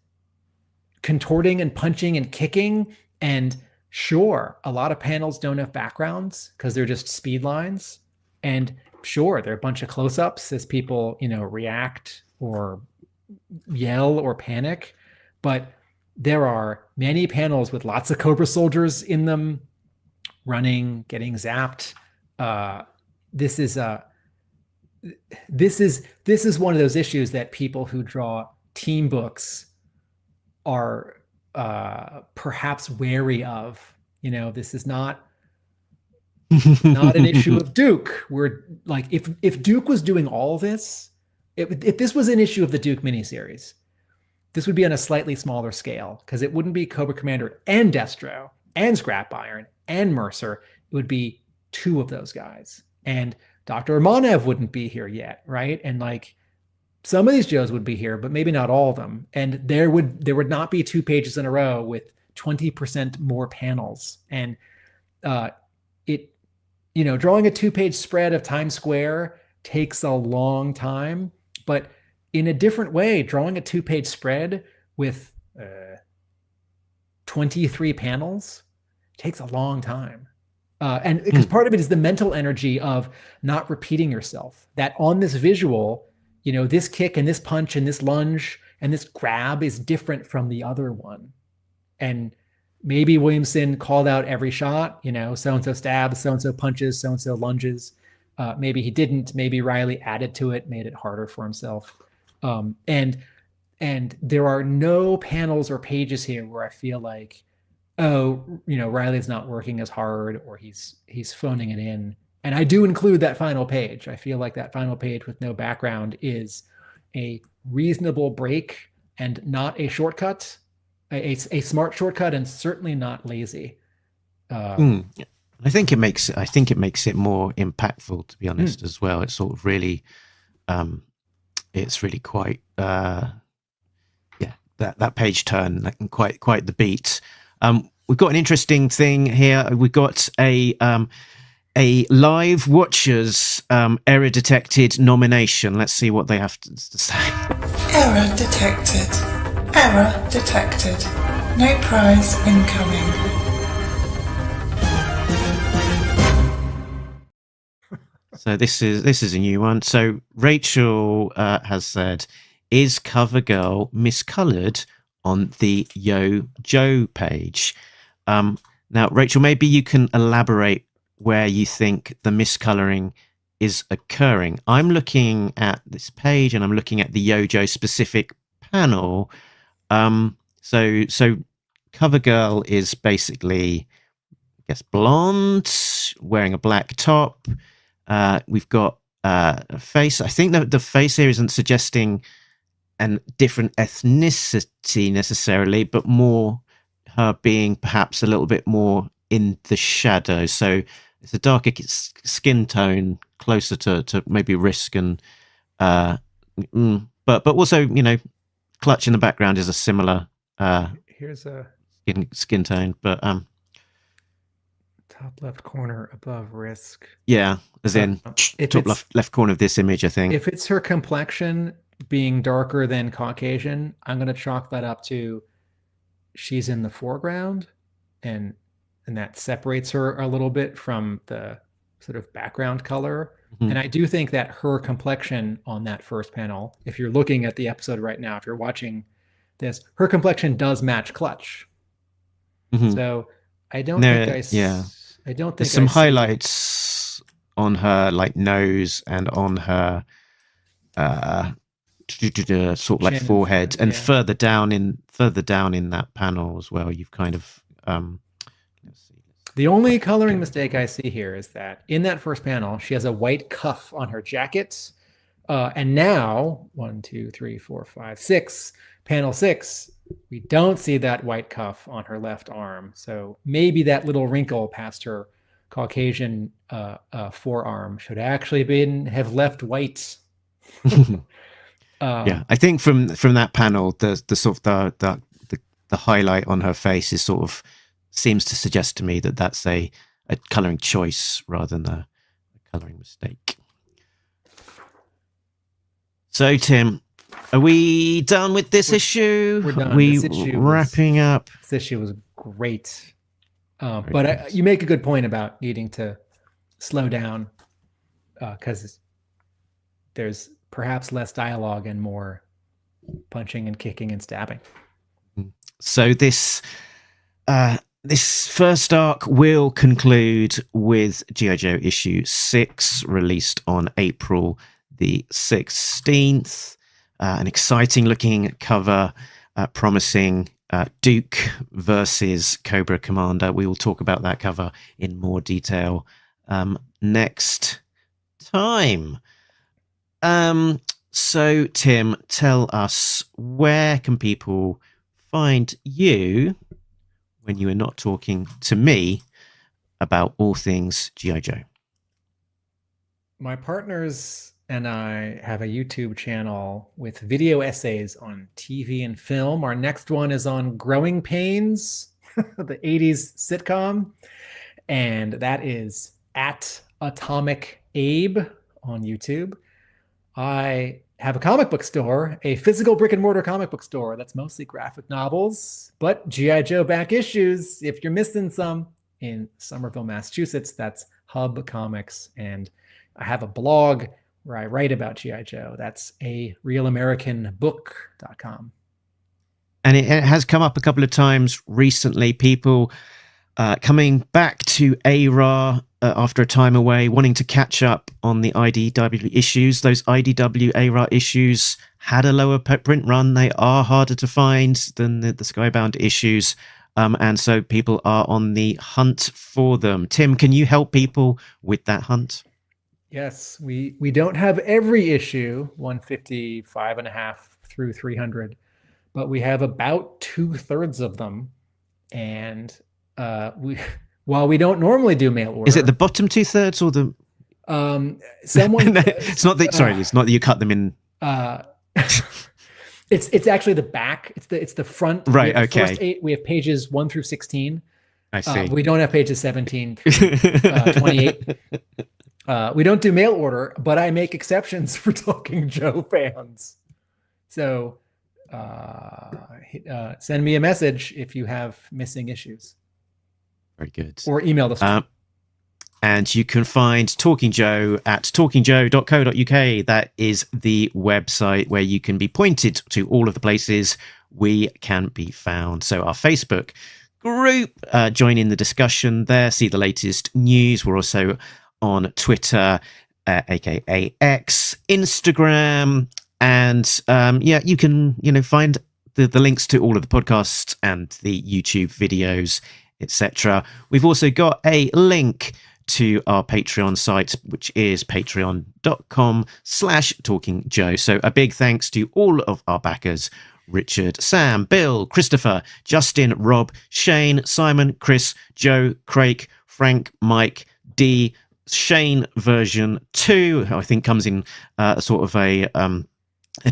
[SPEAKER 6] contorting and punching and kicking. And sure, a lot of panels don't have backgrounds because they're just speed lines. And sure, there are a bunch of close-ups as people, react or yell or panic. But there are many panels with lots of Cobra soldiers in them, running, getting zapped. This is one of those issues that people who draw team books are perhaps wary of. This is not an issue of Duke. Where like if Duke was doing all this, if this was an issue of the Duke miniseries, this would be on a slightly smaller scale because it wouldn't be Cobra Commander and Destro and Scrap Iron and Mercer. It would be 2 of those guys. And Dr. Romanev wouldn't be here yet, right? And like some of these Joes would be here, but maybe not all of them. And there would not be 2 pages in a row with 20% more panels. And drawing a 2-page spread of Times Square takes a long time, but in a different way, drawing a 2-page spread with 23 panels takes a long time. And because part of it is the mental energy of not repeating yourself, that on this visual, this kick and this punch and this lunge and this grab is different from the other one. And maybe Williamson called out every shot, so-and-so stabs, so-and-so punches, so-and-so lunges. Maybe he didn't. Maybe Reilly added to it, made it harder for himself. And there are no panels or pages here where I feel like, Reilly's not working as hard or he's phoning it in. And I do include that final page. I feel like that final page with no background is a reasonable break and not a shortcut, a smart shortcut, and certainly not lazy.
[SPEAKER 5] I think it makes it more impactful, to be honest, as well. It's sort of really, it's really quite, that page turn, quite the beat. We've got an interesting thing here. We've got a live watchers error detected nomination. Let's see what they have to say.
[SPEAKER 8] Error detected. Error detected. No prize incoming.
[SPEAKER 5] So this is a new one. So Rachel has said, "Is CoverGirl miscolored on the Yo Joe page?" Now, Rachel, maybe you can elaborate where you think the miscoloring is occurring. I'm looking at this page and I'm looking at the Yo Joe specific panel. So CoverGirl is basically, I guess, blonde, wearing a black top. We've got a face. I think that the face here isn't suggesting a different ethnicity necessarily, but more her being perhaps a little bit more in the shadow. So it's a darker skin tone, closer to maybe Risk, and but also, Clutch in the background is a similar
[SPEAKER 6] Here's a
[SPEAKER 5] skin tone, but
[SPEAKER 6] top left corner above Risk.
[SPEAKER 5] Yeah, as in top left corner of this image, I think.
[SPEAKER 6] If it's her complexion being darker than Caucasian, I'm going to chalk that up to she's in the foreground and and that separates her a little bit from the sort of background color.
[SPEAKER 5] Mhm.
[SPEAKER 6] And I do think that her complexion on that first panel, if you're looking at the episode right now, if you're watching this, her complexion does match Clutch.
[SPEAKER 5] Mhm.
[SPEAKER 6] So I don't
[SPEAKER 5] There-
[SPEAKER 6] think
[SPEAKER 5] yeah.
[SPEAKER 6] I don't think
[SPEAKER 5] There's some
[SPEAKER 6] I see-
[SPEAKER 5] highlights on her like nose and on her sort of like
[SPEAKER 6] Chin and
[SPEAKER 5] forehead,
[SPEAKER 6] forehead,
[SPEAKER 5] and
[SPEAKER 6] yeah.
[SPEAKER 5] further down in that panel as well. You've kind of let's see.
[SPEAKER 6] The only coloring mistake I see here is that in that first panel, she has a white cuff on her jacket. And now, 1, 2, 3, 4, 5, 6, panel 6, we don't see that white cuff on her left arm. So maybe that little wrinkle past her Caucasian forearm should actually have left white.
[SPEAKER 5] Yeah, I think from that panel, the sort of the highlight on her face is sort of seems to suggest to me that that's a coloring choice rather than a coloring mistake. So, Tim, are we done with this issue?
[SPEAKER 6] we're done.
[SPEAKER 5] Are we
[SPEAKER 6] This issue
[SPEAKER 5] wrapping up?
[SPEAKER 6] This issue was great.
[SPEAKER 5] Very
[SPEAKER 6] But
[SPEAKER 5] good.
[SPEAKER 6] you make a good point about needing to slow down because there's perhaps less dialogue and more punching and kicking and stabbing.
[SPEAKER 5] So this first arc will conclude with G.I. Joe issue 6, released on April the 16th. An exciting looking cover, promising Duke versus Cobra Commander. We will talk about that cover in more detail next time. So, Tim, tell us, where can people find you when you are not talking to me about all things G.I. Joe?
[SPEAKER 6] My partners and I have a YouTube channel with video essays on TV and film. Our next one is on Growing Pains, the 80s sitcom. And that is at Atomic Abe on YouTube. I have a comic book store, a physical brick and mortar comic book store that's mostly graphic novels, but G.I. Joe back issues, if you're missing some, in Somerville, Massachusetts, that's Hub Comics. And I have a blog where I write about G.I. Joe. That's a realamericanbook.com.
[SPEAKER 5] And it has come up a couple of times recently, people coming back to ARA after a time away, wanting to catch up on the IDW issues. Those IDW ARA issues had a lower print run. They are harder to find than the Skybound issues. And so people are on the hunt for them. Tim, can you help people with that hunt?
[SPEAKER 6] Yes, we don't have every issue, 155 and a half through 300, but we have about 2/3 of them. And while we don't normally do mail order,
[SPEAKER 5] Is it the bottom 2/3 or the?
[SPEAKER 6] someone?
[SPEAKER 5] No, it's not the. Sorry, it's not that you cut them in.
[SPEAKER 6] It's actually the back. It's the front.
[SPEAKER 5] Right,
[SPEAKER 6] We have the
[SPEAKER 5] okay.
[SPEAKER 6] First 8. We have pages 1 through 16.
[SPEAKER 5] I see.
[SPEAKER 6] We don't have pages 17 through 28. We don't do mail order, but I make exceptions for Talking Joe fans. So send me a message if you have missing issues,
[SPEAKER 5] Very good.
[SPEAKER 6] or email the store.
[SPEAKER 5] And you can find Talking Joe at talkingjoe.co.uk. That is the website where you can be pointed to all of the places we can be found. So our Facebook group, join in the discussion there, see the latest news. We're also on Twitter, aka X, Instagram, and you can find the links to all of the podcasts and the YouTube videos, etc. We've also got a link to our Patreon site, which is patreon.com/talkingjoe. So a big thanks to all of our backers: Richard, Sam, Bill, Christopher, Justin, Rob, Shane, Simon, Chris, Joe, Craig, Frank, Mike, D, Shane version 2, who I think comes in sort of a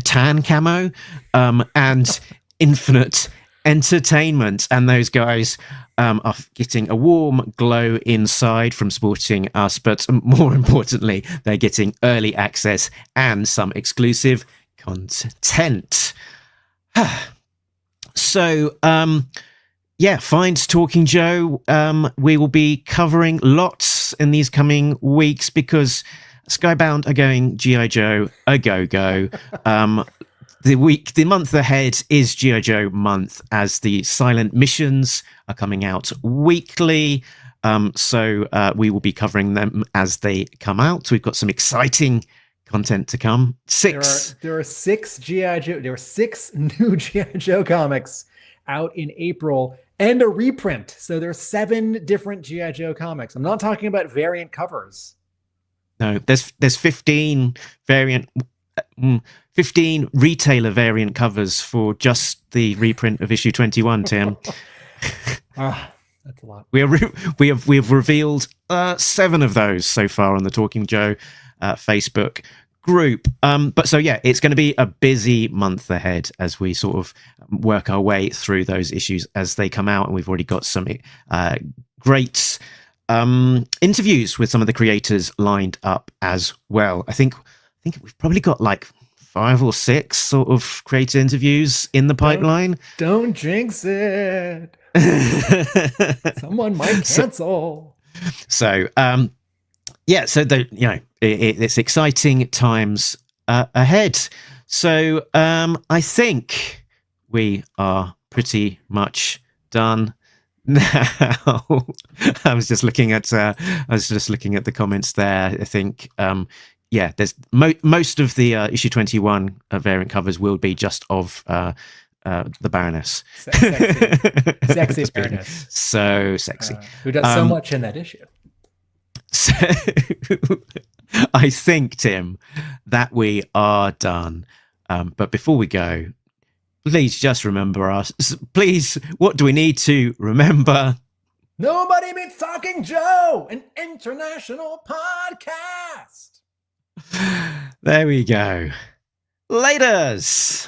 [SPEAKER 5] tan camo, and Infinite Entertainment. And those guys are getting a warm glow inside from supporting us, but more importantly, they're getting early access and some exclusive content. So yeah, find Talking Joe. We will be covering lots in these coming weeks because Skybound are going G.I. Joe a go-go. The month ahead is G.I. Joe month as the silent missions are coming out weekly. So we will be covering them as they come out. We've got some exciting content to come.
[SPEAKER 6] There are six G.I. Joe. There are 6 new G.I. Joe comics out in April and a reprint. So there are 7 different G.I. Joe comics. I'm not talking about variant covers.
[SPEAKER 5] No, there's 15 variant. 15 retailer variant covers for just the reprint of issue 21, Tim.
[SPEAKER 6] That's a lot.
[SPEAKER 5] We have revealed 7 of those so far on the Talking Joe Facebook group. But so yeah, it's going to be a busy month ahead as we sort of work our way through those issues as they come out, and we've already got some great interviews with some of the creators lined up as well. I think we've probably got like 5 or 6 sort of creator interviews in the pipeline.
[SPEAKER 6] Don't jinx it. Someone might cancel. So it's exciting times ahead. So I think we are pretty much done now. I was just looking at the comments there. I think there's most of the issue 21 variant covers will be just of the Baroness. Sexy Baroness.
[SPEAKER 5] So sexy.
[SPEAKER 6] Who does so much in that issue.
[SPEAKER 5] So I think, Tim, that we are done. But before we go, please just remember us. Please, what do we need to remember?
[SPEAKER 6] Nobody Beats Talking Joe, an international podcast.
[SPEAKER 5] There we go. Laters.